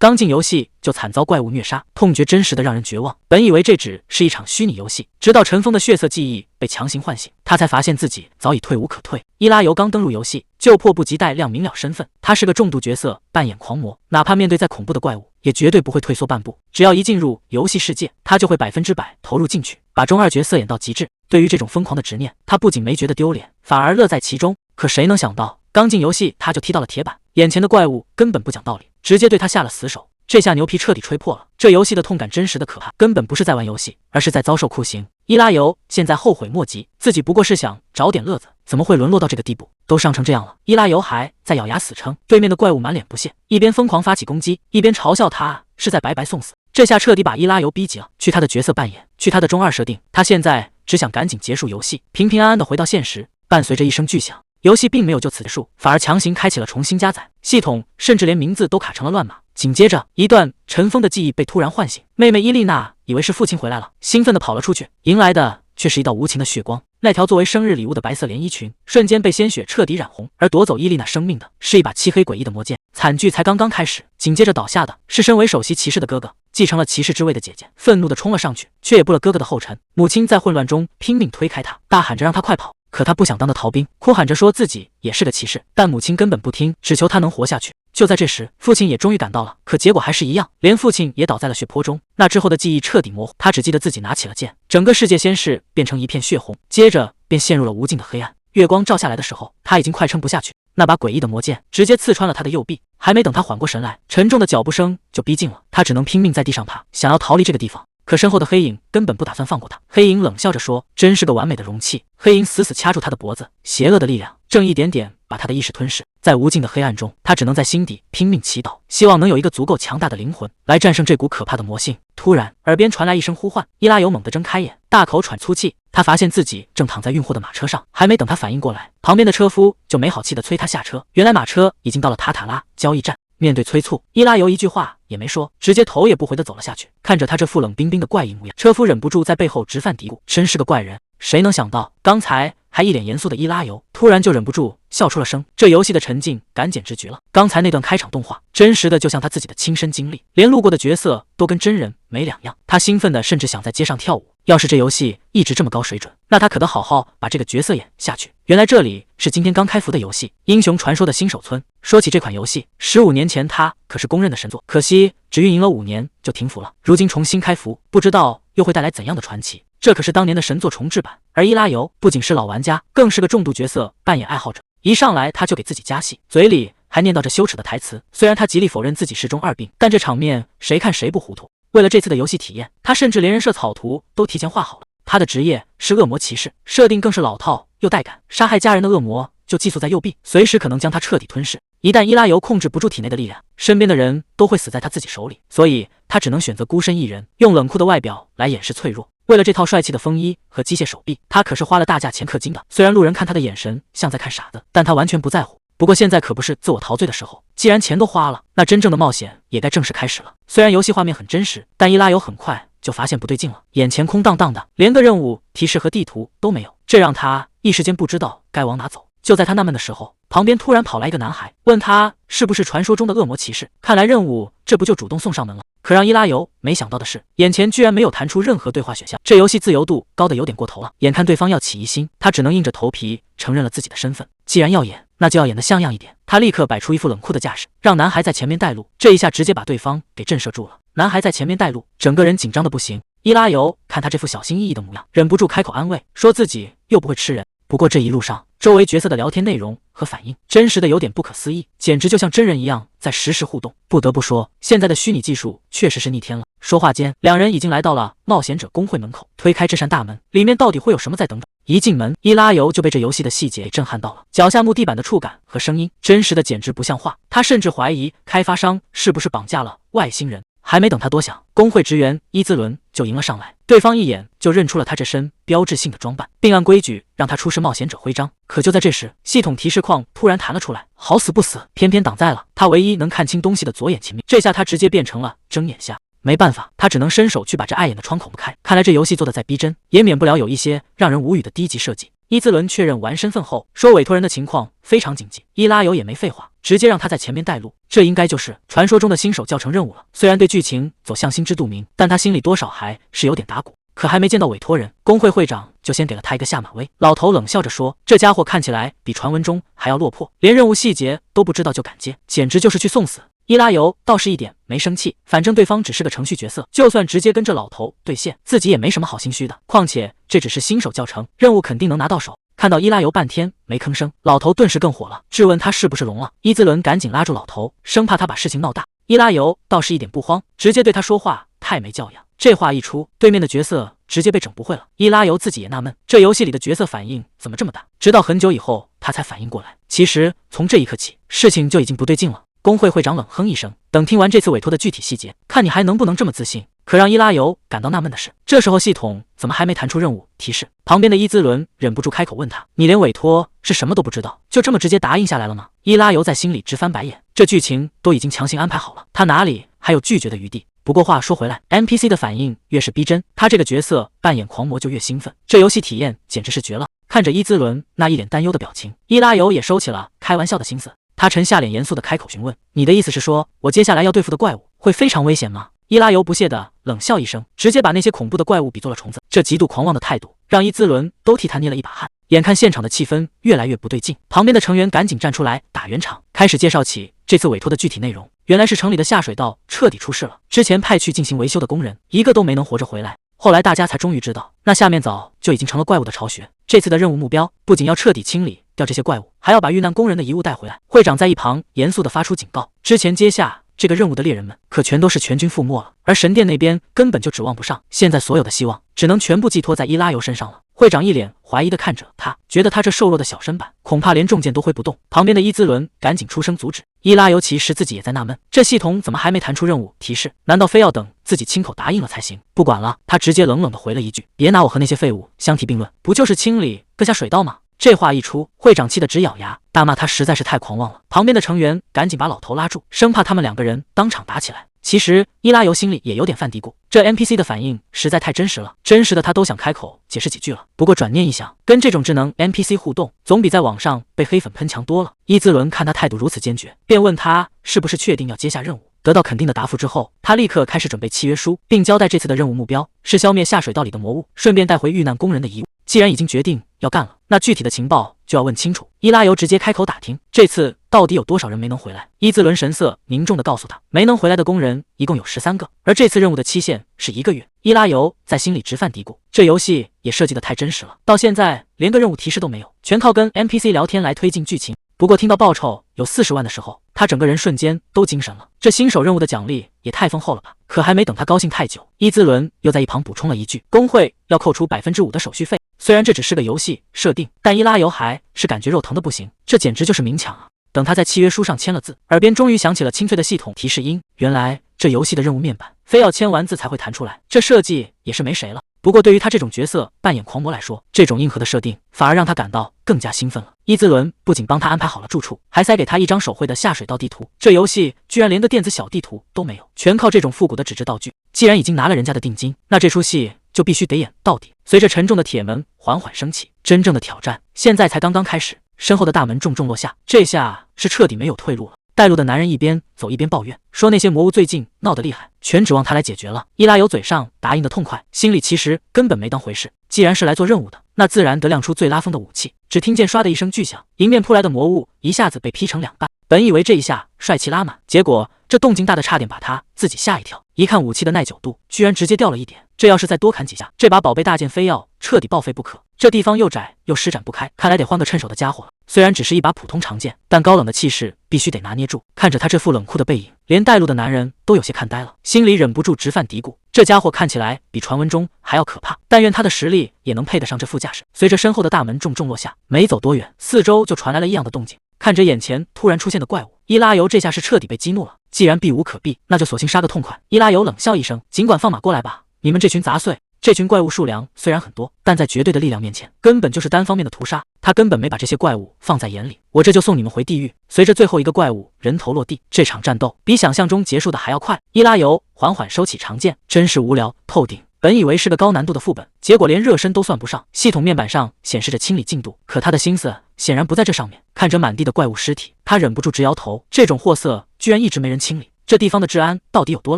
刚进游戏就惨遭怪物虐杀，痛觉真实的让人绝望。本以为这只是一场虚拟游戏，直到陈峰的血色记忆被强行唤醒，他才发现自己早已退无可退。伊拉尤刚登入游戏，就迫不及待亮明了身份，他是个重度角色，扮演狂魔，哪怕面对再恐怖的怪物，也绝对不会退缩半步。只要一进入游戏世界，他就会100%投入进去，把中二角色演到极致。对于这种疯狂的执念，他不仅没觉得丢脸，反而乐在其中。可谁能想到，刚进游戏他就踢到了铁板，眼前的怪物根本不讲道理，直接对他下了死手。这下牛皮彻底吹破了，这游戏的痛感真实的可怕，根本不是在玩游戏，而是在遭受酷刑。伊拉尤现在后悔莫及，自己不过是想找点乐子，怎么会沦落到这个地步？都伤成这样了，伊拉尤还在咬牙死撑。对面的怪物满脸不屑，一边疯狂发起攻击，一边嘲笑他是在白白送死。这下彻底把伊拉尤逼急了，去他的角色扮演，去他的中二设定，他现在只想赶紧结束游戏，平平安安的回到现实。伴随着一声巨响，游戏并没有就此结束，反而强行开启了重新加载，系统甚至连名字都卡成了乱码。紧接着，一段尘封的记忆被突然唤醒，妹妹伊丽娜以为是父亲回来了，兴奋地跑了出去，迎来的却是一道无情的血光。那条作为生日礼物的白色连衣裙瞬间被鲜血彻底染红，而夺走伊丽娜生命的是一把漆黑诡异的魔剑。惨剧才刚刚开始，紧接着倒下的是身为首席骑士的哥哥，继承了骑士之位的姐姐愤怒地冲了上去，却也步了哥哥的后尘。母亲在混乱中拼命推开他，大喊着让他快跑。可他不想当的逃兵，哭喊着说自己也是个骑士，但母亲根本不听，只求他能活下去。就在这时，父亲也终于赶到了，可结果还是一样，连父亲也倒在了血泊中。那之后的记忆彻底模糊，他只记得自己拿起了剑，整个世界先是变成一片血红，接着便陷入了无尽的黑暗。月光照下来的时候，他已经快撑不下去，那把诡异的魔剑直接刺穿了他的右臂。还没等他缓过神来，沉重的脚步声就逼近了，他只能拼命在地上爬，想要逃离这个地方。可身后的黑影根本不打算放过他，黑影冷笑着说：“真是个完美的容器。”黑影死死掐住他的脖子，邪恶的力量正一点点把他的意识吞噬。在无尽的黑暗中，他只能在心底拼命祈祷，希望能有一个足够强大的灵魂来战胜这股可怕的魔性。突然，耳边传来一声呼唤，伊拉尤猛地睁开眼，大口喘粗气。他发现自己正躺在运货的马车上，还没等他反应过来，旁边的车夫就没好气地催他下车。原来马车已经到了塔塔拉交易站。面对催促，伊拉尤一句话也没说，直接头也不回地走了下去。看着他这副冷冰冰的怪异模样，车夫忍不住在背后直犯嘀咕：真是个怪人。谁能想到，刚才还一脸严肃的伊拉尤突然就忍不住笑出了声。这游戏的沉浸感简直绝了，刚才那段开场动画真实的就像他自己的亲身经历，连路过的角色都跟真人没两样。他兴奋的甚至想在街上跳舞。要是这游戏一直这么高水准，那他可得好好把这个角色演下去。原来这里是今天刚开服的游戏《英雄传说》的新手村。说起这款游戏，15年前它可是公认的神作，可惜只运营了5年就停服了。如今重新开服，不知道又会带来怎样的传奇。这可是当年的神作重制版，而伊拉尤不仅是老玩家，更是个重度角色扮演爱好者。一上来他就给自己加戏，嘴里还念叨着羞耻的台词。虽然他极力否认自己是中二病，但这场面谁看谁不糊涂。为了这次的游戏体验，他甚至连人设草图都提前画好了。他的职业是恶魔骑士，设定更是老套又带感，杀害家人的恶魔就寄宿在右臂，随时可能将他彻底吞噬。一旦伊拉尤控制不住体内的力量，身边的人都会死在他自己手里，所以他只能选择孤身一人，用冷酷的外表来掩饰脆弱。为了这套帅气的风衣和机械手臂，他可是花了大价钱氪金的。虽然路人看他的眼神像在看傻子，但他完全不在乎。不过现在可不是自我陶醉的时候，既然钱都花了，那真正的冒险也该正式开始了。虽然游戏画面很真实，但伊拉尤很快就发现不对劲了，眼前空荡荡的，连个任务提示和地图都没有，这让他一时间不知道该往哪走。就在他纳闷的时候，旁边突然跑来一个男孩，问他是不是传说中的恶魔骑士。看来任务这不就主动送上门了。可让伊拉尤没想到的是，眼前居然没有弹出任何对话选项，这游戏自由度高的有点过头了。眼看对方要起疑心，他只能硬着头皮承认了自己的身份。既然要演，那就要演得像样一点。他立刻摆出一副冷酷的架势，让男孩在前面带路。这一下直接把对方给震慑住了。男孩在前面带路，整个人紧张的不行。伊拉尤看他这副小心翼翼的模样，忍不住开口安慰，说自己又不会吃人。不过这一路上，周围角色的聊天内容和反应真实的有点不可思议，简直就像真人一样在实时互动。不得不说，现在的虚拟技术确实是逆天了。说话间，两人已经来到了冒险者公会门口，推开这扇大门，里面到底会有什么在等着？一进门，伊拉尤就被这游戏的细节给震撼到了，脚下木地板的触感和声音，真实的简直不像话。他甚至怀疑开发商是不是绑架了外星人。还没等他多想，工会职员伊兹伦就迎了上来，对方一眼就认出了他这身标志性的装扮，并按规矩让他出示冒险者徽章。可就在这时，系统提示框突然弹了出来，好死不死，偏偏挡在了他唯一能看清东西的左眼前面。这下他直接变成了睁眼瞎。没办法，他只能伸手去把这碍眼的窗口拨开。看来这游戏做的再逼真，也免不了有一些让人无语的低级设计。伊兹伦确认完身份后，说委托人的情况非常紧急。伊拉尤也没废话，直接让他在前面带路。这应该就是传说中的新手教程任务了。虽然对剧情走向心知肚明，但他心里多少还是有点打鼓。可还没见到委托人，工会会长就先给了他一个下马威。老头冷笑着说：“这家伙看起来比传闻中还要落魄，连任务细节都不知道就敢接，简直就是去送死。”伊拉尤倒是一点没生气，反正对方只是个程序角色，就算直接跟这老头对线，自己也没什么好心虚的。况且这只是新手教程，任务肯定能拿到手。看到伊拉尤半天没吭声，老头顿时更火了，质问他是不是聋了。伊兹伦赶紧拉住老头，生怕他把事情闹大。伊拉尤倒是一点不慌，直接对他说话太没教养。这话一出，对面的角色直接被整不会了。伊拉尤自己也纳闷，这游戏里的角色反应怎么这么大？直到很久以后，他才反应过来，其实从这一刻起，事情就已经不对劲了。工会会长冷哼一声，等听完这次委托的具体细节，看你还能不能这么自信。可让伊拉尤感到纳闷的是，这时候系统怎么还没弹出任务提示？旁边的伊兹伦忍不住开口问他：“你连委托是什么都不知道，就这么直接答应下来了吗？”伊拉尤在心里直翻白眼，这剧情都已经强行安排好了，他哪里还有拒绝的余地？不过话说回来 ，NPC 的反应越是逼真，他这个角色扮演狂魔就越兴奋，这游戏体验简直是绝了。看着伊兹伦那一脸担忧的表情，伊拉尤也收起了开玩笑的心思。他沉下脸，严肃的开口询问：“你的意思是说，我接下来要对付的怪物会非常危险吗？”伊拉尤不屑的冷笑一声，直接把那些恐怖的怪物比作了虫子。这极度狂妄的态度，让伊兹伦都替他捏了一把汗。眼看现场的气氛越来越不对劲，旁边的成员赶紧站出来打圆场，开始介绍起这次委托的具体内容。原来是城里的下水道彻底出事了，之前派去进行维修的工人一个都没能活着回来。后来大家才终于知道，那下面早就已经成了怪物的巢穴。这次的任务目标不仅要彻底清理掉这些怪物，还要把遇难工人的遗物带回来。会长在一旁严肃地发出警告：之前接下这个任务的猎人们可全都是全军覆没了，而神殿那边根本就指望不上，现在所有的希望只能全部寄托在伊拉尤身上了。会长一脸怀疑地看着他，觉得他这瘦弱的小身板恐怕连重剑都挥不动。旁边的伊兹伦赶紧出声阻止。伊拉尤其实自己也在纳闷，这系统怎么还没弹出任务提示？难道非要等自己亲口答应了才行？不管了，他直接冷冷地回了一句：“别拿我和那些废物相提并论，不就是清理个下水道吗？”这话一出，会长气得直咬牙，大骂他实在是太狂妄了。旁边的成员赶紧把老头拉住，生怕他们两个人当场打起来。其实伊拉尤心里也有点犯嘀咕，这 NPC 的反应实在太真实了，真实的他都想开口解释几句了。不过转念一想，跟这种智能 NPC 互动，总比在网上被黑粉喷强多了。伊兹伦看他态度如此坚决，便问他是不是确定要接下任务。得到肯定的答复之后，他立刻开始准备契约书，并交代这次的任务目标是消灭下水道里的魔物，顺便带回遇难工人的遗物。既然已经决定要干了，那具体的情报就要问清楚。伊拉尤直接开口打听，这次到底有多少人没能回来？伊兹伦神色凝重地告诉他，没能回来的工人一共有13个，而这次任务的期限是1个月。伊拉尤在心里直犯嘀咕，这游戏也设计得太真实了，到现在连个任务提示都没有，全靠跟 NPC 聊天来推进剧情。不过听到报酬有40万的时候，他整个人瞬间都精神了。这新手任务的奖励也太丰厚了吧！可还没等他高兴太久，伊兹伦又在一旁补充了一句：“工会要扣除5%的手续费。”虽然这只是个游戏设定，但伊拉尤还是感觉肉疼的不行，这简直就是明抢啊！等他在契约书上签了字，耳边终于响起了清脆的系统提示音。原来这游戏的任务面板非要签完字才会弹出来，这设计也是没谁了。不过对于他这种角色扮演狂魔来说，这种硬核的设定反而让他感到更加兴奋了。伊兹伦不仅帮他安排好了住处，还塞给他一张手绘的下水道地图。这游戏居然连个电子小地图都没有，全靠这种复古的纸质道具。既然已经拿了人家的定金，那这出戏就必须得演到底。随着沉重的铁门缓缓升起，真正的挑战现在才刚刚开始。身后的大门重重落下，这下是彻底没有退路了。带路的男人一边走一边抱怨说，那些魔物最近闹得厉害，全指望他来解决了。伊拉尤嘴上答应的痛快，心里其实根本没当回事。既然是来做任务的，那自然得亮出最拉风的武器。只听见唰的一声巨响，迎面扑来的魔物一下子被劈成2半。本以为这一下帅气拉满，结果这动静大的差点把他自己吓一跳。一看武器的耐久度，居然直接掉了1点，这要是再多砍几下，这把宝贝大剑非要彻底报废不可。这地方又窄又施展不开，看来得换个趁手的家伙了。虽然只是一把普通长剑，但高冷的气势必须得拿捏住。看着他这副冷酷的背影，连带路的男人都有些看呆了，心里忍不住直犯嘀咕：这家伙看起来比传闻中还要可怕，但愿他的实力也能配得上这副架势。随着身后的大门重重落下，没走多远，四周就传来了异样的动静。看着眼前突然出现的怪物，伊拉尤这下是彻底被激怒了。既然避无可避，那就索性杀个痛快。伊拉尤冷笑一声，尽管放马过来吧，你们这群杂碎。这群怪物数量虽然很多，但在绝对的力量面前，根本就是单方面的屠杀。他根本没把这些怪物放在眼里。我这就送你们回地狱。随着最后一个怪物人头落地，这场战斗比想象中结束的还要快。伊拉尤缓缓收起长剑，真是无聊透顶。本以为是个高难度的副本，结果连热身都算不上。系统面板上显示着清理进度，可他的心思显然不在这上面。看着满地的怪物尸体，他忍不住直摇头，这种货色居然一直没人清理，这地方的治安到底有多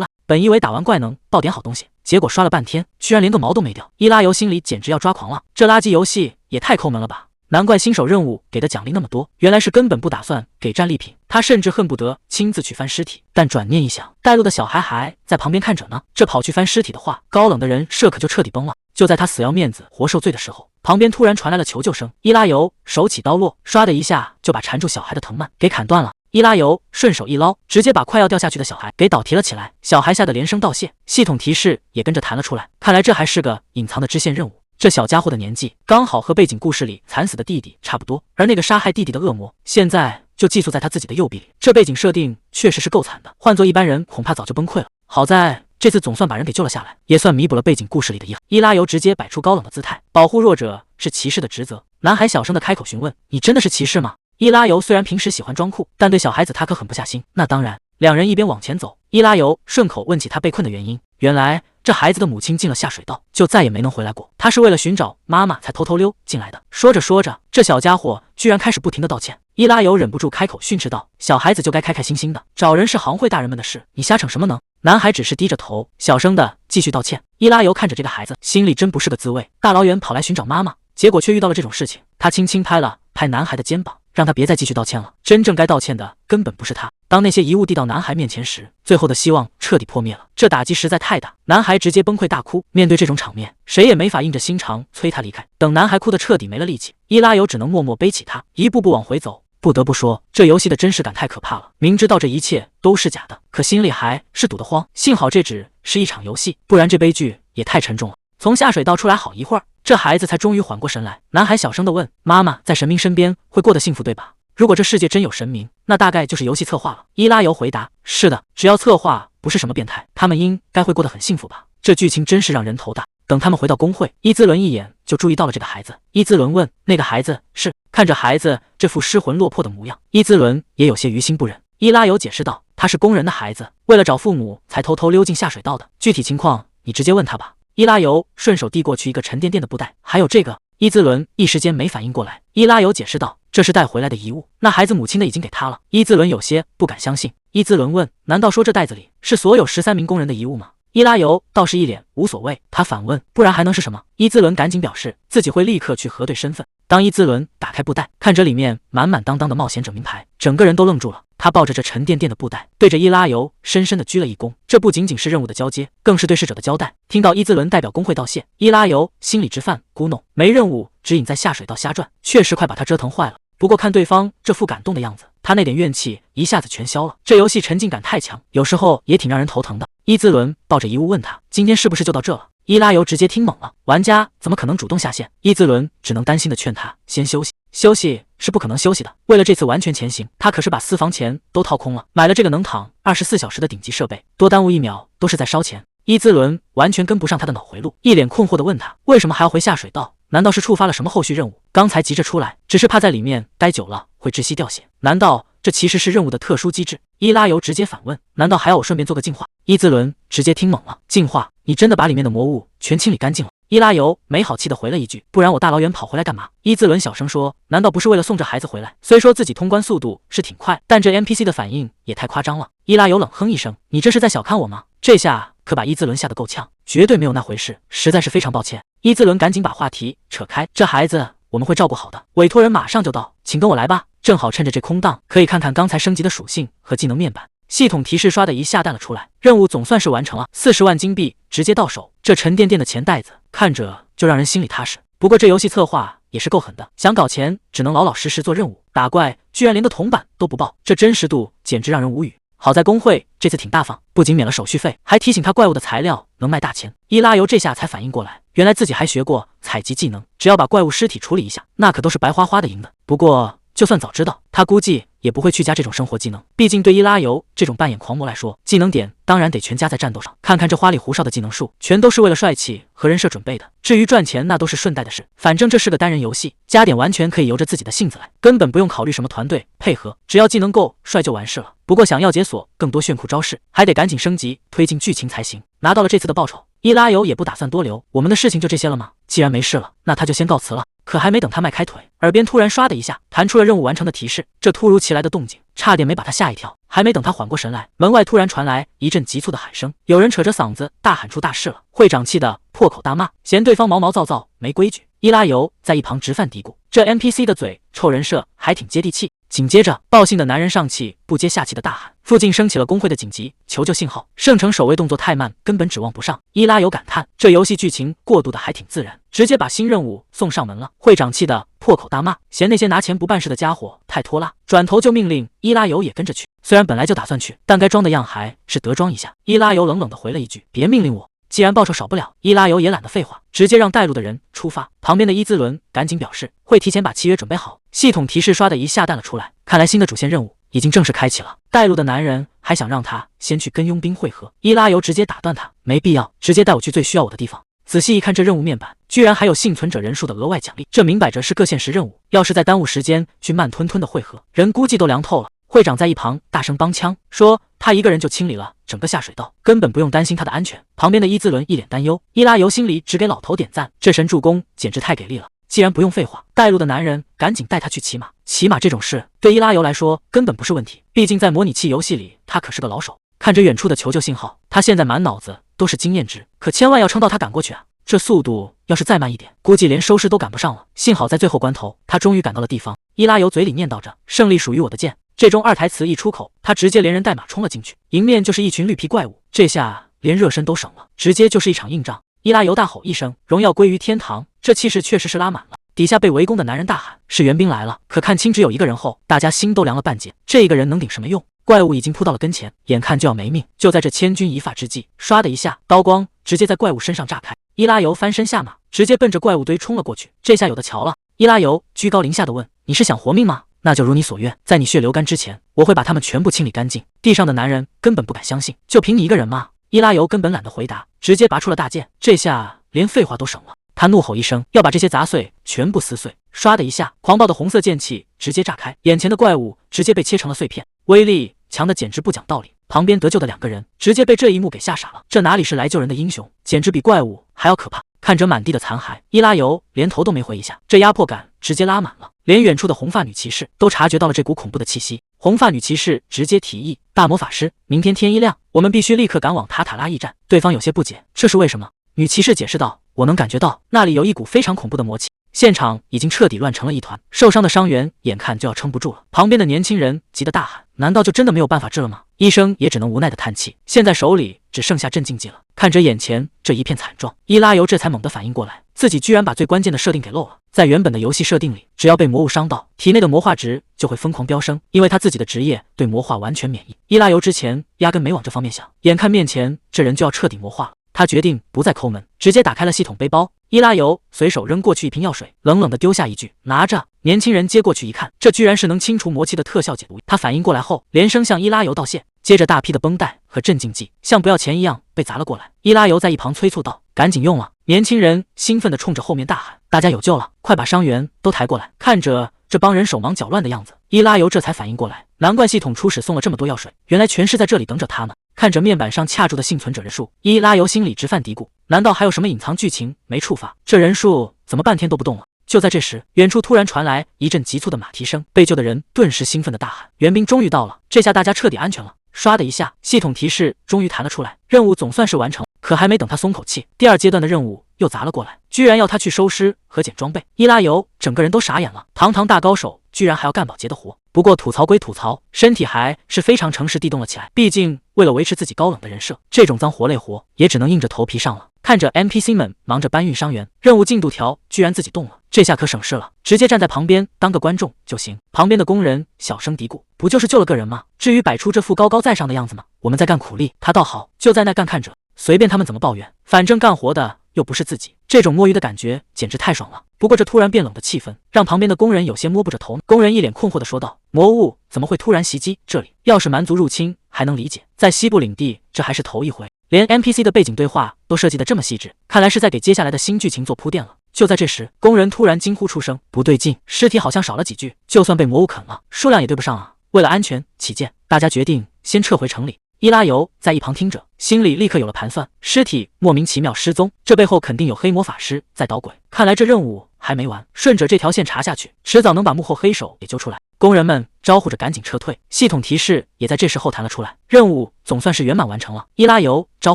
烂？本以为打完怪能爆点好东西，结果刷了半天，居然连个毛都没掉。伊拉尤心里简直要抓狂了，这垃圾游戏也太抠门了吧！难怪新手任务给的奖励那么多，原来是根本不打算给战利品。他甚至恨不得亲自去翻尸体，但转念一想，带路的小孩还在旁边看着呢，这跑去翻尸体的话，高冷的人设可就彻底崩了。就在他死要面子活受罪的时候，旁边突然传来了求救声。伊拉尤手起刀落，唰的一下就把缠住小孩的藤蔓给砍断了。伊拉尤顺手一捞，直接把快要掉下去的小孩给倒提了起来。小孩吓得连声道谢，系统提示也跟着弹了出来。看来这还是个隐藏的支线任务。这小家伙的年纪刚好和背景故事里惨死的弟弟差不多，而那个杀害弟弟的恶魔现在就寄宿在他自己的右臂里。这背景设定确实是够惨的，换做一般人恐怕早就崩溃了。好在这次总算把人给救了下来，也算弥补了背景故事里的遗憾。伊拉尤直接摆出高冷的姿态，保护弱者是骑士的职责。男孩小声的开口询问：“你真的是骑士吗？”伊拉尤虽然平时喜欢装酷，但对小孩子他可狠不下心。那当然。两人一边往前走，伊拉尤顺口问起他被困的原因。原来这孩子的母亲进了下水道，就再也没能回来过。他是为了寻找妈妈才偷偷溜进来的。说着说着，这小家伙居然开始不停的道歉。伊拉尤忍不住开口训斥道：“小孩子就该开开心心的，找人是行会大人们的事，你瞎逞什么能？”男孩只是低着头，小声的继续道歉。伊拉尤看着这个孩子，心里真不是个滋味。大老远跑来寻找妈妈，结果却遇到了这种事情。他轻轻拍了拍男孩的肩膀，让他别再继续道歉了。真正该道歉的根本不是他。当那些遗物递到男孩面前时，最后的希望彻底破灭了。这打击实在太大，男孩直接崩溃大哭。面对这种场面，谁也没法硬着心肠催他离开。等男孩哭得彻底没了力气，伊拉尤只能默默背起他，一步步往回走。不得不说，这游戏的真实感太可怕了。明知道这一切都是假的，可心里还是堵得慌。幸好这只是一场游戏，不然这悲剧也太沉重了。从下水道出来好一会儿，这孩子才终于缓过神来。男孩小声地问：“妈妈在神明身边会过得幸福对吧？如果这世界真有神明，那大概就是游戏策划了。”伊拉尤回答：“是的，只要策划不是什么变态，他们应该会过得很幸福吧。”这剧情真是让人头大。等他们回到工会，伊兹伦一眼就注意到了这个孩子。伊兹伦问：“那个孩子是？”看着孩子这副失魂落魄的模样，伊兹伦也有些于心不忍。伊拉尤解释道：“他是工人的孩子，为了找父母才偷偷溜进下水道的。具体情况你直接问他吧。”伊拉尤顺手递过去一个沉甸甸的布袋，还有这个。伊兹伦一时间没反应过来。伊拉尤解释道：“这是带回来的遗物，那孩子母亲的已经给他了。”伊兹伦有些不敢相信。伊兹伦问：“难道说这袋子里是所有13名工人的遗物吗？”伊拉尤倒是一脸无所谓，他反问：“不然还能是什么？”伊兹伦赶紧表示自己会立刻去核对身份。当伊兹伦打开布袋，看着里面满满当当的冒险者名牌，整个人都愣住了。他抱着这沉甸甸的布袋，对着伊拉尤深深的鞠了一躬。这不仅仅是任务的交接，更是对逝者的交代。听到伊兹伦代表工会道谢，伊拉尤心里直犯咕哝，没任务指引在下水道瞎转，确实快把他折腾坏了。不过看对方这副感动的样子，他那点怨气一下子全消了。这游戏沉浸感太强，有时候也挺让人头疼的。伊兹伦抱着遗物问他：“今天是不是就到这了？”伊拉尤直接听懵了，玩家怎么可能主动下线？伊兹伦只能担心的劝他先休息。休息是不可能休息的，为了这次完全前行，他可是把私房钱都掏空了，买了这个能躺24小时的顶级设备，多耽误1秒都是在烧钱。伊兹伦完全跟不上他的脑回路，一脸困惑的问他为什么还要回下水道？难道是触发了什么后续任务？刚才急着出来，只是怕在里面待久了会窒息掉血。难道这其实是任务的特殊机制？伊拉尤直接反问：“难道还要我顺便做个净化？”伊兹伦直接听懵了：“净化？你真的把里面的魔物全清理干净了？”伊拉尤没好气的回了一句：“不然我大老远跑回来干嘛？”伊兹伦小声说：“难道不是为了送这孩子回来？”虽说自己通关速度是挺快，但这 NPC 的反应也太夸张了。伊拉尤冷哼一声：“你这是在小看我吗？”这下可把伊兹伦吓得够呛，绝对没有那回事，实在是非常抱歉。伊兹伦赶紧把话题扯开：“这孩子我们会照顾好的。”委托人马上就到：“请跟我来吧。”正好趁着这空档，可以看看刚才升级的属性和技能面板。系统提示刷的一下弹了出来，任务总算是完成了，40万金币直接到手。这沉甸甸的钱袋子看着就让人心里踏实。不过这游戏策划也是够狠的，想搞钱只能老老实实做任务，打怪居然连个铜板都不报，这真实度简直让人无语。好在工会这次挺大方，不仅免了手续费，还提醒他怪物的材料能卖大钱。伊拉尤这下才反应过来，原来自己还学过采集技能，只要把怪物尸体处理一下，那可都是白花花的赢的。不过就算早知道，他估计也不会去加这种生活技能，毕竟对伊拉尤这种扮演狂魔来说，技能点当然得全加在战斗上。看看这花里胡哨的技能树，全都是为了帅气和人设准备的，至于赚钱那都是顺带的事。反正这是个单人游戏，加点完全可以由着自己的性子来，根本不用考虑什么团队配合，只要技能够帅就完事了。不过想要解锁更多炫酷招式，还得赶紧升级推进剧情才行。拿到了这次的报酬，伊拉尤也不打算多留，我们的事情就这些了吗？既然没事了，那他就先告辞了。可还没等他迈开腿，耳边突然唰的一下弹出了任务完成的提示。这突如其来的动静差点没把他吓一跳。还没等他缓过神来，门外突然传来一阵急促的喊声，有人扯着嗓子大喊出大事了。会长气得破口大骂，嫌对方毛毛躁躁没规矩。伊拉尤在一旁直犯嘀咕，这 NPC 的嘴臭人设还挺接地气。紧接着，报信的男人上气不接下气的大喊，附近升起了工会的紧急求救信号，圣城守卫动作太慢，根本指望不上。伊拉尤感叹，这游戏剧情过渡的还挺自然，直接把新任务送上门了。会长气得破口大骂，嫌那些拿钱不办事的家伙太拖拉，转头就命令伊拉尤也跟着去。虽然本来就打算去，但该装的样还是得装一下。伊拉尤冷冷地回了一句，别命令我，既然报酬少不了。伊拉尤也懒得废话，直接让带路的人出发。旁边的伊兹伦赶紧表示会提前把契约准备好。系统提示刷的一下弹了出来，看来新的主线任务已经正式开启了。带路的男人还想让他先去跟佣兵会合，伊拉尤直接打断他，没必要，直接带我去最需要我的地方。仔细一看，这任务面板居然还有幸存者人数的额外奖励，这明摆着是个限时任务，要是再耽误时间去慢吞吞的会合，人估计都凉透了。会长在一旁大声帮腔说，他一个人就清理了整个下水道，根本不用担心他的安全。旁边的伊兹伦一脸担忧，伊拉尤心里只给老头点赞，这神助攻简直太给力了。既然不用废话，带路的男人赶紧带他去骑马。骑马这种事对伊拉尤来说根本不是问题，毕竟在模拟器游戏里他可是个老手。看着远处的求救信号，他现在满脑子都是经验值，可千万要撑到他赶过去啊！这速度要是再慢一点，估计连收尸都赶不上了。幸好在最后关头，他终于赶到了地方。伊拉尤嘴里念叨着胜利属于我的剑，这中二台词一出口，他直接连人带马冲了进去，迎面就是一群绿皮怪物，这下连热身都省了，直接就是一场硬仗。伊拉尤大吼一声，荣耀归于天堂，这气势确实是拉满了。底下被围攻的男人大喊，是援兵来了。可看清只有一个人后，大家心都凉了半截，这一个人能顶什么用？怪物已经扑到了跟前，眼看就要没命。就在这千钧一发之际，唰的一下，刀光直接在怪物身上炸开。伊拉尤翻身下马，直接奔着怪物堆冲了过去。这下有的瞧了。伊拉尤居高临下的问，你是想活命吗？那就如你所愿，在你血流干之前，我会把他们全部清理干净。地上的男人根本不敢相信，就凭你一个人吗？伊拉尤根本懒得回答，直接拔出了大剑，这下连废话都省了。他怒吼一声，要把这些杂碎全部撕碎。唰的一下，狂暴的红色剑气直接炸开，眼前的怪物直接被切成了碎片，威力强的简直不讲道理。旁边得救的两个人直接被这一幕给吓傻了，这哪里是来救人的英雄，简直比怪物还要可怕。看着满地的残骸，伊拉尤连头都没回一下，这压迫感直接拉满了，连远处的红发女骑士都察觉到了这股恐怖的气息。红发女骑士直接提议，大魔法师，明天天一亮，我们必须立刻赶往塔塔拉驿站。对方有些不解，这是为什么？女骑士解释道，我能感觉到那里有一股非常恐怖的魔气，现场已经彻底乱成了一团，受伤的伤员眼看就要撑不住了。旁边的年轻人急得大喊，难道就真的没有办法治了吗？医生也只能无奈的叹气，现在手里只剩下镇静剂了。看着眼前这一片惨状，伊拉尤这才猛地反应过来，自己居然把最关键的设定给漏了。在原本的游戏设定里，只要被魔物伤到，体内的魔化值就会疯狂飙升，因为他自己的职业对魔化完全免疫。伊拉尤之前压根没往这方面想，眼看面前这人就要彻底魔化了，他决定不再抠门，直接打开了系统背包。伊拉尤随手扔过去一瓶药水，冷冷地丢下一句，拿着。年轻人接过去一看，这居然是能清除魔气的特效解毒液。他反应过来后，连声向伊拉尤道谢，接着大批的绷带和镇静剂像不要钱一样被砸了过来。伊拉尤在一旁催促道，赶紧用啊！年轻人兴奋地冲着后面大喊，大家有救了，快把伤员都抬过来。看着这帮人手忙脚乱的样子，伊拉尤这才反应过来，难怪系统初始送了这么多药水，原来全是在这里等着他们。看着面板上掐住的幸存者人数，伊拉尤心里直犯嘀咕，难道还有什么隐藏剧情没触发？这人数怎么半天都不动了？就在这时，远处突然传来一阵急促的马蹄声，被救的人顿时兴奋的大喊，援兵终于到了，这下大家彻底安全了。唰的一下，系统提示终于弹了出来，任务总算是完成。可还没等他松口气，第二阶段的任务又砸了过来，居然要他去收尸和捡装备。伊拉尤整个人都傻眼了，堂堂大高手居然还要干保洁的活。不过吐槽归吐槽，身体还是非常诚实地动了起来，毕竟为了维持自己高冷的人设，这种脏活累活也只能硬着头皮上了。看着 NPC 们忙着搬运伤员，任务进度条居然自己动了，这下可省事了，直接站在旁边当个观众就行。旁边的工人小声嘀咕，不就是救了个人吗？至于摆出这副高高在上的样子吗？我们在干苦力，他倒好，就在那干看着，随便他们怎么抱怨，反正干活的又不是自己，这种摸鱼的感觉简直太爽了。不过这突然变冷的气氛让旁边的工人有些摸不着头脑。工人一脸困惑地说道，魔物怎么会突然袭击这里？要是蛮族入侵还能理解，在西部领地这还是头一回，连 NPC 的背景对话都设计得这么细致，看来是在给接下来的新剧情做铺垫了。就在这时，工人突然惊呼出声，不对劲，尸体好像少了几具，就算被魔物啃了，数量也对不上啊。为了安全起见，大家决定先撤回城里。伊拉尤在一旁听着，心里立刻有了盘算，尸体莫名其妙失踪，这背后肯定有黑魔法师在捣鬼，看来这任务还没完，顺着这条线查下去，迟早能把幕后黑手给揪出来。工人们招呼着赶紧撤退，系统提示也在这时候弹了出来，任务总算是圆满完成了。伊拉尤招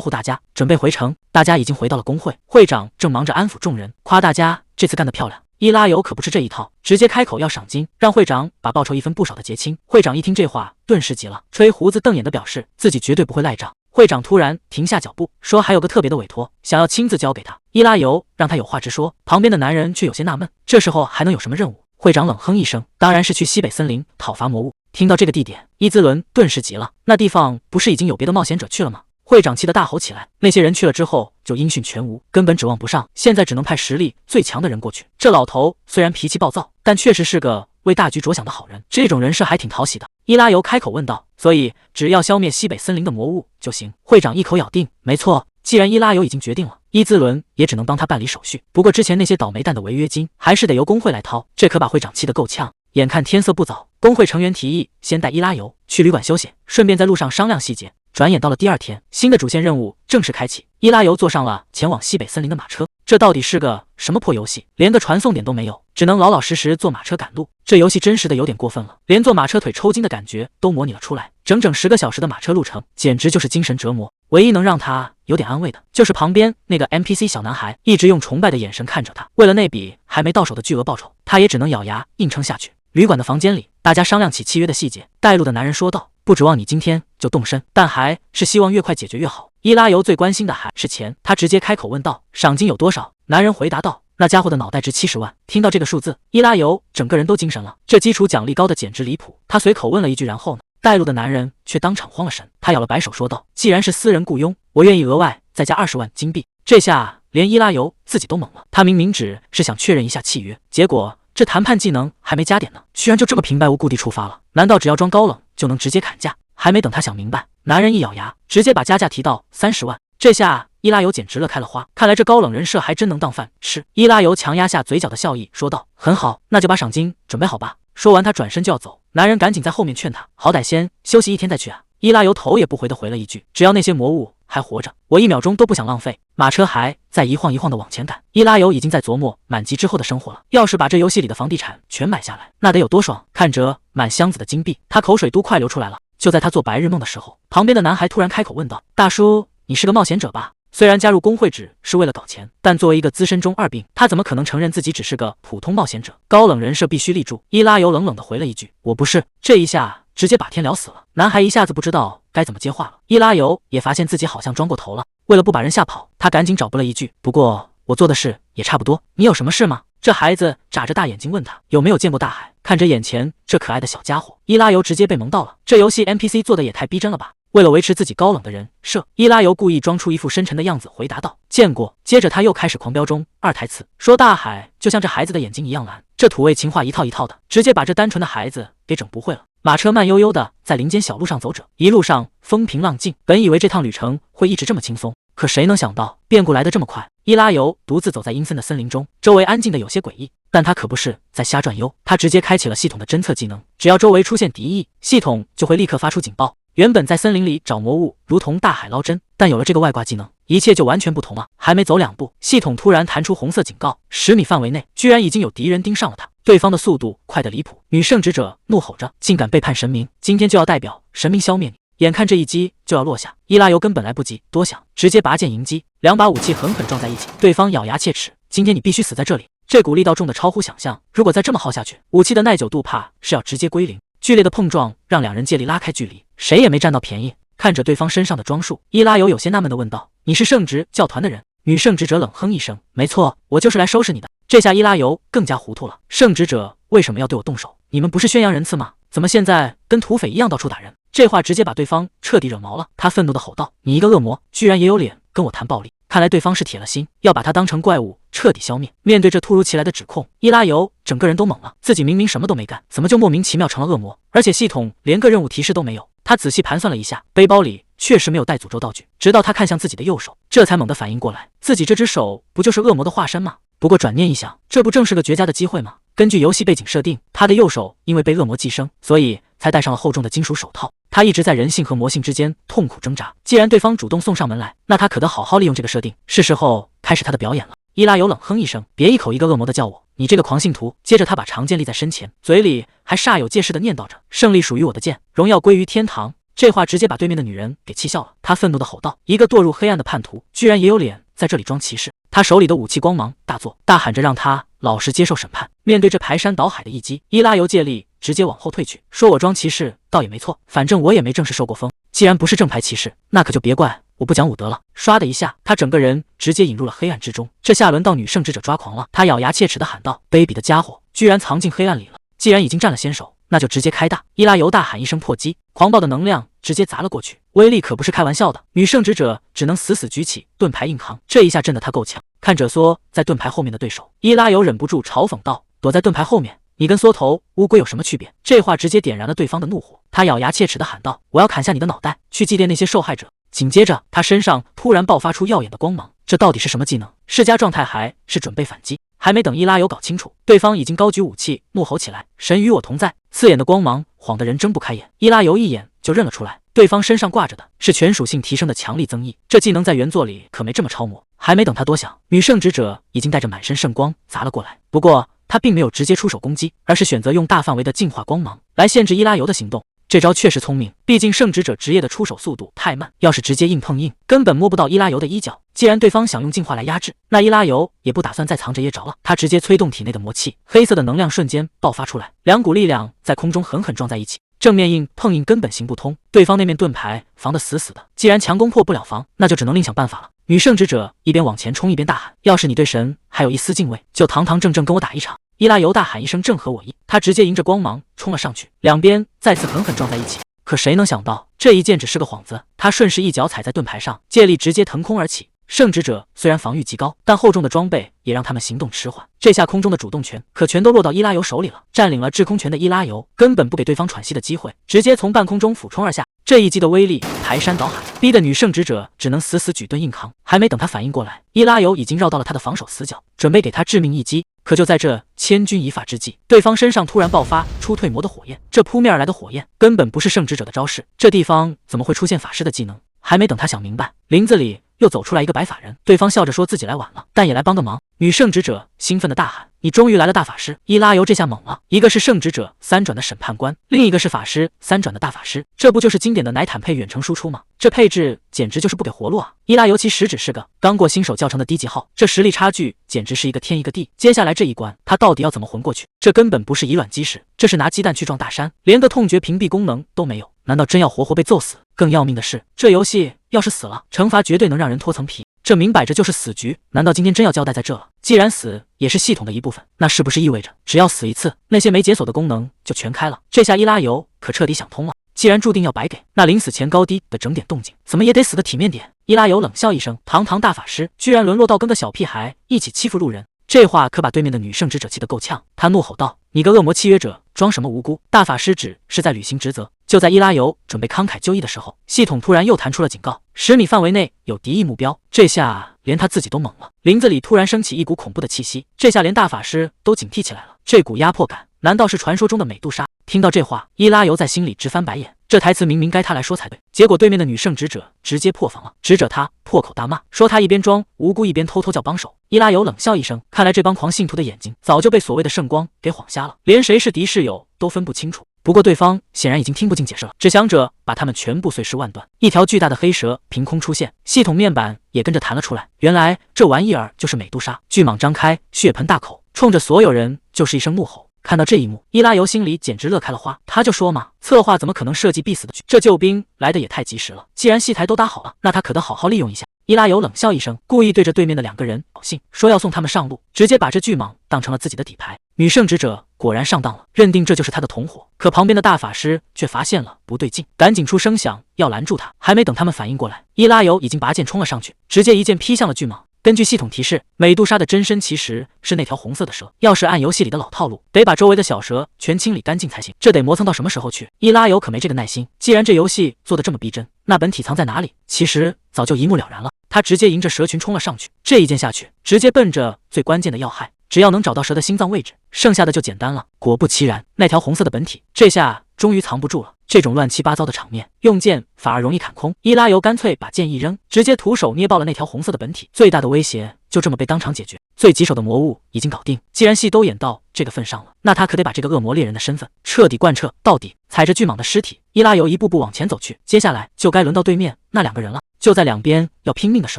呼大家准备回城，大家已经回到了工会，会长正忙着安抚众人，夸大家这次干得漂亮。伊拉尤可不吃这一套，直接开口要赏金，让会长把报酬一分不少的结清。会长一听这话，顿时急了，吹胡子瞪眼的表示自己绝对不会赖账。会长突然停下脚步，说还有个特别的委托，想要亲自交给他。伊拉尤让他有话直说，旁边的男人却有些纳闷，这时候还能有什么任务？会长冷哼一声，当然是去西北森林讨伐魔物。听到这个地点，伊兹伦顿时急了，那地方不是已经有别的冒险者去了吗？会长气得大吼起来，那些人去了之后就音讯全无，根本指望不上，现在只能派实力最强的人过去。这老头虽然脾气暴躁，但确实是个为大局着想的好人，这种人设还挺讨喜的。伊拉尤开口问道，所以只要消灭西北森林的魔物就行。会长一口咬定，没错，既然伊拉尤已经决定了，伊兹伦也只能帮他办理手续。不过之前那些倒霉蛋的违约金还是得由工会来掏，这可把会长气得够呛。眼看天色不早，工会成员提议先带伊拉尤去旅馆休息，顺便在路上商量细节。转眼到了第二天，新的主线任务正式开启。伊拉尤坐上了前往西北森林的马车。这到底是个什么破游戏？连个传送点都没有，只能老老实实坐马车赶路。这游戏真实的有点过分了，连坐马车腿抽筋的感觉都模拟了出来。整整10个小时的马车路程，简直就是精神折磨。唯一能让他有点安慰的，就是旁边那个 NPC 小男孩一直用崇拜的眼神看着他。为了那笔还没到手的巨额报酬，他也只能咬牙硬撑下去。旅馆的房间里，大家商量起契约的细节。带路的男人说道，不指望你今天就动身，但还是希望越快解决越好。伊拉尤最关心的还是钱，他直接开口问道，赏金有多少？男人回答道，那家伙的脑袋值70万。听到这个数字，伊拉尤整个人都精神了，这基础奖励高的简直离谱。他随口问了一句，然后呢？带路的男人却当场慌了神，他摇了摆手说道，既然是私人雇佣，我愿意额外再加20万金币。这下连伊拉尤自己都懵了，他明明只是想确认一下契约，结果这谈判技能还没加点呢，居然就这么平白无故地触发了。难道只要装高冷就能直接砍价？还没等他想明白，男人一咬牙，直接把加价提到30万。这下伊拉尤简直乐开了花，看来这高冷人设还真能当饭吃。伊拉尤强压下嘴角的笑意，说道，很好，那就把赏金准备好吧。说完他转身就要走，男人赶紧在后面劝他，好歹先休息1天再去啊。伊拉尤头也不回地回了一句，只要那些魔物还活着，我1秒钟都不想浪费。马车还在一晃一晃的往前赶，伊拉尤已经在琢磨满级之后的生活了。要是把这游戏里的房地产全买下来，那得有多爽。看着满箱子的金币，他口水都快流出来了。就在他做白日梦的时候，旁边的男孩突然开口问道，大叔，你是个冒险者吧？虽然加入工会只是为了搞钱，但作为一个资深中二病，他怎么可能承认自己只是个普通冒险者？高冷人设必须立住。伊拉尤冷冷地回了一句，我不是。这一下直接把天聊死了。男孩一下子不知道该怎么接话了。伊拉尤也发现自己好像装过头了，为了不把人吓跑，他赶紧找补了一句，不过我做的事也差不多，你有什么事吗？这孩子眨着大眼睛问他有没有见过大海。看着眼前这可爱的小家伙，伊拉尤直接被萌到了。这游戏 NPC 做的也太逼真了吧。为了维持自己高冷的人设，伊拉尤故意装出一副深沉的样子回答道，见过。接着他又开始狂飙中二台词，说大海就像这孩子的眼睛一样蓝。这土味情话一套一套的，直接把这单纯的孩子给整不会了。马车慢悠悠的在林间小路上走着，一路上风平浪静。本以为这趟旅程会一直这么轻松，可谁能想到变故来得这么快。伊拉尤独自走在阴森的森林中，周围安静的有些诡异，但他可不是在瞎转悠。他直接开启了系统的侦测技能，只要周围出现敌意，系统就会立刻发出警报。原本在森林里找魔物如同大海捞针，但有了这个外挂技能，一切就完全不同了。还没走2步，系统突然弹出红色警告，10米范围内居然已经有敌人盯上了他，对方的速度快得离谱。女圣职者怒吼着，竟敢背叛神明，今天就要代表神明消灭你。眼看这一击就要落下，伊拉尤根本来不及多想，直接拔剑迎击，2把武器狠狠撞在一起，对方咬牙切齿，今天你必须死在这里。这股力道重的超乎想象，如果再这么耗下去，武器的耐久度怕是要直接归零。剧烈的碰撞让2人借力拉开距离，谁也没占到便宜。看着对方身上的装束，伊拉尤有些纳闷地问道，你是圣职教团的人？女圣职者冷哼一声，没错，我就是来收拾你的。这下伊拉尤更加糊涂了，圣职者为什么要对我动手？你们不是宣扬仁慈吗？怎么现在跟土匪一样到处打人？这话直接把对方彻底惹毛了，他愤怒地吼道，你一个恶魔居然也有脸跟我谈暴力。看来对方是铁了心要把他当成怪物彻底消灭。面对这突如其来的指控，伊拉尤整个人都懵了，自己明明什么都没干，怎么就莫名其妙成了恶魔？而且系统连个任务提示都没有。他仔细盘算了一下，背包里确实没有带诅咒道具，直到他看向自己的右手，这才猛地反应过来，自己这只手不就是恶魔的化身吗？不过转念一想，这不正是个绝佳的机会吗？根据游戏背景设定，他的右手因为被恶魔寄生，所以才戴上了厚重的金属手套。他一直在人性和魔性之间痛苦挣扎。既然对方主动送上门来，那他可得好好利用这个设定。是时候开始他的表演了。伊拉尤冷哼一声，别一口一个恶魔的叫我，你这个狂信徒。接着他把长剑立在身前，嘴里还煞有介事的念叨着：胜利属于我的剑，荣耀归于天堂。这话直接把对面的女人给气笑了。他愤怒地吼道：一个堕入黑暗的叛徒，居然也有脸在这里装骑士！他手里的武器光芒大作，大喊着让他老实接受审判。面对这排山倒海的一击，伊拉尤借力直接往后退去，说我装骑士倒也没错，反正我也没正式受过风。既然不是正牌骑士，那可就别怪我不讲武德了。唰的一下，他整个人直接引入了黑暗之中。这下轮到女圣职者抓狂了，他咬牙切齿地喊道：卑鄙的家伙，居然藏进黑暗里了！既然已经占了先手，那就直接开大！伊拉尤大喊一声破击，狂暴的能量直接砸了过去，威力可不是开玩笑的。女圣职者只能死死举起盾牌硬扛，这一下震得他够呛。看着缩在盾牌后面的对手，伊拉尤忍不住嘲讽道：躲在盾牌后面，你跟缩头乌龟有什么区别？这话直接点燃了对方的怒火，他咬牙切齿地喊道：我要砍下你的脑袋，去祭奠那些受害者！紧接着他身上突然爆发出耀眼的光芒，这到底是什么技能？是加状态还是准备反击？还没等伊拉尤搞清楚，对方已经高举武器怒吼起来：神与我同在！刺眼的光芒晃得人睁不开眼。伊拉尤一眼就认了出来，对方身上挂着的是全属性提升的强力增益，这技能在原作里可没这么超模。还没等他多想，女圣职者已经带着满身圣光砸了过来。不过他并没有直接出手攻击，而是选择用大范围的净化光芒来限制伊拉尤的行动。这招确实聪明，毕竟圣职者职业的出手速度太慢，要是直接硬碰硬，根本摸不到伊拉尤的衣角。既然对方想用净化来压制，那伊拉尤也不打算再藏着掖着了。他直接催动体内的魔气，黑色的能量瞬间爆发出来，两股力量在空中狠狠撞在一起，正面硬碰硬根本行不通。对方那面盾牌防得死死的，既然强攻破不了防，那就只能另想办法了。女圣职者一边往前冲一边大喊：要是你对神还有一丝敬畏，就堂堂正正跟我打一场！伊拉尤大喊一声正合我意，他直接迎着光芒冲了上去，两边再次狠狠撞在一起。可谁能想到这一剑只是个幌子，他顺势一脚踩在盾牌上，借力直接腾空而起。圣职者虽然防御极高，但厚重的装备也让他们行动迟缓。这下空中的主动权可全都落到伊拉尤手里了。占领了制空权的伊拉尤根本不给对方喘息的机会，直接从半空中俯冲而下。这一击的威力排山倒海，逼得女圣职者只能死死举盾硬扛。还没等他反应过来，伊拉尤已经绕到了他的防守死角，准备给他致命一击。可就在这千钧一发之际，对方身上突然爆发出退魔的火焰。这扑面而来的火焰根本不是圣职者的招式，这地方怎么会出现法师的技能？还没等他想明白，林子里又走出来一个白发人，对方笑着说自己来晚了，但也来帮个忙。女圣职者兴奋的大喊：你终于来了，大法师！伊拉尤这下懵了，一个是圣职者3转的审判官，另一个是法师3转的大法师，这不就是经典的奶坦配远程输出吗？这配置简直就是不给活路啊！伊拉尤其实只是个刚过新手教程的低级号，这实力差距简直是一个天一个地。接下来这一关他到底要怎么混过去？这根本不是以卵击石，这是拿鸡蛋去撞大山，连个痛觉屏蔽功能都没有。难道真要活活被揍死？更要命的是，这游戏要是死了，惩罚绝对能让人脱层皮，这明摆着就是死局。难道今天真要交代在这了？既然死也是系统的一部分，那是不是意味着只要死一次，那些没解锁的功能就全开了？这下伊拉尤可彻底想通了，既然注定要白给，那临死前高低的整点动静，怎么也得死得体面点。伊拉尤冷笑一声，堂堂大法师居然沦落到跟个小屁孩一起欺负路人，这话可把对面的女圣职者气得够呛。他怒吼道：你个恶魔契约者，装什么无辜？大法师只是在履行职责。就在伊拉尤准备慷慨就义的时候，系统突然又弹出了警告：10米范围内有敌意目标。这下连他自己都懵了，林子里突然升起一股恐怖的气息，这下连大法师都警惕起来了。这股压迫感难道是传说中的美杜莎？听到这话，伊拉尤在心里直翻白眼，这台词明明该他来说才对，结果对面的女圣职者直接破防了，指着他破口大骂，说他一边装无辜一边偷偷叫帮手。伊拉尤冷笑一声，看来这帮狂信徒的眼睛早就被所谓的圣光给晃瞎了，连谁是敌是友都分不清楚。不过对方显然已经听不进解释了，只想着把他们全部碎尸万段。一条巨大的黑蛇凭空出现，系统面板也跟着弹了出来。原来这玩意儿就是美杜莎，巨蟒张开，血盆大口，冲着所有人就是一声怒吼。看到这一幕，伊拉尤心里简直乐开了花。他就说嘛，策划怎么可能设计必死的局？这救兵来的也太及时了。既然戏台都搭好了，那他可得好好利用一下。伊拉尤冷笑一声，故意对着对面的2个人挑衅，说要送他们上路，直接把这巨蟒当成了自己的底牌。女圣职者果然上当了，认定这就是他的同伙。可旁边的大法师却发现了不对劲，赶紧出声响要拦住他。还没等他们反应过来，伊拉尤已经拔剑冲了上去，直接一剑劈向了巨蟒。根据系统提示，美杜莎的真身其实是那条红色的蛇，要是按游戏里的老套路，得把周围的小蛇全清理干净才行，这得磨蹭到什么时候去？伊拉尤可没这个耐心。既然这游戏做得这么逼真，那本体藏在哪里？其实早就一目了然了。他直接迎着蛇群冲了上去，这一剑下去，直接奔着最关键的要害，只要能找到蛇的心脏位置，剩下的就简单了。果不其然，那条红色的本体这下终于藏不住了。这种乱七八糟的场面，用剑反而容易砍空。伊拉尤干脆把剑一扔，直接徒手捏爆了那条红色的本体。最大的威胁就这么被当场解决。最棘手的魔物已经搞定，既然戏都演到这个份上了，那他可得把这个恶魔猎人的身份彻底贯彻到底。踩着巨蟒的尸体，伊拉尤一步步往前走去。接下来就该轮到对面那两个人了。就在两边要拼命的时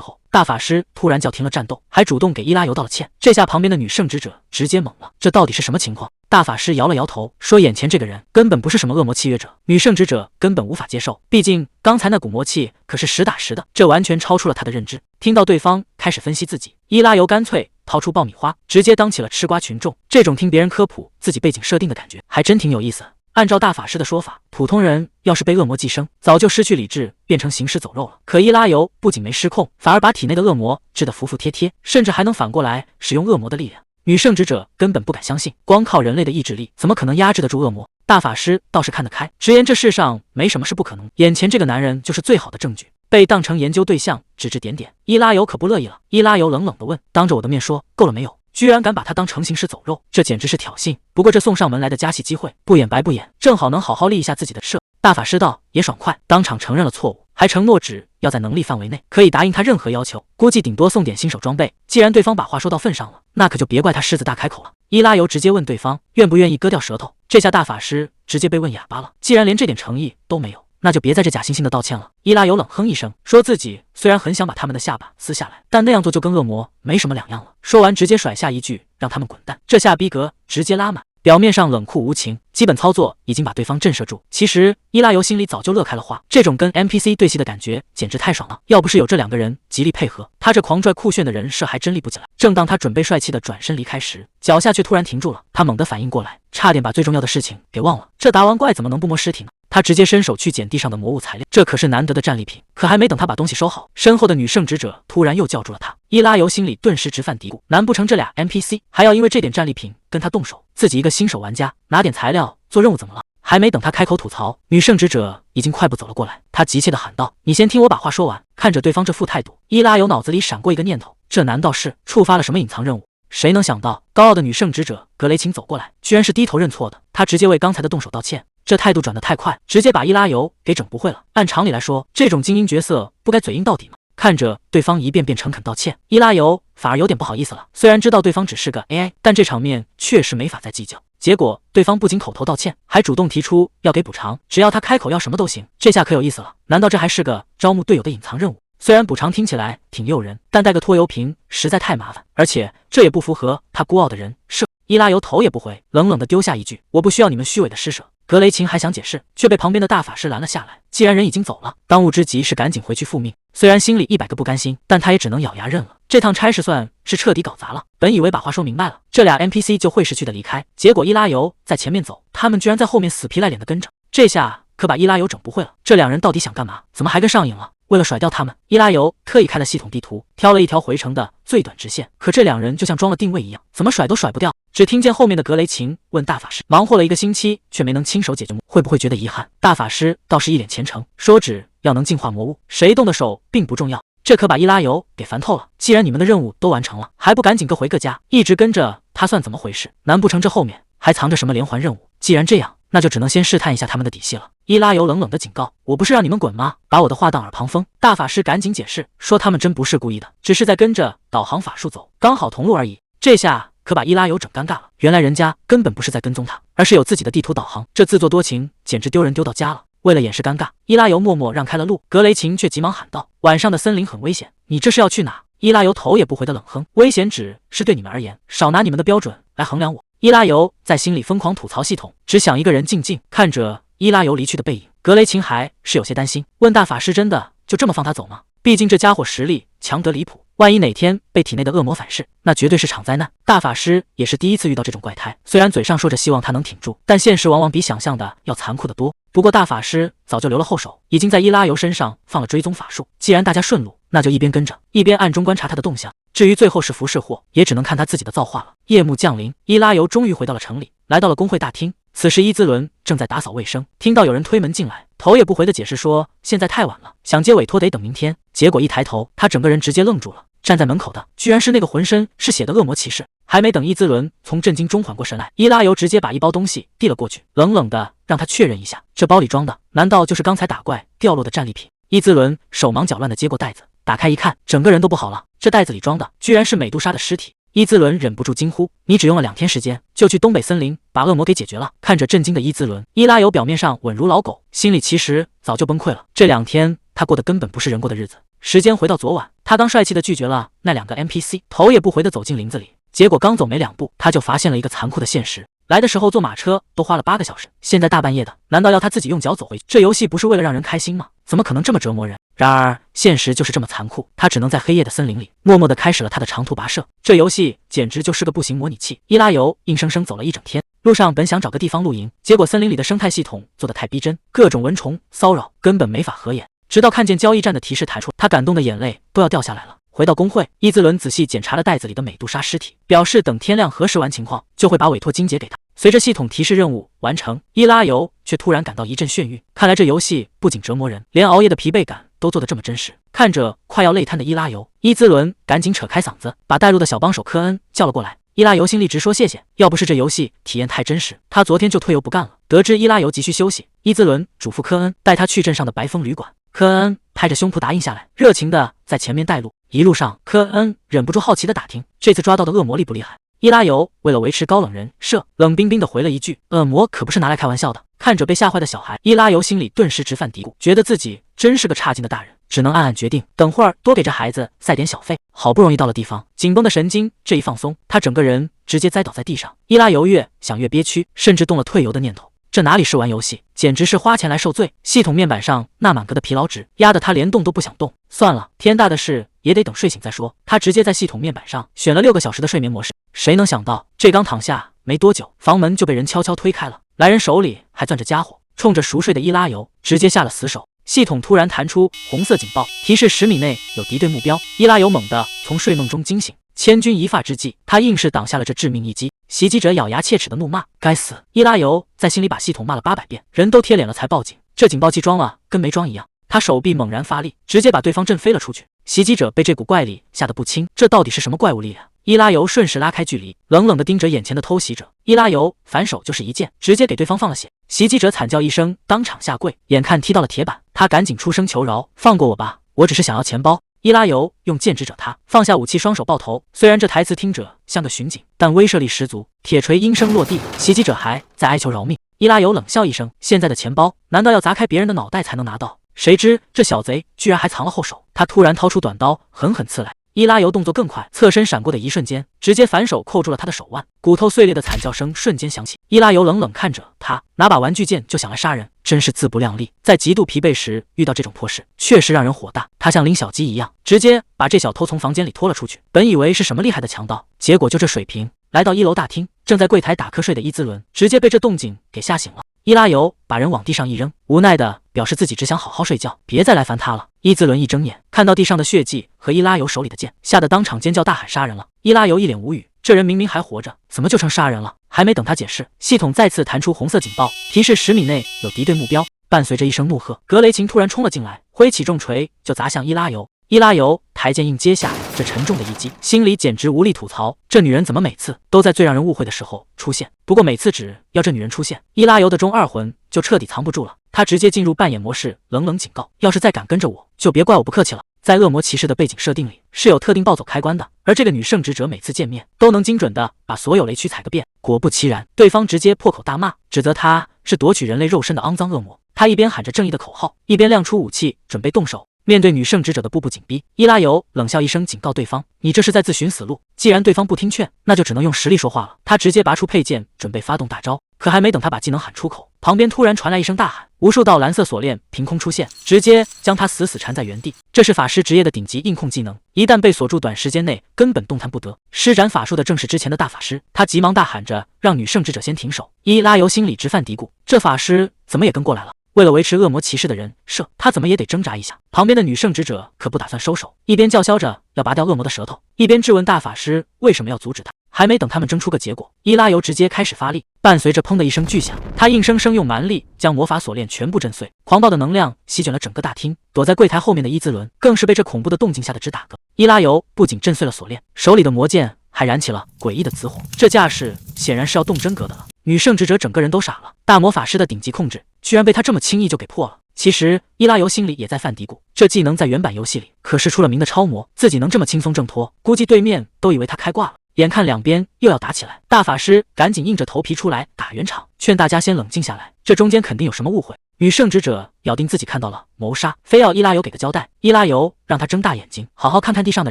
候，大法师突然叫停了战斗，还主动给伊拉尤道了歉。这下旁边的女圣职者直接懵了，这到底是什么情况？大法师摇了摇头，说眼前这个人根本不是什么恶魔契约者。女圣职者根本无法接受，毕竟刚才那股魔气可是实打实的，这完全超出了他的认知。听到对方开始分析自己，伊拉尤干脆掏出爆米花，直接当起了吃瓜群众。这种听别人科普自己背景设定的感觉还真挺有意思。按照大法师的说法，普通人要是被恶魔寄生，早就失去理智，变成行尸走肉了。可伊拉尤不仅没失控，反而把体内的恶魔治得服服帖帖，甚至还能反过来使用恶魔的力量。女圣职者根本不敢相信，光靠人类的意志力怎么可能压制得住恶魔？大法师倒是看得开，直言这世上没什么是不可能，眼前这个男人就是最好的证据。被当成研究对象，指指点点，伊拉尤可不乐意了。伊拉尤冷冷地问：“当着我的面说够了没有？居然敢把他当成行尸走肉，这简直是挑衅！不过这送上门来的加戏机会，不演白不演，正好能好好立一下自己的社。”大法师道也爽快，当场承认了错误，还承诺只要在能力范围内，可以答应他任何要求，估计顶多送点新手装备。既然对方把话说到份上了，那可就别怪他狮子大开口了。伊拉尤直接问对方愿不愿意割掉舌头，这下大法师直接被问哑巴了。既然连这点诚意都没有，那就别在这假惺惺的道歉了。伊拉尤冷哼一声，说自己虽然很想把他们的下巴撕下来，但那样做就跟恶魔没什么两样了。说完直接甩下一句让他们滚蛋，这下逼格直接拉满。表面上冷酷无情，基本操作已经把对方震慑住。其实伊拉尤心里早就乐开了花，这种跟 NPC 对戏的感觉简直太爽了。要不是有这两个人极力配合，他这狂拽酷炫的人设还真立不起来。正当他准备帅气的转身离开时，脚下却突然停住了。他猛地反应过来，差点把最重要的事情给忘了。这打完怪怎么能不摸尸体呢？他直接伸手去捡地上的魔物材料，这可是难得的战利品。可还没等他把东西收好，身后的女圣职者突然又叫住了他。伊拉尤心里顿时直犯嘀咕，难不成这俩 NPC 还要因为这点战利品跟他动手？自己一个新手玩家，拿点材料做任务怎么了？还没等他开口吐槽，女圣职者已经快步走了过来。他急切地喊道：“你先听我把话说完。”看着对方这副态度，伊拉尤脑子里闪过一个念头，这难道是触发了什么隐藏任务？谁能想到，高傲的女圣职者格雷琴走过来，居然是低头认错的。他直接为刚才的动手道歉，这态度转得太快，直接把伊拉尤给整不会了。按常理来说，这种精英角色不该嘴硬到底吗？看着对方一遍遍诚恳道歉，伊拉尤反而有点不好意思了。虽然知道对方只是个 AI， 但这场面确实没法再计较。结果对方不仅口头道歉，还主动提出要给补偿，只要他开口要什么都行。这下可有意思了，难道这还是个招募队友的隐藏任务？虽然补偿听起来挺诱人，但带个拖油瓶实在太麻烦，而且这也不符合他孤傲的人设。伊拉尤头也不回，冷冷地丢下一句：“我不需要你们虚伪的施舍。”格雷琴还想解释，却被旁边的大法师拦了下来。既然人已经走了，当务之急是赶紧回去复命。虽然心里100个不甘心，但他也只能咬牙认了。这趟差事算是彻底搞砸了。本以为把话说明白了，这俩 NPC 就会识趣的离开，结果伊拉尤在前面走，他们居然在后面死皮赖脸的跟着。这下可把伊拉尤整不会了，这两人到底想干嘛？怎么还跟上瘾了？为了甩掉他们，伊拉尤特意开了系统地图，挑了一条回程的最短直线。可这两人就像装了定位一样，怎么甩都甩不掉。只听见后面的格雷琴问大法师：“忙活了1个星期，却没能亲手解决魔物，会不会觉得遗憾？”大法师倒是一脸虔诚，说只要能净化魔物，谁动的手并不重要。这可把伊拉尤给烦透了。既然你们的任务都完成了，还不赶紧各回各家？一直跟着他算怎么回事？难不成这后面还藏着什么连环任务？既然这样，那就只能先试探一下他们的底细了。伊拉尤冷冷的警告：“我不是让你们滚吗？把我的话当耳旁风。”大法师赶紧解释说：“他们真不是故意的，只是在跟着导航法术走，刚好同路而已。”这下可把伊拉尤整尴尬了。原来人家根本不是在跟踪他，而是有自己的地图导航，这自作多情简直丢人丢到家了。为了掩饰尴尬，伊拉尤默默让开了路，格雷琴却急忙喊道：“晚上的森林很危险，你这是要去哪？”伊拉尤头也不回的冷哼：“危险只是对你们而言，少拿你们的标准来衡量我。”伊拉尤在心里疯狂吐槽系统，只想一个人静静看着伊拉尤离去的背影。格雷琴还是有些担心，问大法师：“真的就这么放他走吗？毕竟这家伙实力强得离谱，万一哪天被体内的恶魔反噬，那绝对是场灾难。”大法师也是第一次遇到这种怪胎，虽然嘴上说着希望他能挺住，但现实往往比想象的要残酷得多。不过大法师早就留了后手，已经在伊拉尤身上放了追踪法术。既然大家顺路，那就一边跟着，一边暗中观察他的动向。至于最后是福是祸，也只能看他自己的造化了。夜幕降临，伊拉尤终于回到了城里，来到了工会大厅。此时伊兹伦正在打扫卫生，听到有人推门进来，头也不回的解释说现在太晚了，想接委托得等明天。结果一抬头，他整个人直接愣住了。站在门口的居然是那个浑身是血的恶魔骑士。还没等伊兹伦从震惊中缓过神来，伊拉尤直接把一包东西递了过去，冷冷的让他确认一下，这包里装的难道就是刚才打怪掉落的战利品？伊兹伦手忙脚乱的接过袋子，打开一看，整个人都不好了，这袋子里装的居然是美杜莎的尸体。伊兹伦忍不住惊呼：“你只用了2天时间，就去东北森林把恶魔给解决了？”看着震惊的伊兹伦，伊拉尤表面上稳如老狗，心里其实早就崩溃了。这2天他过得根本不是人过的日子。时间回到昨晚，他刚帅气的拒绝了那2个 NPC， 头也不回的走进林子里。结果刚走没2步，他就发现了一个残酷的现实。来的时候坐马车都花了8个小时，现在大半夜的，难道要他自己用脚走回去？这游戏不是为了让人开心吗？怎么可能这么折磨人？然而现实就是这么残酷，他只能在黑夜的森林里默默地开始了他的长途跋涉。这游戏简直就是个步行模拟器。伊拉尤硬生生走了一整天，路上本想找个地方露营，结果森林里的生态系统做得太逼真，各种蚊虫骚扰，根本没法合眼。直到看见交易站的提示弹出，他感动的眼泪都要掉下来了。回到工会，伊兹伦仔细检查了袋子里的美杜莎尸体，表示等天亮核实完情况，就会把委托金结给他。随着系统提示任务完成，伊拉尤却突然感到一阵眩晕。看来这游戏不仅折磨人，连熬夜的疲惫感都做得这么真实。看着快要累瘫的伊拉尤，伊兹伦赶紧扯开嗓子，把带路的小帮手科恩叫了过来。伊拉尤心里直说谢谢，要不是这游戏体验太真实，他昨天就退游不干了。得知伊拉尤急需休息，伊兹伦嘱咐科恩带他去镇上的白风旅馆。科恩拍着胸脯答应下来，热情的在前面带路。一路上，科恩忍不住好奇的打听，这次抓到的恶魔厉不厉害？伊拉尤为了维持高冷人设，冷冰冰的回了一句：“恶魔可不是拿来开玩笑的。”看着被吓坏的小孩，伊拉尤心里顿时直犯嘀咕，觉得自己真是个差劲的大人，只能暗暗决定，等会儿多给这孩子塞点小费。好不容易到了地方，紧绷的神经这一放松，他整个人直接栽倒在地上。伊拉尤越想越憋屈，甚至动了退游的念头。这哪里是玩游戏，简直是花钱来受罪。系统面板上那满格的疲劳值，压得他连动都不想动。算了，天大的事也得等睡醒再说。他直接在系统面板上选了6个小时的睡眠模式。谁能想到，这刚躺下没多久，房门就被人悄悄推开了，来人手里还攥着家伙，冲着熟睡的伊拉尤直接下了死手。系统突然弹出红色警报，提示10米内有敌对目标。伊拉尤猛地从睡梦中惊醒，千钧一发之际，他硬是挡下了这致命一击。袭击者咬牙切齿的怒骂：“该死！”伊拉尤在心里把系统骂了800遍，人都贴脸了才报警，这警报器装了跟没装一样。他手臂猛然发力，直接把对方震飞了出去。袭击者被这股怪力吓得不轻，这到底是什么怪物力量？伊拉尤顺势拉开距离，冷冷地盯着眼前的偷袭者。伊拉尤反手就是一剑，直接给对方放了血。袭击者惨叫一声，当场下跪，眼看踢到了铁板，他赶紧出声求饶：“放过我吧，我只是想要钱包。”伊拉尤用剑指着他，放下武器，双手抱头。虽然这台词听着像个巡警，但威慑力十足。铁锤应声落地，袭击者还在哀求饶命。伊拉尤冷笑一声：“现在的钱包难道要砸开别人的脑袋才能拿到？”谁知这小贼居然还藏了后手，他突然掏出短刀，狠狠刺来。伊拉尤动作更快，侧身闪过的一瞬间，直接反手扣住了他的手腕，骨头碎裂的惨叫声瞬间响起。伊拉尤冷冷看着他，拿把玩具剑就想来杀人，真是自不量力。在极度疲惫时遇到这种破事，确实让人火大。他像拎小鸡一样，直接把这小偷从房间里拖了出去。本以为是什么厉害的强盗，结果就这水平。来到1楼大厅，正在柜台打瞌睡的伊兹伦，直接被这动静给吓醒了。伊拉尤把人往地上一扔，无奈的表示自己只想好好睡觉，别再来烦他了。伊兹伦一睁眼，看到地上的血迹和伊拉尤手里的剑，吓得当场尖叫大喊杀人了。伊拉尤一脸无语，这人明明还活着，怎么就成杀人了？还没等他解释，系统再次弹出红色警报，提示10米内有敌对目标。伴随着一声怒喝，格雷琴突然冲了进来，挥起重锤就砸向伊拉尤。伊拉尤抬剑硬接下这沉重的一击，心里简直无力吐槽，这女人怎么每次都在最让人误会的时候出现？不过每次只要这女人出现，伊拉尤的中二魂就彻底藏不住了，他直接进入扮演模式，冷冷警告：要是再敢跟着我，就别怪我不客气了。在恶魔骑士的背景设定里是有特定暴走开关的，而这个女圣职者每次见面都能精准的把所有雷区踩个遍。果不其然，对方直接破口大骂，指责他是夺取人类肉身的肮脏恶魔。他一边喊着正义的口号，一边亮出武器准备动手。面对女圣职者的步步紧逼，伊拉尤冷笑一声，警告对方：“你这是在自寻死路。”既然对方不听劝，那就只能用实力说话了。他直接拔出佩剑，准备发动大招。可还没等他把技能喊出口，旁边突然传来一声大喊，无数道蓝色锁链凭空出现，直接将他死死缠在原地。这是法师职业的顶级硬控技能，一旦被锁住，短时间内根本动弹不得。施展法术的正是之前的大法师，他急忙大喊着让女圣职者先停手。伊拉尤心里直犯嘀咕，这法师怎么也跟过来了？为了维持恶魔骑士的人设，他怎么也得挣扎一下。旁边的女圣职者可不打算收手，一边叫嚣着要拔掉恶魔的舌头，一边质问大法师为什么要阻止他。还没等他们争出个结果，伊拉尤直接开始发力，伴随着砰的一声巨响，他硬生生用蛮力将魔法锁链全部震碎，狂暴的能量席卷了整个大厅。躲在柜台后面的伊兹伦更是被这恐怖的动静吓得直打嗝。伊拉尤不仅震碎了锁链，手里的魔剑还燃起了诡异的紫火，这架势显然是要动真格的了。女圣职者整个人都傻了，大魔法师的顶级控制居然被他这么轻易就给破了。其实伊拉尤心里也在犯嘀咕，这技能在原版游戏里可是出了名的超魔，自己能这么轻松挣脱，估计对面都以为他开挂了。眼看两边又要打起来，大法师赶紧硬着头皮出来打圆场，劝大家先冷静下来，这中间肯定有什么误会。女圣职者咬定自己看到了谋杀，非要伊拉尤给个交代。伊拉尤让他睁大眼睛，好好看看地上的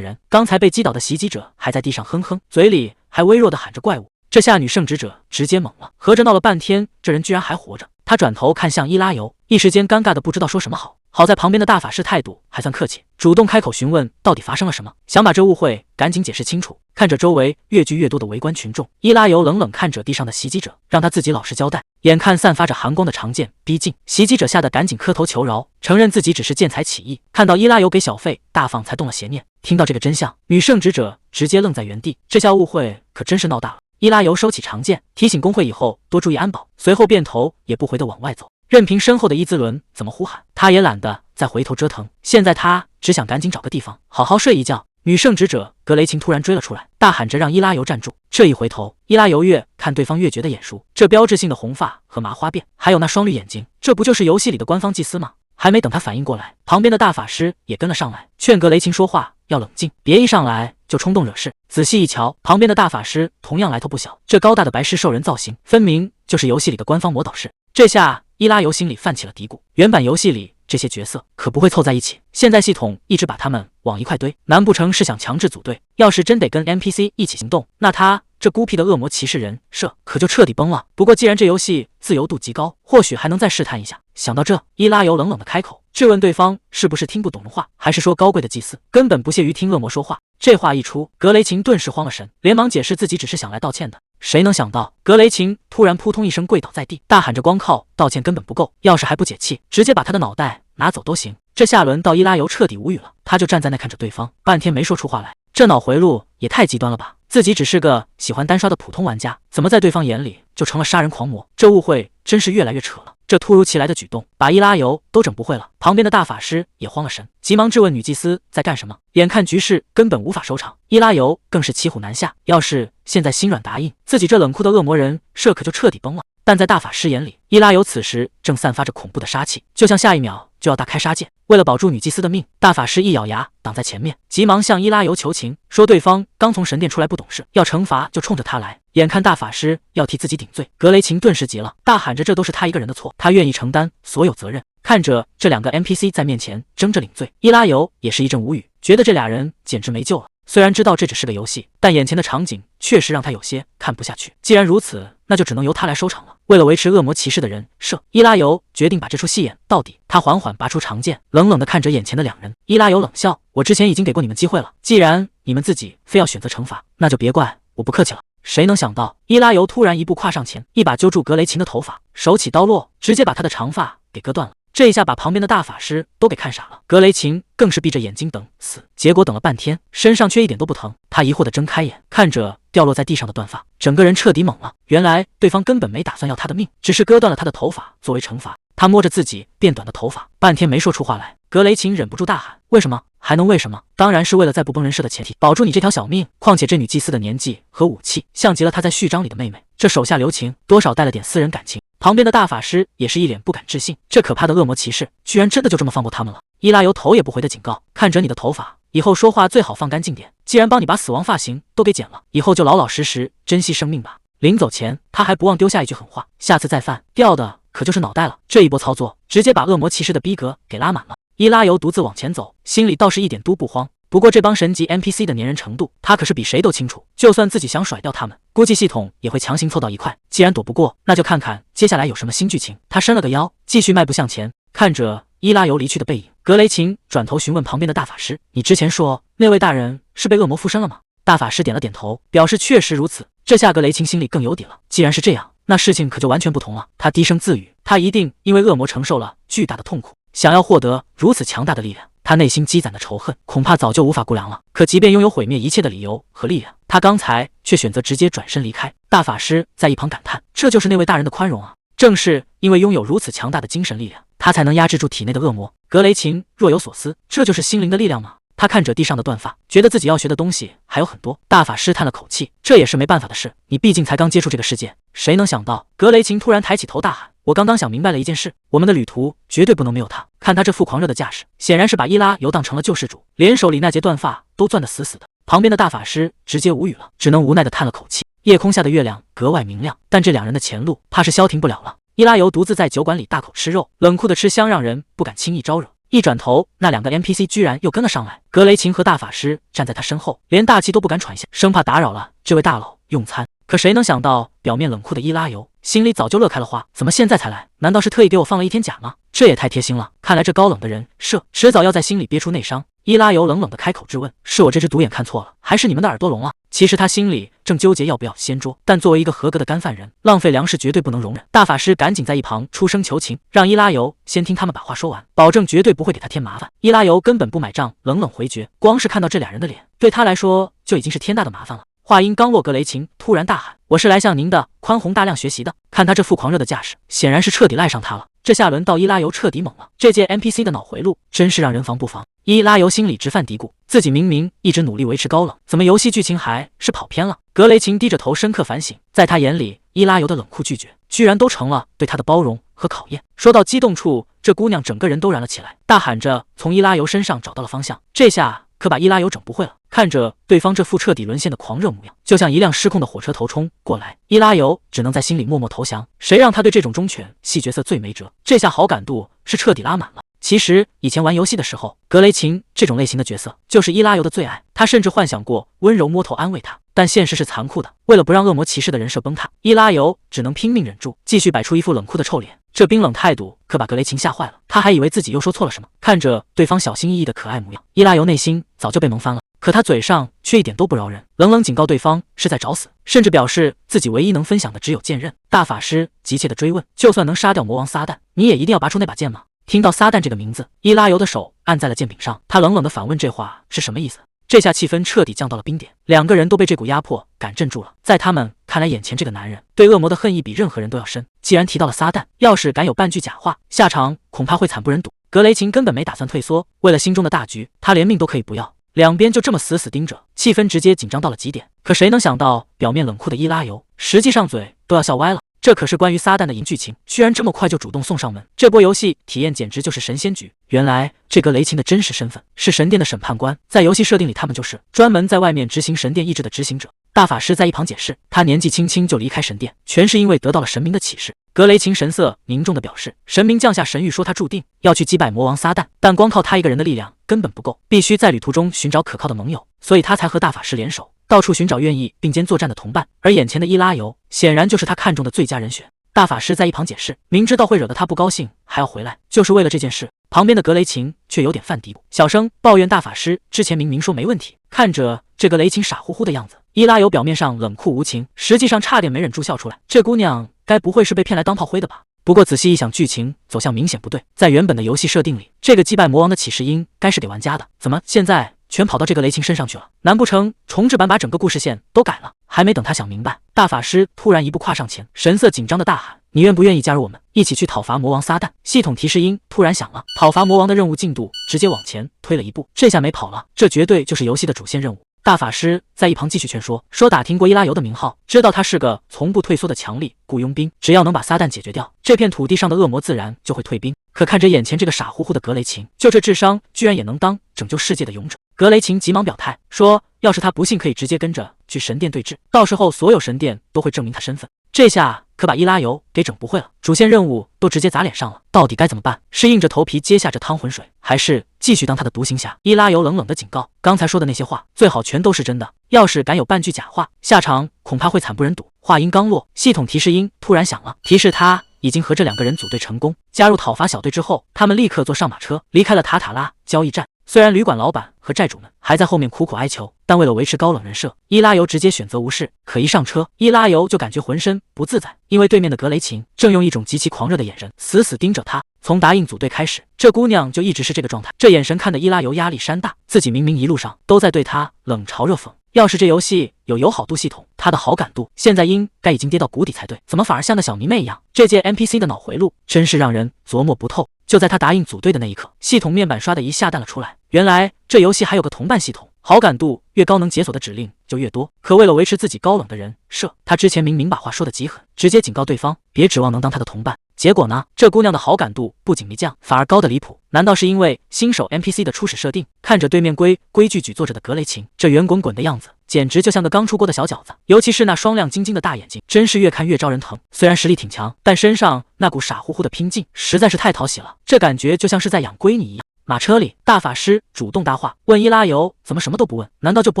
人，刚才被击倒的袭击者还在地上哼哼，嘴里还微弱的喊着怪物。这下女圣职者直接懵了，合着闹了半天，这人居然还活着。他转头看向伊拉尤，一时间尴尬的不知道说什么好。好在旁边的大法师态度还算客气，主动开口询问到底发生了什么，想把这误会赶紧解释清楚。看着周围越聚越多的围观群众，伊拉尤冷冷看着地上的袭击者，让他自己老实交代。眼看散发着寒光的长剑逼近，袭击者吓得赶紧磕头求饶，承认自己只是见财起意。看到伊拉尤给小费大方，才动了邪念。听到这个真相，女圣职者直接愣在原地，这下误会可真是闹大了。伊拉尤收起长剑，提醒工会以后多注意安保，随后便头也不回地往外走，任凭身后的伊兹伦怎么呼喊，他也懒得再回头折腾。现在他只想赶紧找个地方好好睡一觉。女圣职者格雷琴突然追了出来，大喊着让伊拉尤站住。这一回头，伊拉尤越看对方越觉得眼熟，这标志性的红发和麻花辫，还有那双绿眼睛，这不就是游戏里的官方祭司吗？还没等他反应过来，旁边的大法师也跟了上来，劝格雷琴说话要冷静，别一上来就冲动惹事。仔细一瞧，旁边的大法师同样来头不小，这高大的白狮兽人造型，分明就是游戏里的官方魔导士。这下伊拉尤心里泛起了嘀咕，原版游戏里这些角色可不会凑在一起，现在系统一直把他们往一块堆，难不成是想强制组队？要是真得跟 NPC 一起行动，那他这孤僻的恶魔骑士人设可就彻底崩了。不过既然这游戏自由度极高，或许还能再试探一下。想到这，伊拉尤冷冷的开口，质问对方是不是听不懂的话，还是说高贵的祭司根本不屑于听恶魔说话。这话一出，格雷琴顿时慌了神，连忙解释自己只是想来道歉的。谁能想到，格雷琴突然扑通一声跪倒在地，大喊着光靠道歉根本不够，要是还不解气，直接把他的脑袋拿走都行。这下轮到伊拉尤彻底无语了，他就站在那看着对方，半天没说出话来。这脑回路也太极端了吧！自己只是个喜欢单刷的普通玩家，怎么在对方眼里就成了杀人狂魔？这误会真是越来越扯了。这突如其来的举动把伊拉尤都整不会了，旁边的大法师也慌了神，急忙质问女祭司在干什么。眼看局势根本无法收场，伊拉尤更是骑虎难下，要是现在心软答应，自己这冷酷的恶魔人设可就彻底崩了。但在大法师眼里，伊拉尤此时正散发着恐怖的杀气，就像下一秒就要大开杀戒。为了保住女祭司的命，大法师一咬牙挡在前面，急忙向伊拉尤求情，说对方刚从神殿出来不懂事，要惩罚就冲着他来。眼看大法师要替自己顶罪，格雷琴顿时急了，大喊着这都是他一个人的错，他愿意承担所有责任。看着这两个 NPC 在面前争着领罪，伊拉尤也是一阵无语，觉得这俩人简直没救了。虽然知道这只是个游戏，但眼前的场景确实让他有些看不下去。既然如此，那就只能由他来收场了。为了维持恶魔骑士的人设，伊拉尤决定把这出戏演到底。他缓缓拔出长剑，冷冷地看着眼前的两人。伊拉尤冷笑：“我之前已经给过你们机会了，既然你们自己非要选择惩罚，那就别怪我不客气了。”谁能想到，伊拉尤突然一步跨上前，一把揪住格雷琴的头发，手起刀落，直接把他的长发给割断了。这一下把旁边的大法师都给看傻了，格雷琴更是闭着眼睛等死，结果等了半天，身上却一点都不疼。他疑惑地睁开眼，看着掉落在地上的断发，整个人彻底懵了。原来对方根本没打算要他的命，只是割断了他的头发作为惩罚。他摸着自己变短的头发，半天没说出话来。格雷琴忍不住大喊：“为什么？还能为什么？当然是为了在不崩人设的前提，保住你这条小命。况且这女祭司的年纪和武器，像极了她在序章里的妹妹，这手下留情，多少带了点私人感情。”旁边的大法师也是一脸不敢置信，这可怕的恶魔骑士居然真的就这么放过他们了。伊拉尤头也不回的警告：“看准你的头发，以后说话最好放干净点。既然帮你把死亡发型都给剪了，以后就老老实实珍惜生命吧。”临走前，他还不忘丢下一句狠话：“下次再犯，掉的可就是脑袋了。”这一波操作直接把恶魔骑士的逼格给拉满了。伊拉尤独自往前走，心里倒是一点都不慌。不过这帮神级 NPC 的粘人程度，他可是比谁都清楚。就算自己想甩掉他们，估计系统也会强行凑到一块。既然躲不过，那就看看接下来有什么新剧情。他伸了个腰，继续迈步向前。看着伊拉尤离去的背影，格雷琴转头询问旁边的大法师：“你之前说那位大人是被恶魔附身了吗？”大法师点了点头，表示确实如此。这下格雷琴心里更有底了。既然是这样，那事情可就完全不同了。他低声自语：“他一定因为恶魔承受了巨大的痛苦，想要获得如此强大的力量。”他内心积攒的仇恨恐怕早就无法估量了。可即便拥有毁灭一切的理由和力量，他刚才却选择直接转身离开。大法师在一旁感叹，这就是那位大人的宽容啊！正是因为拥有如此强大的精神力量，他才能压制住体内的恶魔。格雷琴若有所思，这就是心灵的力量吗？他看着地上的断发，觉得自己要学的东西还有很多。大法师叹了口气，这也是没办法的事，你毕竟才刚接触这个世界。谁能想到，格雷琴突然抬起头大喊，我刚刚想明白了一件事，我们的旅途绝对不能没有他。看他这副狂热的架势，显然是把伊拉尤当成了救世主，连手里那截断发都攥得死死的。旁边的大法师直接无语了，只能无奈地叹了口气。夜空下的月亮格外明亮，但这两人的前路怕是消停不了了。伊拉尤独自在酒馆里大口吃肉，冷酷的吃香让人不敢轻易招惹。一转头，那两个 NPC 居然又跟了上来。格雷琴和大法师站在他身后，连大气都不敢喘一下，生怕打扰了这位大佬用餐。可谁能想到，表面冷酷的伊拉尤心里早就乐开了花。怎么现在才来？难道是特意给我放了一天假吗？这也太贴心了。看来这高冷的人设迟早要在心里憋出内伤。伊拉尤冷冷地开口质问：是我这只独眼看错了，还是你们的耳朵聋了？其实他心里正纠结要不要掀桌，但作为一个合格的干饭人，浪费粮食绝对不能容忍。大法师赶紧在一旁出声求情，让伊拉尤先听他们把话说完，保证绝对不会给他添麻烦。伊拉尤根本不买账，冷冷回绝，光是看到这俩人的脸，对他来说就已经是天大的麻烦了。话音刚落，格雷琴突然大喊：我是来向您的宽宏大量学习的。看他这副狂热的架势，显然是彻底赖上他了。这下轮到伊拉尤彻底懵了，这届 NPC 的脑回路真是让人防不防。伊拉尤心里直犯嘀咕，自己明明一直努力维持高冷，怎么游戏剧情还是跑偏了？格雷琴低着头深刻反省，在他眼里，伊拉尤的冷酷拒绝，居然都成了对他的包容和考验。说到激动处，这姑娘整个人都燃了起来，大喊着从伊拉尤身上找到了方向。这下可把伊拉尤整不会了，看着对方这副彻底沦陷的狂热模样，就像一辆失控的火车头冲过来，伊拉尤只能在心里默默投降。谁让他对这种忠犬系角色最没辙？这下好感度是彻底拉满了。其实以前玩游戏的时候，格雷琴这种类型的角色就是伊拉尤的最爱，他甚至幻想过温柔摸头安慰他。但现实是残酷的，为了不让恶魔骑士的人设崩塌，伊拉尤只能拼命忍住，继续摆出一副冷酷的臭脸。这冰冷态度可把格雷琴吓坏了，他还以为自己又说错了什么。看着对方小心翼翼的可爱模样，伊拉尤内心早就被萌翻了，可他嘴上却一点都不饶人，冷冷警告对方是在找死，甚至表示自己唯一能分享的只有剑刃。大法师急切地追问，就算能杀掉魔王撒旦，你也一定要拔出那把剑吗？听到撒旦这个名字，伊拉尤的手按在了剑柄上，他冷冷地反问，这话是什么意思？这下气氛彻底降到了冰点，两个人都被这股压迫感震住了。在他们看来，眼前这个男人对恶魔的恨意比任何人都要深。既然提到了撒旦，要是敢有半句假话，下场恐怕会惨不忍睹。格雷琴根本没打算退缩，为了心中的大局，他连命都可以不要。两边就这么死死盯着，气氛直接紧张到了极点。可谁能想到，表面冷酷的伊拉尤，实际上嘴都要笑歪了。这可是关于撒旦的影剧情，居然这么快就主动送上门，这波游戏体验简直就是神仙局。原来这格雷琴的真实身份是神殿的审判官，在游戏设定里，他们就是专门在外面执行神殿意志的执行者。大法师在一旁解释，他年纪轻轻就离开神殿，全是因为得到了神明的启示。格雷琴神色凝重地表示，神明降下神谕说他注定要去击败魔王撒旦，但光靠他一个人的力量根本不够，必须在旅途中寻找可靠的盟友，所以他才和大法师联手，到处寻找愿意并肩作战的同伴。而眼前的伊拉尤显然就是他看中的最佳人选。大法师在一旁解释，明知道会惹得他不高兴，还要回来，就是为了这件事。旁边的格雷琴却有点犯嘀咕，小声抱怨大法师之前明明说没问题。看着这个雷琴傻乎乎的样子，伊拉尤表面上冷酷无情，实际上差点没忍住笑出来。这姑娘该不会是被骗来当炮灰的吧？不过仔细一想，剧情走向明显不对。在原本的游戏设定里，这个击败魔王的启示应该是给玩家的，怎么现在全跑到这个雷琴身上去了？难不成重制版把整个故事线都改了？还没等他想明白，大法师突然一步跨上前，神色紧张的大喊，你愿不愿意加入我们一起去讨伐魔王撒旦？系统提示音突然响了，讨伐魔王的任务进度直接往前推了一步。这下没跑了，这绝对就是游戏的主线任务。大法师在一旁继续劝说，说打听过伊拉尤的名号，知道他是个从不退缩的强力雇佣兵，只要能把撒旦解决掉，这片土地上的恶魔自然就会退兵。可看着眼前这个傻乎乎的格雷琴，就这智商居然也能当拯救世界的勇者。格雷琴急忙表态说，要是他不信，可以直接跟着去神殿对峙，到时候所有神殿都会证明他身份。这下可把伊拉尤给整不会了，主线任务都直接砸脸上了，到底该怎么办？是硬着头皮接下这汤浑水，还是继续当他的独行侠？伊拉尤冷冷的警告，刚才说的那些话最好全都是真的，要是敢有半句假话，下场恐怕会惨不忍睹。话音刚落，系统提示音突然响了，提示他已经和这两个人组队成功，加入讨伐小队之后，他们立刻坐上马车离开了塔塔拉交易站。虽然旅馆老板和债主们还在后面苦苦哀求，但为了维持高冷人设，伊拉尤直接选择无视。可一上车，伊拉尤就感觉浑身不自在，因为对面的格雷琴正用一种极其狂热的眼神死死盯着他。从答应组队开始，这姑娘就一直是这个状态，这眼神看得伊拉尤压力山大，自己明明一路上都在对她冷嘲热讽。要是这游戏有友好度系统，他的好感度现在应该已经跌到谷底才对，怎么反而像个小迷妹一样？这届 NPC 的脑回路真是让人琢磨不透。就在他答应组队的那一刻，系统面板刷的一下弹了出来，原来这游戏还有个同伴系统，好感度越高能解锁的指令就越多。可为了维持自己高冷的人设，他之前明明把话说得极狠，直接警告对方别指望能当他的同伴。结果呢，这姑娘的好感度不仅没降，反而高得离谱。难道是因为新手 NPC 的初始设定？看着对面规矩矩坐着的格雷琴，这圆滚滚的样子简直就像个刚出锅的小饺子，尤其是那双亮晶晶的大眼睛，真是越看越招人疼。虽然实力挺强，但身上那股傻乎乎的拼劲实在是太讨喜了，这感觉就像是在养闺女一样。马车里，大法师主动搭话，问伊拉尤怎么什么都不问，难道就不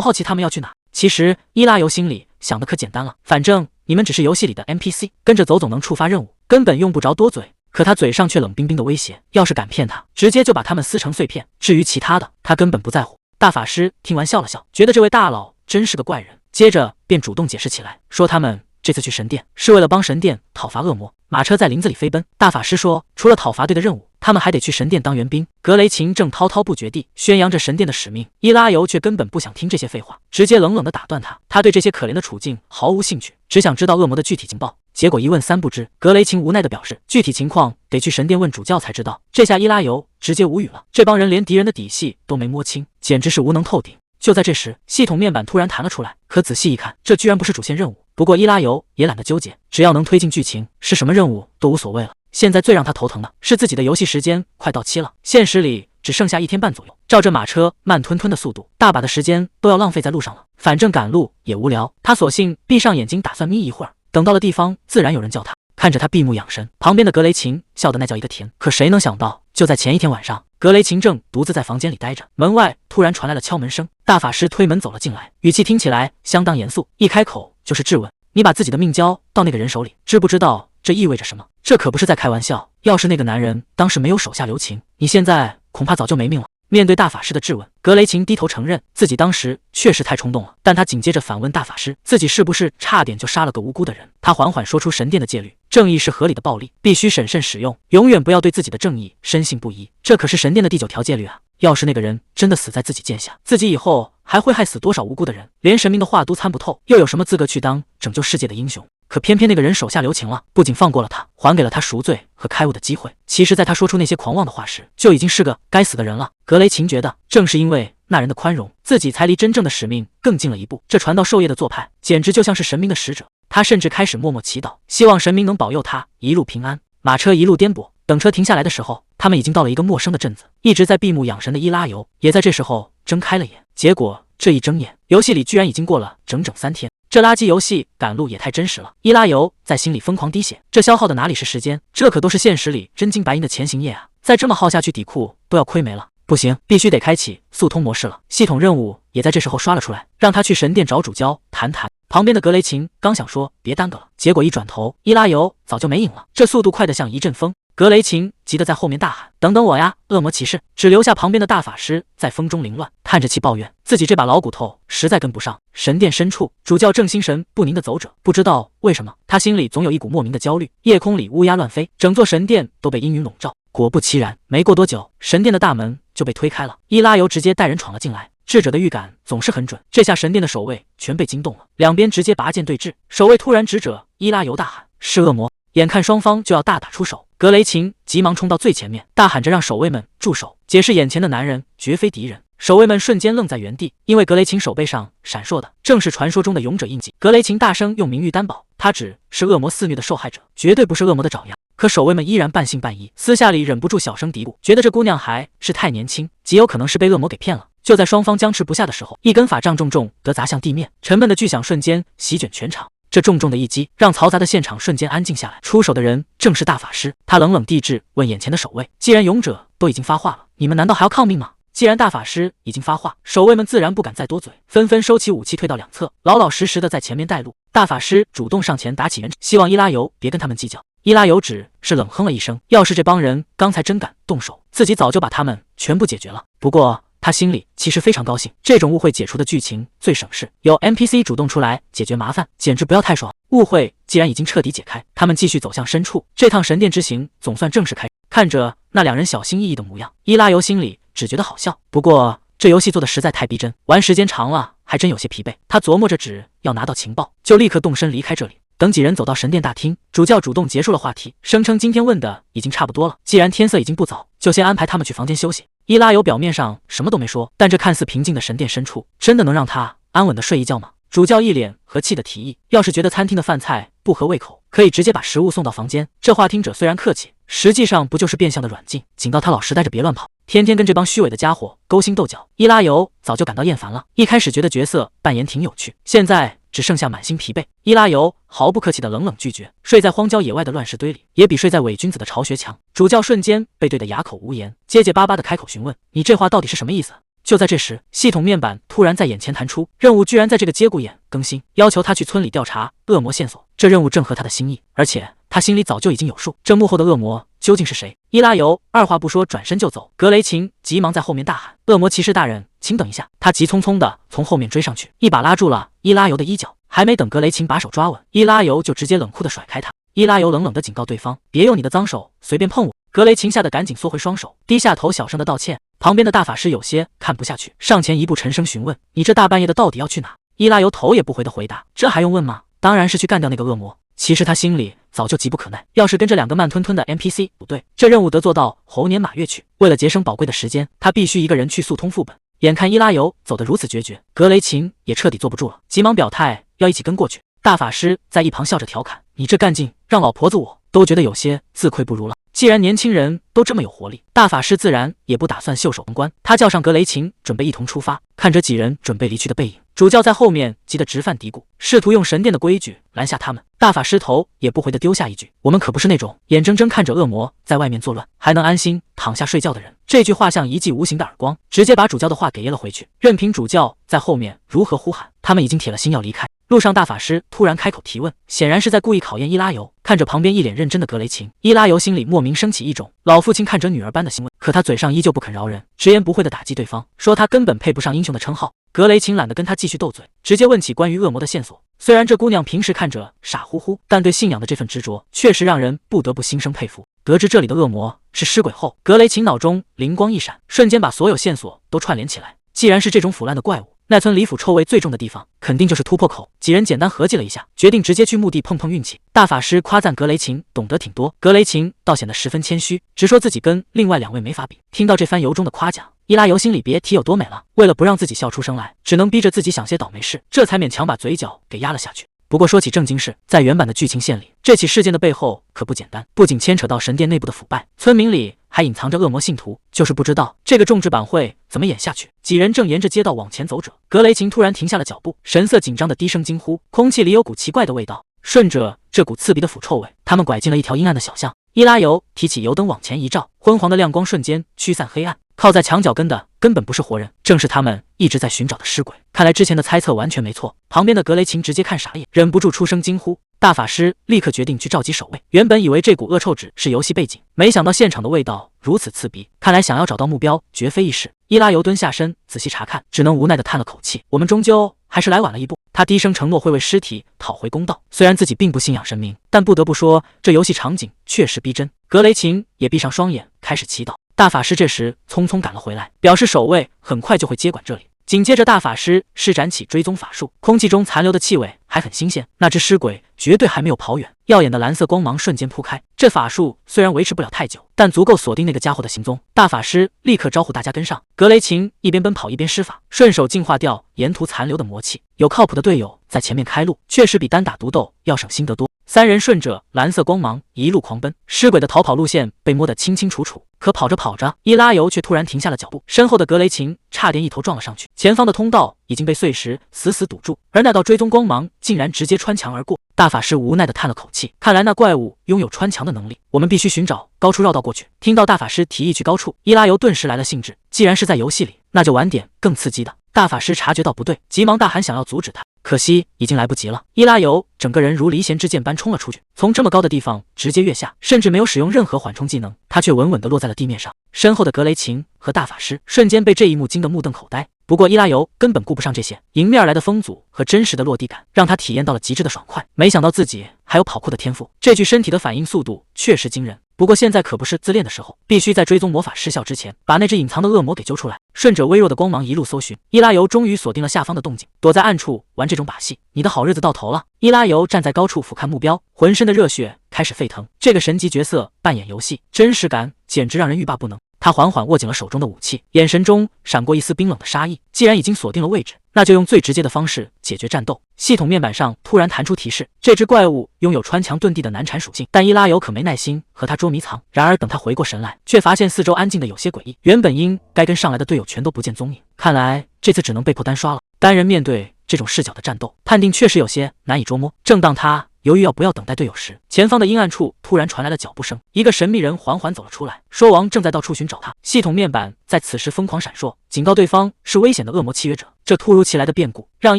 好奇他们要去哪？其实伊拉尤心里想的可简单了，反正你们只是游戏里的 NPC， 跟着走总能触发任务，根本用不着多嘴。可他嘴上却冷冰冰的威胁，要是敢骗他，直接就把他们撕成碎片。至于其他的，他根本不在乎。大法师听完笑了笑，觉得这位大佬真是个怪人，接着便主动解释起来，说他们这次去神殿是为了帮神殿讨伐恶魔。马车在林子里飞奔，大法师说，除了讨伐队的任务，他们还得去神殿当援兵。格雷琴正滔滔不绝地宣扬着神殿的使命，伊拉尤却根本不想听这些废话，直接冷冷地打断他。他对这些可怜的处境毫无兴趣，只想知道恶魔的具体情报。结果一问三不知，格雷琴无奈地表示，具体情况得去神殿问主教才知道。这下伊拉尤直接无语了，这帮人连敌人的底细都没摸清，简直是无能透顶。就在这时，系统面板突然弹了出来，可仔细一看，这居然不是主线任务。不过伊拉尤也懒得纠结，只要能推进剧情，是什么任务都无所谓了。现在最让他头疼的是自己的游戏时间快到期了，现实里只剩下1天半左右。照着马车慢吞吞的速度，大把的时间都要浪费在路上了。反正赶路也无聊，他索性闭上眼睛打算眯一会儿，等到了地方自然有人叫他。看着他闭目养神，旁边的格雷琴笑得那叫一个甜。可谁能想到，就在前一天晚上，格雷琴正独自在房间里待着，门外突然传来了敲门声。大法师推门走了进来，语气听起来相当严肃，一开口就是质问：你把自己的命交到那个人手里，知不知道这意味着什么？这可不是在开玩笑，要是那个男人当时没有手下留情，你现在恐怕早就没命了。面对大法师的质问，格雷琴低头承认自己当时确实太冲动了，但他紧接着反问大法师，自己是不是差点就杀了个无辜的人？他缓缓说出神殿的戒律，正义是合理的暴力，必须审慎使用，永远不要对自己的正义深信不疑，这可是神殿的第9条戒律啊！要是那个人真的死在自己剑下，自己以后还会害死多少无辜的人？连神明的话都参不透，又有什么资格去当拯救世界的英雄？可偏偏那个人手下留情了，不仅放过了他，还给了他赎罪和开悟的机会。其实在他说出那些狂妄的话时，就已经是个该死的人了。格雷琴觉得，正是因为那人的宽容，自己才离真正的使命更近了一步。这传道授业的做派，简直就像是神明的使者。他甚至开始默默祈祷，希望神明能保佑他一路平安。马车一路颠簸，等车停下来的时候，他们已经到了一个陌生的镇子。一直在闭目养神的伊拉尤，也在这时候睁开了眼。结果这一睁眼，游戏里居然已经过了整整3天。这垃圾游戏赶路也太真实了，伊拉尤在心里疯狂滴血，这消耗的哪里是时间，这可都是现实里真金白银的前行夜啊！再这么耗下去，底库都要亏没了。不行，必须得开启速通模式了。系统任务也在这时候刷了出来，让他去神殿找主教谈谈。旁边的格雷琴刚想说别耽搁了，结果一转头，伊拉尤早就没影了，这速度快得像一阵风。格雷琴急得在后面大喊：等等我呀，恶魔骑士！只留下旁边的大法师在风中凌乱，叹着气抱怨自己这把老骨头实在跟不上。神殿深处，主教正心神不宁地走着，不知道为什么，他心里总有一股莫名的焦虑。夜空里乌鸦乱飞，整座神殿都被阴云笼罩。果不其然，没过多久，神殿的大门就被推开了，伊拉尤直接带人闯了进来。智者的预感总是很准，这下神殿的守卫全被惊动了，两边直接拔剑对峙。守卫突然指着伊拉尤大喊：是恶魔！眼看双方就要大打出手，格雷琴急忙冲到最前面，大喊着让守卫们住手，解释眼前的男人绝非敌人。守卫们瞬间愣在原地，因为格雷琴手背上闪烁的正是传说中的勇者印记。格雷琴大声用名誉担保，他只是恶魔肆虐的受害者，绝对不是恶魔的爪牙。可守卫们依然半信半疑，私下里忍不住小声嘀咕，觉得这姑娘还是太年轻，极有可能是被恶魔给骗了。就在双方僵持不下的时候，一根法杖重重地砸向地面，沉闷的巨响瞬间席卷全场。这重重的一击让嘈杂的现场瞬间安静下来。出手的人正是大法师，他冷冷地质问眼前的守卫：既然勇者都已经发话了，你们难道还要抗命吗？既然大法师已经发话，守卫们自然不敢再多嘴，纷纷收起武器退到两侧，老老实实的在前面带路。大法师主动上前打起圆场，希望伊拉尤别跟他们计较。伊拉尤只是冷哼了一声，要是这帮人刚才真敢动手，自己早就把他们全部解决了。不过他心里其实非常高兴，这种误会解除的剧情最省事，有 NPC 主动出来解决麻烦，简直不要太爽。误会既然已经彻底解开，他们继续走向深处，这趟神殿之行总算正式开始。看着那两人小心翼翼的模样，伊拉尤心里只觉得好笑。不过这游戏做的实在太逼真，玩时间长了还真有些疲惫。他琢磨着，只要拿到情报，就立刻动身离开这里。等几人走到神殿大厅，主教主动结束了话题，声称今天问的已经差不多了，既然天色已经不早，就先安排他们去房间休息。伊拉尤表面上什么都没说，但这看似平静的神殿深处，真的能让他安稳的睡一觉吗？主教一脸和气的提议，要是觉得餐厅的饭菜不合胃口，可以直接把食物送到房间。这话听者虽然客气，实际上不就是变相的软禁，警告他老实待着别乱跑，天天跟这帮虚伪的家伙勾心斗角。伊拉尤早就感到厌烦了，一开始觉得角色扮演挺有趣，现在只剩下满心疲惫。伊拉尤毫不客气的冷冷拒绝，睡在荒郊野外的乱石堆里，也比睡在伪君子的巢穴强。主教瞬间被对得哑口无言，结结巴巴的开口询问：“你这话到底是什么意思？”就在这时，系统面板突然在眼前弹出，任务居然在这个节骨眼更新，要求他去村里调查恶魔线索。这任务正合他的心意，而且他心里早就已经有数，这幕后的恶魔究竟是谁？伊拉尤二话不说转身就走，格雷琴急忙在后面大喊：“恶魔骑士大人，请等一下！”他急匆匆的从后面追上去，一把拉住了伊拉尤的衣角，还没等格雷琴把手抓稳，伊拉尤就直接冷酷的甩开他。伊拉尤冷冷的警告对方：“别用你的脏手随便碰我！”格雷琴吓得赶紧缩回双手，低下头小声的道歉。旁边的大法师有些看不下去，上前一步沉声询问：“你这大半夜的到底要去哪？”伊拉尤头也不回的回答：“这还用问吗？当然是去干掉那个恶魔。”其实他心里早就急不可耐，要是跟这两个慢吞吞的 NPC 不对，这任务得做到猴年马月去。为了节省宝贵的时间，他必须一个人去速通副本。眼看伊拉尤走得如此决绝，格雷琴也彻底坐不住了，急忙表态要一起跟过去。大法师在一旁笑着调侃：“你这干劲，让老婆子我都觉得有些自愧不如了。”既然年轻人都这么有活力，大法师自然也不打算袖手旁观。他叫上格雷琴，准备一同出发。看着几人准备离去的背影，主教在后面急得直犯嘀咕，试图用神殿的规矩拦下他们。大法师头也不回地丢下一句：“我们可不是那种眼睁睁看着恶魔在外面作乱，还能安心躺下睡觉的人。”这句话像一记无形的耳光，直接把主教的话给噎了回去。任凭主教在后面如何呼喊，他们已经铁了心要离开。路上，大法师突然开口提问，显然是在故意考验伊拉尤。看着旁边一脸认真的格雷琴，伊拉尤心里莫名升起一种老父亲看着女儿般的欣慰，可他嘴上依旧不肯饶人，直言不讳地打击对方，说他根本配不上英雄的称号。格雷琴懒得跟他继续斗嘴，直接问起关于恶魔的线索。虽然这姑娘平时看着傻乎乎，但对信仰的这份执着确实让人不得不心生佩服。得知这里的恶魔是尸鬼后，格雷琴脑中灵光一闪，瞬间把所有线索都串联起来。既然是这种腐烂的怪物，那村里腐臭味最重的地方肯定就是突破口。几人简单合计了一下，决定直接去墓地碰碰运气。大法师夸赞格雷琴懂得挺多，格雷琴倒显得十分谦虚，直说自己跟另外两位没法比。听到这番由衷的夸奖，伊拉尤心里别提有多美了。为了不让自己笑出声来，只能逼着自己想些倒霉事，这才勉强把嘴角给压了下去。不过说起正经事，在原版的剧情线里，这起事件的背后可不简单，不仅牵扯到神殿内部的腐败，村民里还隐藏着恶魔信徒，就是不知道这个重制版会怎么演下去。几人正沿着街道往前走着，格雷琴突然停下了脚步，神色紧张的低声惊呼，空气里有股奇怪的味道。顺着这股刺鼻的腐臭味，他们拐进了一条阴暗的小巷。伊拉尤提起油灯往前一照，昏黄的亮光瞬间驱散黑暗。靠在墙角跟的根本不是活人，正是他们一直在寻找的尸鬼。看来之前的猜测完全没错。旁边的格雷琴直接看傻眼，忍不住出声惊呼。大法师立刻决定去召集守卫。原本以为这股恶臭只是游戏背景，没想到现场的味道如此刺鼻，看来想要找到目标绝非易事。伊拉尤蹲下身仔细查看，只能无奈地叹了口气：“我们终究还是来晚了一步。”他低声承诺会为尸体讨回公道。虽然自己并不信仰神明，但不得不说这游戏场景确实逼真。格雷琴也闭上双眼开始祈祷。大法师这时匆匆赶了回来，表示守卫很快就会接管这里。紧接着，大法师施展起追踪法术，空气中残留的气味还很新鲜，那只尸鬼绝对还没有跑远。耀眼的蓝色光芒瞬间铺开，这法术虽然维持不了太久，但足够锁定那个家伙的行踪。大法师立刻招呼大家跟上。格雷琴一边奔跑一边施法，顺手净化掉沿途残留的魔气。有靠谱的队友在前面开路，确实比单打独斗要省心得多。三人顺着蓝色光芒一路狂奔，尸鬼的逃跑路线被摸得清清楚楚。可跑着跑着，伊拉尤却突然停下了脚步，身后的格雷琴差点一头撞了上去。前方的通道已经被碎石死死堵住，而那道追踪光芒竟然直接穿墙而过。大法师无奈地叹了口气，看来那怪物拥有穿墙的能力，我们必须寻找高处绕道过去。听到大法师提议去高处，伊拉尤顿时来了兴致，既然是在游戏里，那就玩点更刺激的。大法师察觉到不对，急忙大喊想要阻止他，可惜已经来不及了。伊拉尤整个人如离弦之箭般冲了出去，从这么高的地方直接跃下，甚至没有使用任何缓冲技能，他却稳稳地落在了地面上。身后的格雷琴和大法师瞬间被这一幕惊得目瞪口呆。不过伊拉尤根本顾不上这些，迎面而来的风阻和真实的落地感让他体验到了极致的爽快。没想到自己还有跑酷的天赋，这具身体的反应速度确实惊人。不过现在可不是自恋的时候，必须在追踪魔法失效之前，把那只隐藏的恶魔给揪出来。顺着微弱的光芒一路搜寻，伊拉尤终于锁定了下方的动静，躲在暗处玩这种把戏，你的好日子到头了。伊拉尤站在高处俯瞰目标，浑身的热血开始沸腾。这个神级角色扮演游戏，真实感简直让人欲罢不能。他缓缓握紧了手中的武器，眼神中闪过一丝冰冷的杀意。既然已经锁定了位置，那就用最直接的方式解决战斗。系统面板上突然弹出提示，这只怪物拥有穿墙遁地的难缠属性，但伊拉尤可没耐心和他捉迷藏。然而等他回过神来，却发现四周安静的有些诡异，原本应该跟上来的队友全都不见踪影。看来这次只能被迫单刷了。单人面对这种视角的战斗，判定确实有些难以捉摸。正当他犹豫要不要等待队友时，前方的阴暗处突然传来了脚步声，一个神秘人缓缓走了出来，说王正在到处寻找他。系统面板在此时疯狂闪烁，警告对方是危险的恶魔契约者。这突如其来的变故让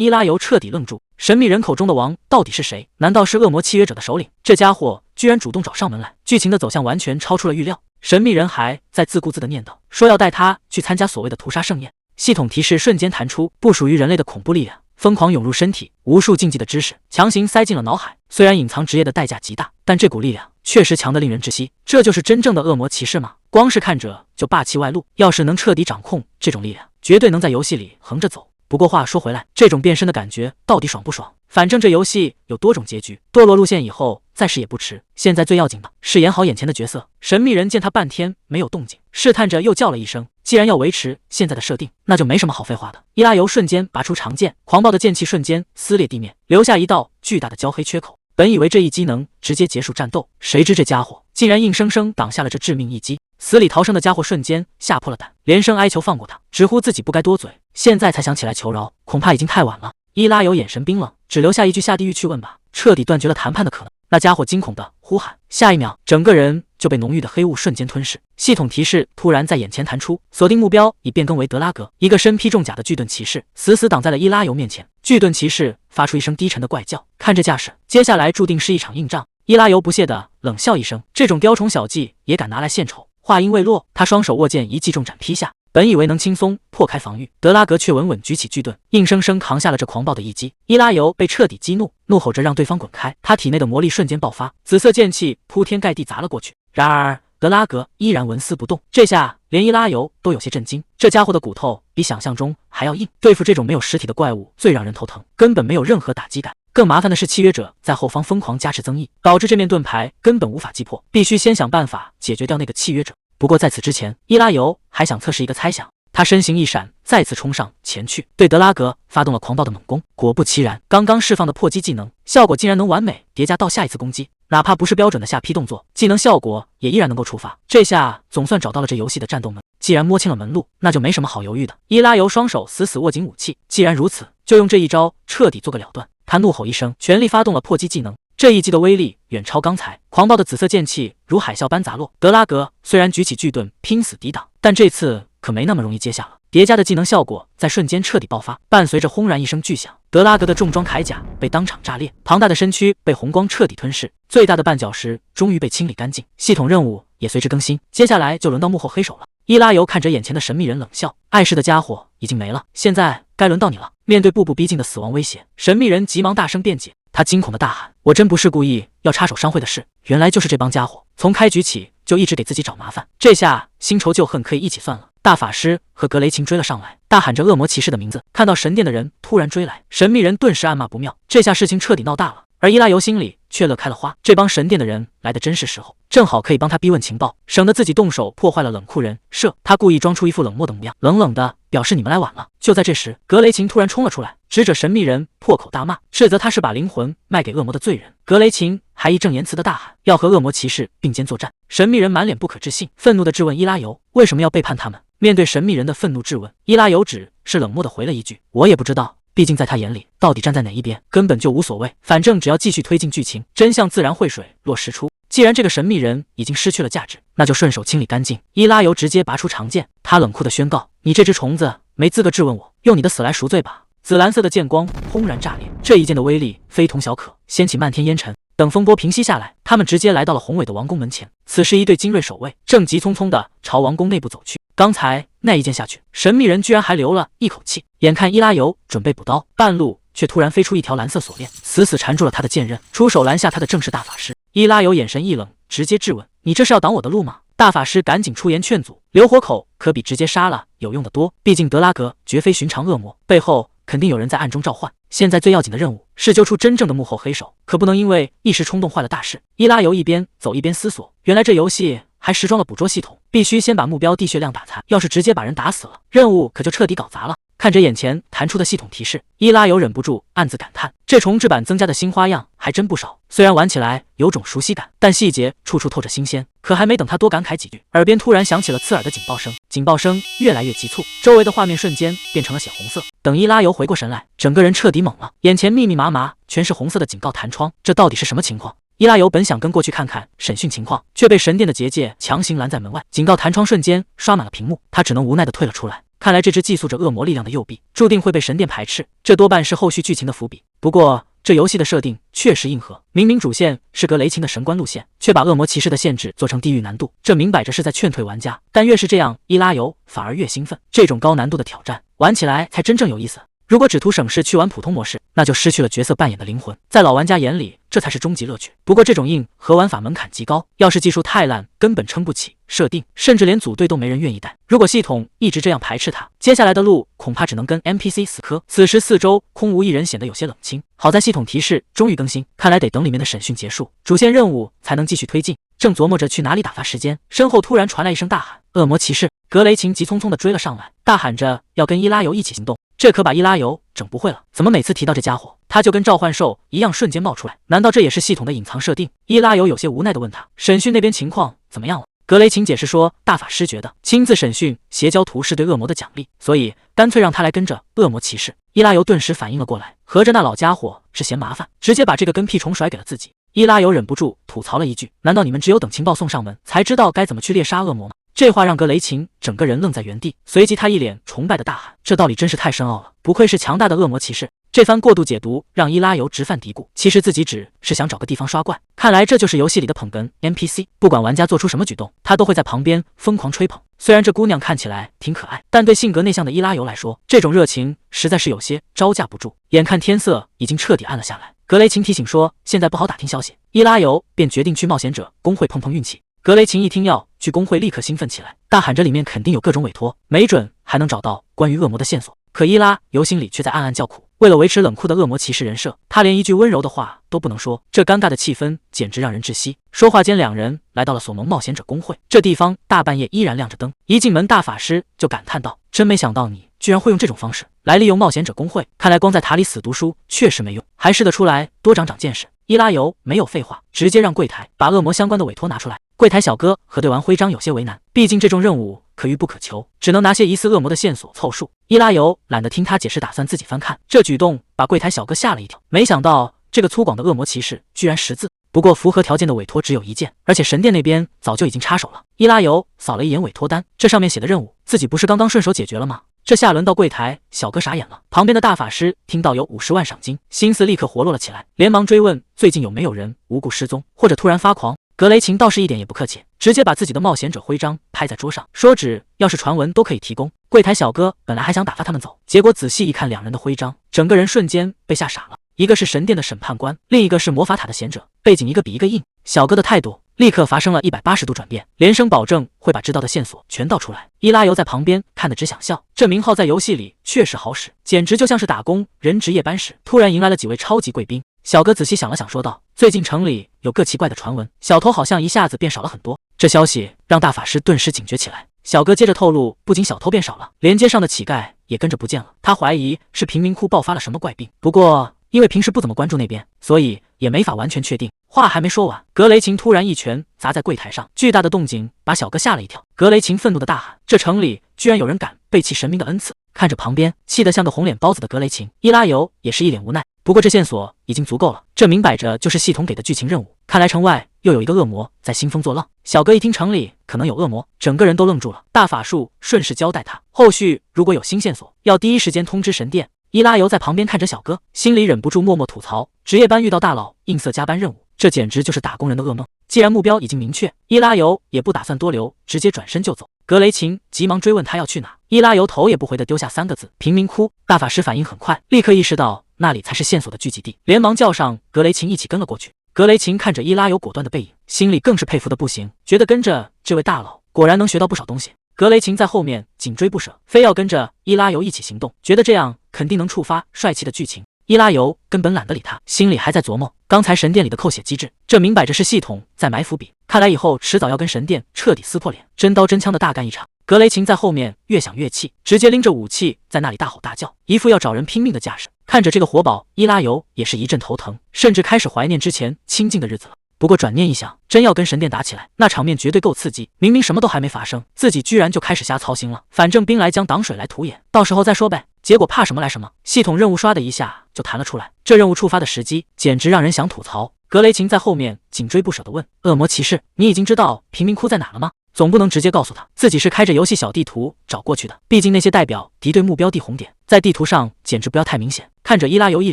伊拉尤彻底愣住，神秘人口中的王到底是谁？难道是恶魔契约者的首领？这家伙居然主动找上门来，剧情的走向完全超出了预料。神秘人还在自顾自的念叨，说要带他去参加所谓的屠杀盛宴。系统提示瞬间弹出，不属于人类的恐怖力量疯狂涌入身体，无数禁忌的知识强行塞进了脑海。虽然隐藏职业的代价极大，但这股力量确实强得令人窒息。这就是真正的恶魔骑士吗？光是看着就霸气外露，要是能彻底掌控这种力量，绝对能在游戏里横着走。不过话说回来，这种变身的感觉到底爽不爽？反正这游戏有多种结局，堕落路线以后再试也不迟。现在最要紧的是演好眼前的角色。神秘人见他半天没有动静，试探着又叫了一声。既然要维持现在的设定，那就没什么好废话的。伊拉尤瞬间拔出长剑，狂暴的剑气瞬间撕裂地面，留下一道巨大的焦黑缺口。本以为这一击能直接结束战斗，谁知这家伙竟然硬生生挡下了这致命一击。死里逃生的家伙瞬间吓破了胆，连声哀求放过他，直呼自己不该多嘴，现在才想起来求饶，恐怕已经太晚了。伊拉尤眼神冰冷，只留下一句下地狱去问吧，彻底断绝了谈判的可能。那家伙惊恐的呼喊，下一秒整个人就被浓郁的黑雾瞬间吞噬。系统提示突然在眼前弹出，锁定目标已变更为德拉格，一个身披重甲的巨盾骑士死死挡在了伊拉尤面前。巨盾骑士发出一声低沉的怪叫，看这架势，接下来注定是一场硬仗。伊拉尤不屑的冷笑一声，这种雕虫小技也敢拿来献丑？话音未落，他双手握剑一记重斩劈下，本以为能轻松破开防御，德拉格却稳稳举起巨盾，硬生生扛下了这狂暴的一击。伊拉尤被彻底激怒，怒吼着让对方滚开，他体内的魔力瞬间爆发，紫色剑气铺天盖地砸了过去。然而德拉格依然纹丝不动，这下连伊拉尤都有些震惊，这家伙的骨头比想象中还要硬，对付这种没有实体的怪物最让人头疼，根本没有任何打击感。更麻烦的是，契约者在后方疯狂加持增益，导致这面盾牌根本无法击破，必须先想办法解决掉那个契约者。不过在此之前，伊拉尤还想测试一个猜想。他身形一闪，再次冲上前去，对德拉格发动了狂暴的猛攻。果不其然，刚刚释放的破击技能效果竟然能完美叠加到下一次攻击，哪怕不是标准的下劈动作，技能效果也依然能够触发。这下总算找到了这游戏的战斗门。既然摸清了门路，那就没什么好犹豫的。伊拉尤双手死死握紧武器，既然如此，就用这一招彻底做个了断。他怒吼一声，全力发动了破击技能。这一击的威力远超刚才，狂暴的紫色剑气如海啸般砸落。德拉格虽然举起巨盾拼死抵挡，但这次可没那么容易接下了。叠加的技能效果在瞬间彻底爆发，伴随着轰然一声巨响，德拉格的重装铠甲被当场炸裂，庞大的身躯被红光彻底吞噬，最大的绊脚石终于被清理干净。系统任务也随之更新，接下来就轮到幕后黑手了。伊拉尤看着眼前的神秘人冷笑，碍事的家伙已经没了，现在该轮到你了。面对步步逼近的死亡威胁，神秘人急忙大声辩解。他惊恐的大喊，我真不是故意要插手商会的事，原来就是这帮家伙从开局起就一直给自己找麻烦，这下新仇旧恨可以一起算了。大法师和格雷琴追了上来，大喊着恶魔骑士的名字。看到神殿的人突然追来，神秘人顿时暗骂不妙，这下事情彻底闹大了。而伊拉尤心里却乐开了花，这帮神殿的人来的真是时候，正好可以帮他逼问情报，省得自己动手破坏了冷酷人设。他故意装出一副冷漠的模样，冷冷的表示你们来晚了。就在这时，格雷琴突然冲了出来，指着神秘人破口大骂，斥责他是把灵魂卖给恶魔的罪人。格雷琴还义正言辞的大喊要和恶魔骑士并肩作战。神秘人满脸不可置信，愤怒的质问伊拉尤为什么要背叛他们。面对神秘人的愤怒质问，伊拉尤只是冷漠的回了一句我也不知道，毕竟在他眼里到底站在哪一边根本就无所谓，反正只要继续推进剧情，真相自然会水落石出。既然这个神秘人已经失去了价值，那就顺手清理干净。伊拉尤直接拔出长剑，他冷酷的宣告你这只虫子没资格质问我，用你的死来赎罪吧。紫蓝色的剑光轰然炸裂，这一剑的威力非同小可，掀起漫天烟尘。等风波平息下来，他们直接来到了宏伟的王宫门前。此时一队精锐守卫正急匆匆地朝王宫内部走去。刚才那一剑下去，神秘人居然还留了一口气。眼看伊拉尤准备补刀，半路却突然飞出一条蓝色锁链，死死缠住了他的剑刃。出手拦下他的正是大法师。伊拉尤眼神一冷，直接质问：“你这是要挡我的路吗？”大法师赶紧出言劝阻：“留活口可比直接杀了有用的多，毕竟德拉格绝非寻常恶魔，背后肯定有人在暗中召唤。现在最要紧的任务是揪出真正的幕后黑手，可不能因为一时冲动坏了大事。”伊拉尤一边走一边思索，原来这游戏还实装了捕捉系统，必须先把目标地血量打残，要是直接把人打死了，任务可就彻底搞砸了。看着眼前弹出的系统提示，伊拉尤忍不住暗自感叹，这重置版增加的新花样还真不少。虽然玩起来有种熟悉感，但细节处处透着新鲜。可还没等他多感慨几句，耳边突然响起了刺耳的警报声，警报声越来越急促，周围的画面瞬间变成了血红色。等伊拉尤回过神来，整个人彻底懵了，眼前密密麻麻全是红色的警告弹窗，这到底是什么情况？伊拉尤本想跟过去看看审讯情况，却被神殿的结界强行拦在门外，警告弹窗瞬间刷满了屏幕，他只能无奈地退了出来。看来这只寄宿着恶魔力量的右臂注定会被神殿排斥，这多半是后续剧情的伏笔。不过这游戏的设定确实硬核，明明主线是格雷琴的神官路线，却把恶魔骑士的限制做成地狱难度，这明摆着是在劝退玩家。但越是这样，伊拉尤反而越兴奋，这种高难度的挑战玩起来才真正有意思。如果只图省事去玩普通模式，那就失去了角色扮演的灵魂，在老玩家眼里这才是终极乐趣。不过这种硬核玩法门槛极高，要是技术太烂根本撑不起设定，甚至连组队都没人愿意带。如果系统一直这样排斥它，接下来的路恐怕只能跟 NPC 死磕。此时四周空无一人，显得有些冷清。好在系统提示终于更新，看来得等里面的审讯结束，主线任务才能继续推进。正琢磨着去哪里打发时间，身后突然传来一声大喊：“恶魔骑士！”格雷琴急匆匆地追了上来，大喊着要跟伊拉尤一起行动。这可把伊拉尤整不会了，怎么每次提到这家伙，他就跟召唤兽一样瞬间冒出来？难道这也是系统的隐藏设定？伊拉尤有些无奈地问他：“审讯那边情况怎么样了？”格雷琴解释说，大法师觉得亲自审讯邪教徒是对恶魔的奖励，所以干脆让他来跟着恶魔骑士。伊拉尤顿时反应了过来，合着那老家伙是嫌麻烦，直接把这个跟屁虫甩给了自己。伊拉尤忍不住吐槽了一句：“难道你们只有等情报送上门，才知道该怎么去猎杀恶魔吗？”这话让格雷琴整个人愣在原地，随即他一脸崇拜的大喊：“这道理真是太深奥了，不愧是强大的恶魔骑士！”这番过度解读让伊拉尤直犯嘀咕，其实自己只是想找个地方刷怪，看来这就是游戏里的捧哏 NPC， 不管玩家做出什么举动，他都会在旁边疯狂吹捧。虽然这姑娘看起来挺可爱，但对性格内向的伊拉尤来说，这种热情实在是有些招架不住。眼看天色已经彻底暗了下来，格雷琴提醒说现在不好打听消息，伊拉尤便决定去冒险者公会碰碰运气。格雷琴一听要去公会，立刻兴奋起来，大喊着里面肯定有各种委托，没准还能找到关于恶魔的线索。可伊拉尤心里却在暗暗叫苦，为了维持冷酷的恶魔骑士人设，他连一句温柔的话都不能说，这尴尬的气氛简直让人窒息。说话间，两人来到了索蒙冒险者公会，这地方大半夜依然亮着灯。一进门，大法师就感叹道：“真没想到你居然会用这种方式来利用冒险者公会，看来光在塔里死读书确实没用，还是得出来多长长见识。”伊拉尤没有废话，直接让柜台把恶魔相关的委托拿出来。柜台小哥核对完徽章有些为难，毕竟这种任务可遇不可求，只能拿些疑似恶魔的线索凑数。伊拉尤懒得听他解释，打算自己翻看。这举动把柜台小哥吓了一跳，没想到这个粗犷的恶魔骑士居然识字。不过符合条件的委托只有一件，而且神殿那边早就已经插手了。伊拉尤扫了一眼委托单，这上面写的任务自己不是刚刚顺手解决了吗？这下轮到柜台小哥傻眼了。旁边的大法师听到有50万赏金，心思立刻活络了起来，连忙追问最近有没有人无故失踪或者突然发狂。格雷琴倒是一点也不客气，直接把自己的冒险者徽章拍在桌上，说只要是传闻都可以提供。柜台小哥本来还想打发他们走，结果仔细一看两人的徽章，整个人瞬间被吓傻了。一个是神殿的审判官，另一个是魔法塔的贤者，背景一个比一个硬。小哥的态度立刻发生了180度转变，连声保证会把知道的线索全道出来。伊拉尤在旁边看得只想笑，这名号在游戏里确实好使，简直就像是打工人值夜班时突然迎来了几位超级贵宾。小哥仔细想了想，说道：“最近城里有个奇怪的传闻，小偷好像一下子变少了很多。”这消息让大法师顿时警觉起来。小哥接着透露，不仅小偷变少了，连街上的乞丐也跟着不见了。他怀疑是贫民窟爆发了什么怪病，不过因为平时不怎么关注那边，所以也没法完全确定。话还没说完，格雷琴突然一拳砸在柜台上，巨大的动静把小哥吓了一跳。格雷琴愤怒的大喊：“这城里居然有人敢背弃神明的恩赐！”看着旁边气得像个红脸包子的格雷琴，伊拉尤也是一脸无奈。不过这线索已经足够了，这明摆着就是系统给的剧情任务。看来城外又有一个恶魔在兴风作浪。小哥一听城里可能有恶魔，整个人都愣住了。大法术顺势交代他，后续如果有新线索，要第一时间通知神殿。伊拉尤在旁边看着小哥，心里忍不住默默吐槽：值夜班遇到大佬硬色加班任务，这简直就是打工人的噩梦。既然目标已经明确，伊拉尤也不打算多留，直接转身就走。格雷琴急忙追问他要去哪，伊拉尤头也不回地丢下3个字：贫民窟。大法师反应很快，立刻意识到那里才是线索的聚集地，连忙叫上格雷琴一起跟了过去。格雷琴看着伊拉尤果断的背影，心里更是佩服的不行，觉得跟着这位大佬果然能学到不少东西。格雷琴在后面紧追不舍，非要跟着伊拉尤一起行动，觉得这样肯定能触发帅气的剧情。伊拉尤根本懒得理他，心里还在琢磨刚才神殿里的扣血机制，这明摆着是系统在埋伏笔，看来以后迟早要跟神殿彻底撕破脸，真刀真枪的大干一场。格雷琴在后面越想越气，直接拎着武器在那里大吼大叫，一副要找人拼命的架势。看着这个活宝，伊拉尤也是一阵头疼，甚至开始怀念之前清静的日子了。不过转念一想，真要跟神殿打起来，那场面绝对够刺激。明明什么都还没发生，自己居然就开始瞎操心了。反正兵来将挡，水来土掩，到时候再说呗。结果怕什么来什么，系统任务刷的一下就弹了出来。这任务触发的时机简直让人想吐槽。格雷琴在后面紧追不舍地问：恶魔骑士，你已经知道贫民窟在哪了吗？总不能直接告诉他自己是开着游戏小地图找过去的，毕竟那些代表敌对目标地红点在地图上简直不要太明显。看着伊拉尤一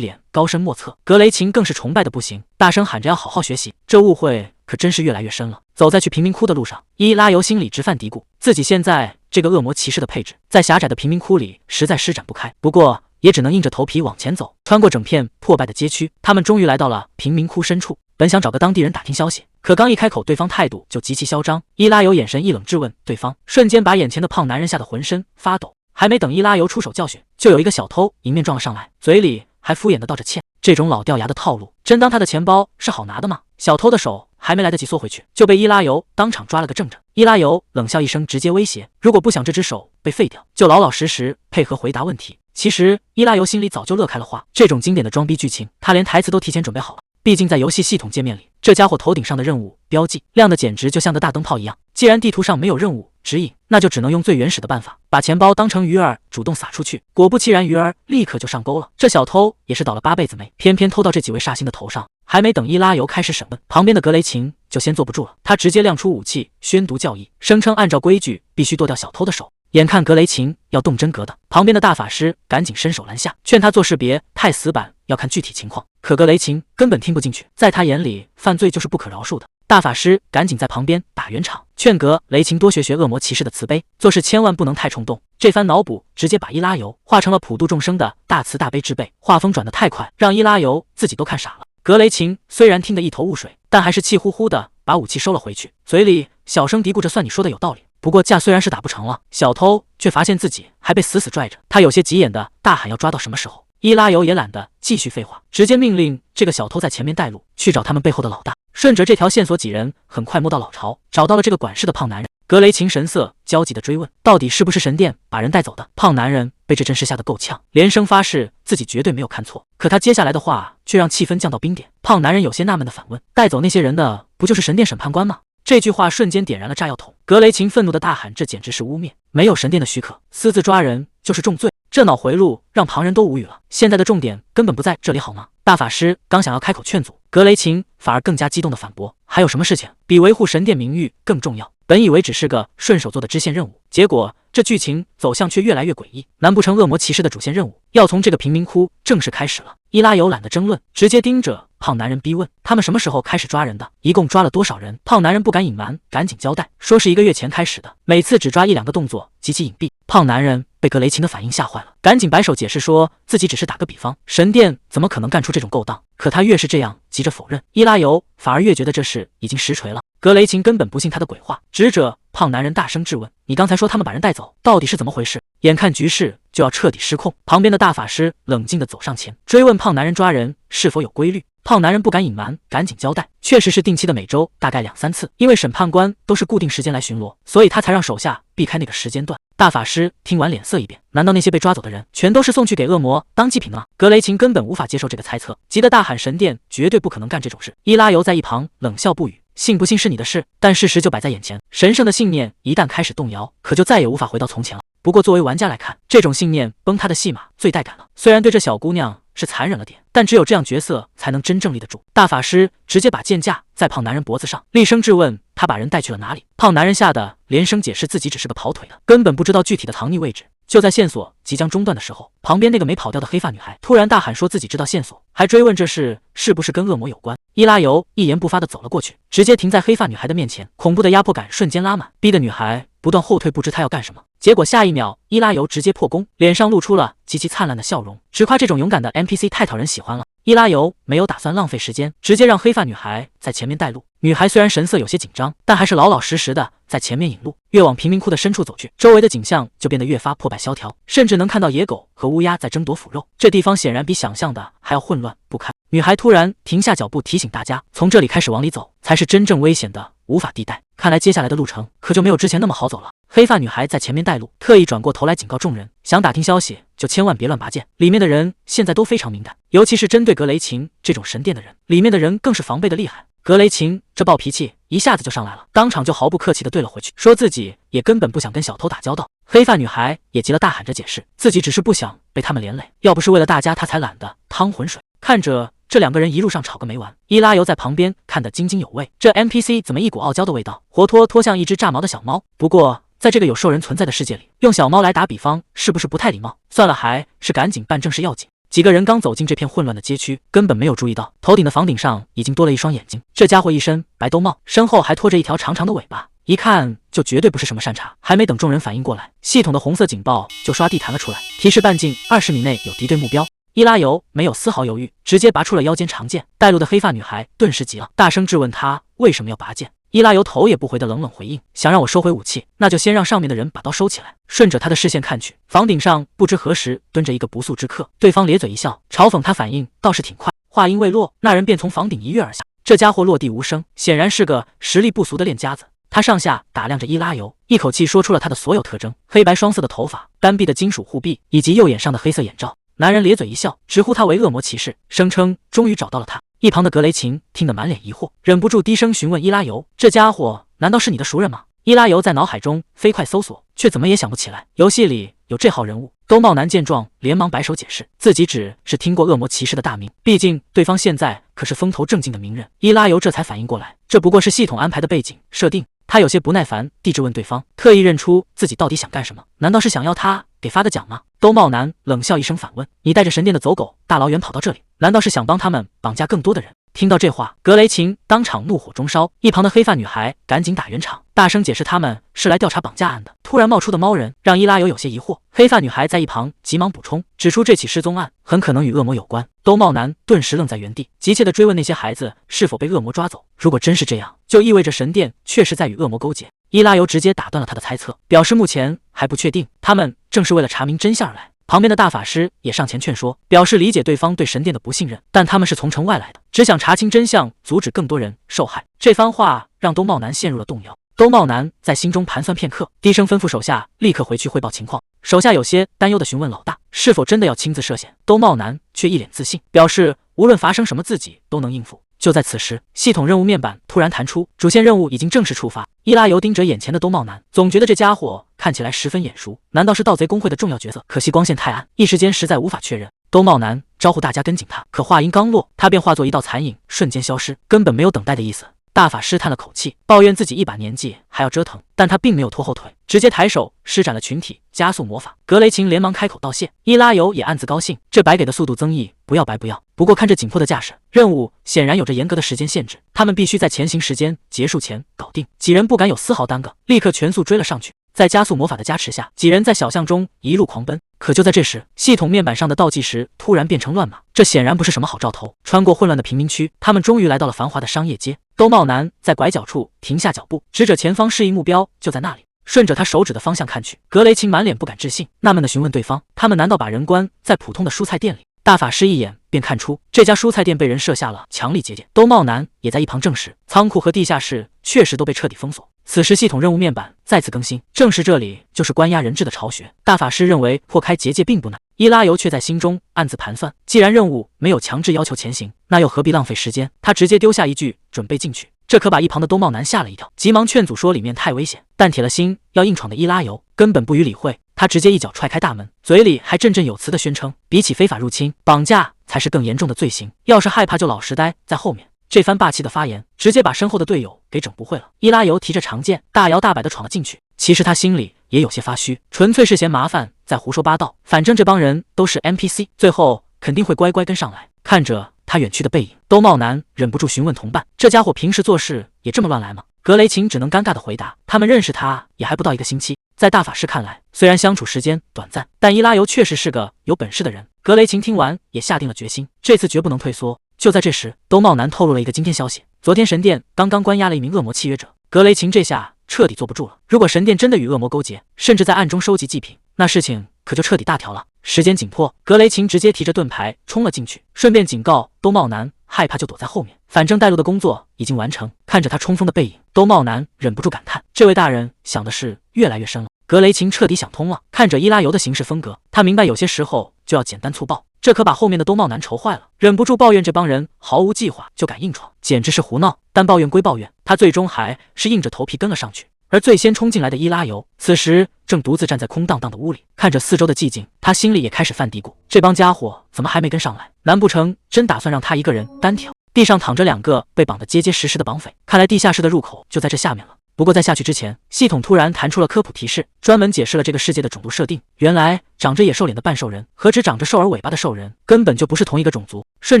脸高深莫测，格雷琴更是崇拜的不行，大声喊着要好好学习。这误会可真是越来越深了。走在去贫民窟的路上，伊拉尤心里直犯嘀咕，自己现在这个恶魔骑士的配置，在狭窄的贫民窟里实在施展不开，不过也只能硬着头皮往前走。穿过整片破败的街区，他们终于来到了贫民窟深处。本想找个当地人打听消息，可刚一开口，对方态度就极其嚣张。伊拉尤眼神一冷，质问对方，瞬间把眼前的胖男人吓得浑身发抖。还没等伊拉尤出手教训，就有一个小偷迎面撞了上来，嘴里还敷衍的道着歉。这种老掉牙的套路，真当他的钱包是好拿的吗？小偷的手还没来得及缩回去，就被伊拉尤当场抓了个正着。伊拉尤冷笑一声，直接威胁，如果不想这只手被废掉，就老老实实配合回答问题。其实伊拉尤心里早就乐开了花，这种经典的装逼剧情，他连台词都提前准备好了。毕竟在游戏系统界面里，这家伙头顶上的任务标记亮的简直就像个大灯泡一样。既然地图上没有任务指引，那就只能用最原始的办法，把钱包当成鱼儿主动撒出去。果不其然，鱼儿立刻就上钩了。这小偷也是倒了8辈子霉，偏偏偷到这几位煞星的头上。还没等伊拉尤开始审问，旁边的格雷琴就先坐不住了，他直接亮出武器宣读教义，声称按照规矩必须剁掉小偷的手。眼看格雷琴要动真格的，旁边的大法师赶紧伸手拦下，劝他做事别太死板，要看具体情况。可格雷琴根本听不进去，在他眼里，犯罪就是不可饶恕的。大法师赶紧在旁边打圆场，劝格雷琴多学学恶魔骑士的慈悲，做事千万不能太冲动。这番脑补直接把伊拉尤画成了普度众生的大慈大悲之辈，画风转得太快，让伊拉尤自己都看傻了。格雷琴虽然听得一头雾水，但还是气呼呼的把武器收了回去，嘴里小声嘀咕着：“算你说的有道理。”不过架虽然是打不成了，小偷却发现自己还被死死拽着，他有些急眼的大喊要抓到什么时候。伊拉尤也懒得继续废话，直接命令这个小偷在前面带路，去找他们背后的老大。顺着这条线索几人很快摸到老巢，找到了这个管事的胖男人。格雷琴神色焦急地追问，到底是不是神殿把人带走的？胖男人被这阵势吓得够呛，连声发誓自己绝对没有看错。可他接下来的话却让气氛降到冰点。胖男人有些纳闷地反问，带走那些人的不就是神殿审判官吗？这句话瞬间点燃了炸药桶，格雷琴愤怒的大喊，这简直是污蔑，没有神殿的许可，私自抓人就是重罪。这脑回路让旁人都无语了，现在的重点根本不在这里好吗？大法师刚想要开口劝阻，格雷琴反而更加激动的反驳，还有什么事情比维护神殿名誉更重要？本以为只是个顺手做的支线任务，结果这剧情走向却越来越诡异，难不成恶魔骑士的主线任务要从这个贫民窟正式开始了？伊拉尤懒得争论，直接盯着胖男人逼问，他们什么时候开始抓人的？一共抓了多少人？胖男人不敢隐瞒，赶紧交代，说是1个月前开始的，每次只抓1-2个动作，极其隐蔽。胖男人被格雷琴的反应吓坏了，赶紧摆手解释说自己只是打个比方，神殿怎么可能干出这种勾当？可他越是这样急着否认，伊拉尤反而越觉得这事已经实锤了。格雷琴根本不信他的鬼话，指着胖男人大声质问，你刚才说他们把人带走，到底是怎么回事？眼看局势就要彻底失控，旁边的大法师冷静地走上前，追问胖男人抓人是否有规律。胖男人不敢隐瞒，赶紧交代，确实是定期的，每周大概2-3次，因为审判官都是固定时间来巡逻，所以他才让手下避开那个时间段。大法师听完脸色一变，难道那些被抓走的人全都是送去给恶魔当祭品的吗？格雷琴根本无法接受这个猜测，急得大喊，神殿绝对不可能干这种事。伊拉尤在一旁冷笑不语，信不信是你的事，但事实就摆在眼前，神圣的信念一旦开始动摇，可就再也无法回到从前了。不过作为玩家来看，这种信念崩塌的戏码最带感了，虽然对这小姑娘是残忍了点，但只有这样角色才能真正立得住。大法师直接把剑架在胖男人脖子上，厉声质问他把人带去了哪里。胖男人吓得连声解释自己只是个跑腿的，根本不知道具体的藏匿位置。就在线索即将中断的时候，旁边那个没跑掉的黑发女孩突然大喊说自己知道线索，还追问这事是不是跟恶魔有关。伊拉尤一言不发的走了过去，直接停在黑发女孩的面前，恐怖的压迫感瞬间拉满，逼得女孩不断后退，不知他要干什么。结果下一秒，伊拉尤直接破功，脸上露出了极其灿烂的笑容，只夸这种勇敢的 NPC 太讨人喜欢了。伊拉尤没有打算浪费时间，直接让黑发女孩在前面带路。女孩虽然神色有些紧张，但还是老老实实的在前面引路。越往贫民窟的深处走去，周围的景象就变得越发破败萧条，甚至能看到野狗和乌鸦在争夺腐肉。这地方显然比想象的还要混乱不堪。女孩突然停下脚步，提醒大家，从这里开始往里走，才是真正危险的无法地带。看来接下来的路程可就没有之前那么好走了。黑发女孩在前面带路，特意转过头来警告众人，想打听消息就千万别乱拔剑，里面的人现在都非常敏感，尤其是针对格雷琴这种神殿的人，里面的人更是防备的厉害。格雷琴这暴脾气一下子就上来了，当场就毫不客气地怼了回去，说自己也根本不想跟小偷打交道。黑发女孩也急了，大喊着解释自己只是不想被他们连累，要不是为了大家，她才懒得趟浑水。看着这两个人一路上吵个没完，伊拉尤在旁边看得津津有味，这 NPC 怎么一股傲娇的味道，活脱像一只炸毛的小猫。不过在这个有兽人存在的世界里，用小猫来打比方是不是不太礼貌？算了，还是赶紧办正事要紧。几个人刚走进这片混乱的街区，根本没有注意到头顶的房顶上已经多了一双眼睛。这家伙一身白兜帽，身后还拖着一条长长的尾巴，一看就绝对不是什么善茬。还没等众人反应过来，系统的红色警报就刷地弹了出来，提示半径20米内有敌对目标。伊拉尤没有丝毫犹豫，直接拔出了腰间长剑。带路的黑发女孩顿时急了，大声质问他为什么要拔剑。伊拉尤头也不回的冷冷回应，想让我收回武器，那就先让上面的人把刀收起来。顺着他的视线看去，房顶上不知何时蹲着一个不速之客，对方咧嘴一笑，嘲讽他反应倒是挺快。话音未落，那人便从房顶一跃而下，这家伙落地无声，显然是个实力不俗的练家子。他上下打量着伊拉尤，一口气说出了他的所有特征：黑白双色的头发，单臂的金属护臂，以及右眼上的黑色眼罩。男人咧嘴一笑，直呼他为恶魔骑士，声称终于找到了他。一旁的格雷琴听得满脸疑惑，忍不住低声询问伊拉尤：“这家伙难道是你的熟人吗？”伊拉尤在脑海中飞快搜索，却怎么也想不起来游戏里有这号人物。兜帽男见状，连忙摆手解释，自己只是听过恶魔骑士的大名，毕竟对方现在可是风头正劲的名人。伊拉尤这才反应过来，这不过是系统安排的背景设定。他有些不耐烦地质问对方，特意认出自己到底想干什么？难道是想要他给发个奖吗？兜帽男冷笑一声反问：“你带着神殿的走狗大老远跑到这里，难道是想帮他们绑架更多的人？”听到这话，格雷琴当场怒火中烧，一旁的黑发女孩赶紧打圆场，大声解释他们是来调查绑架案的。突然冒出的猫人让伊拉尤有些疑惑，黑发女孩在一旁急忙补充，指出这起失踪案很可能与恶魔有关。兜帽男顿时愣在原地，急切地追问那些孩子是否被恶魔抓走。如果真是这样，就意味着神殿确实在与恶魔勾结。伊拉尤直接打断了他的猜测，表示目前还不确定，他们正是为了查明真相而来。旁边的大法师也上前劝说，表示理解对方对神殿的不信任，但他们是从城外来的，只想查清真相，阻止更多人受害。这番话让兜帽男陷入了动摇。兜帽男在心中盘算片刻，低声吩咐手下立刻回去汇报情况。手下有些担忧地询问老大，是否真的要亲自涉险？兜帽男却一脸自信，表示无论发生什么自己都能应付。就在此时，系统任务面板突然弹出，主线任务已经正式出发。伊拉尤盯着眼前的兜帽男，总觉得这家伙看起来十分眼熟，难道是盗贼工会的重要角色？可惜光线太暗，一时间实在无法确认。兜帽男招呼大家跟紧他，可话音刚落，他便化作一道残影，瞬间消失，根本没有等待的意思。大法师叹了口气，抱怨自己一把年纪还要折腾，但他并没有拖后腿，直接抬手施展了群体加速魔法。格雷琴连忙开口道谢，伊拉尤也暗自高兴，这白给的速度增益不要白不要。不过看这紧迫的架势，任务显然有着严格的时间限制，他们必须在前行时间结束前搞定。几人不敢有丝毫耽搁，立刻全速追了上去。在加速魔法的加持下，几人在小巷中一路狂奔。可就在这时，系统面板上的倒计时突然变成乱码，这显然不是什么好兆头。穿过混乱的贫民区，他们终于来到了繁华的商业街。兜帽男在拐角处停下脚步，指着前方示意目标就在那里。顺着他手指的方向看去，格雷琴满脸不敢置信，纳闷地询问对方：“他们难道把人关在普通的蔬菜店里？”大法师一眼便看出这家蔬菜店被人设下了强力结界。兜帽男也在一旁证实，仓库和地下室确实都被彻底封锁。此时系统任务面板再次更新，证实这里就是关押人质的巢穴。大法师认为破开结界并不难，伊拉尤却在心中暗自盘算，既然任务没有强制要求前行，那又何必浪费时间？他直接丢下一句准备进去，这可把一旁的兜帽男吓了一跳，急忙劝阻说里面太危险。但铁了心要硬闯的伊拉尤根本不予理会，他直接一脚踹开大门，嘴里还振振有词地宣称，比起非法入侵，绑架才是更严重的罪行，要是害怕就老实待在后面。这番霸气的发言直接把身后的队友给整不会了。伊拉尤提着长剑大摇大摆地闯了进去，其实他心里也有些发虚，纯粹是嫌麻烦在胡说八道，反正这帮人都是 NPC， 最后肯定会乖乖跟上来。看着他远去的背影。兜帽男忍不住询问同伴：“这家伙平时做事也这么乱来吗？”格雷琴只能尴尬地回答：“他们认识他也还不到1个星期。”在大法师看来，虽然相处时间短暂，但伊拉尤确实是个有本事的人。格雷琴听完也下定了决心，这次绝不能退缩。就在这时，兜帽男透露了一个惊天消息：昨天神殿刚刚关押了一名恶魔契约者。格雷琴这下彻底坐不住了。如果神殿真的与恶魔勾结，甚至在暗中收集祭品，那事情可就彻底大条了。时间紧迫，格雷琴直接提着盾牌冲了进去，顺便警告兜帽男害怕就躲在后面，反正带路的工作已经完成。看着他冲锋的背影，兜帽男忍不住感叹：这位大人想的是越来越深了。格雷琴彻底想通了，看着伊拉尤的行事风格，他明白有些时候就要简单粗暴，这可把后面的兜帽男愁坏了，忍不住抱怨这帮人毫无计划就敢硬闯，简直是胡闹。但抱怨归抱怨，他最终还是硬着头皮跟了上去。而最先冲进来的伊拉尤，此时正独自站在空荡荡的屋里，看着四周的寂静，他心里也开始犯嘀咕：这帮家伙怎么还没跟上来？难不成真打算让他一个人单挑？地上躺着2个被绑得结结实实的绑匪，看来地下室的入口就在这下面了。不过在下去之前，系统突然弹出了科普提示，专门解释了这个世界的种族设定。原来长着野兽脸的半兽人和只长着兽耳尾巴的兽人根本就不是同一个种族。顺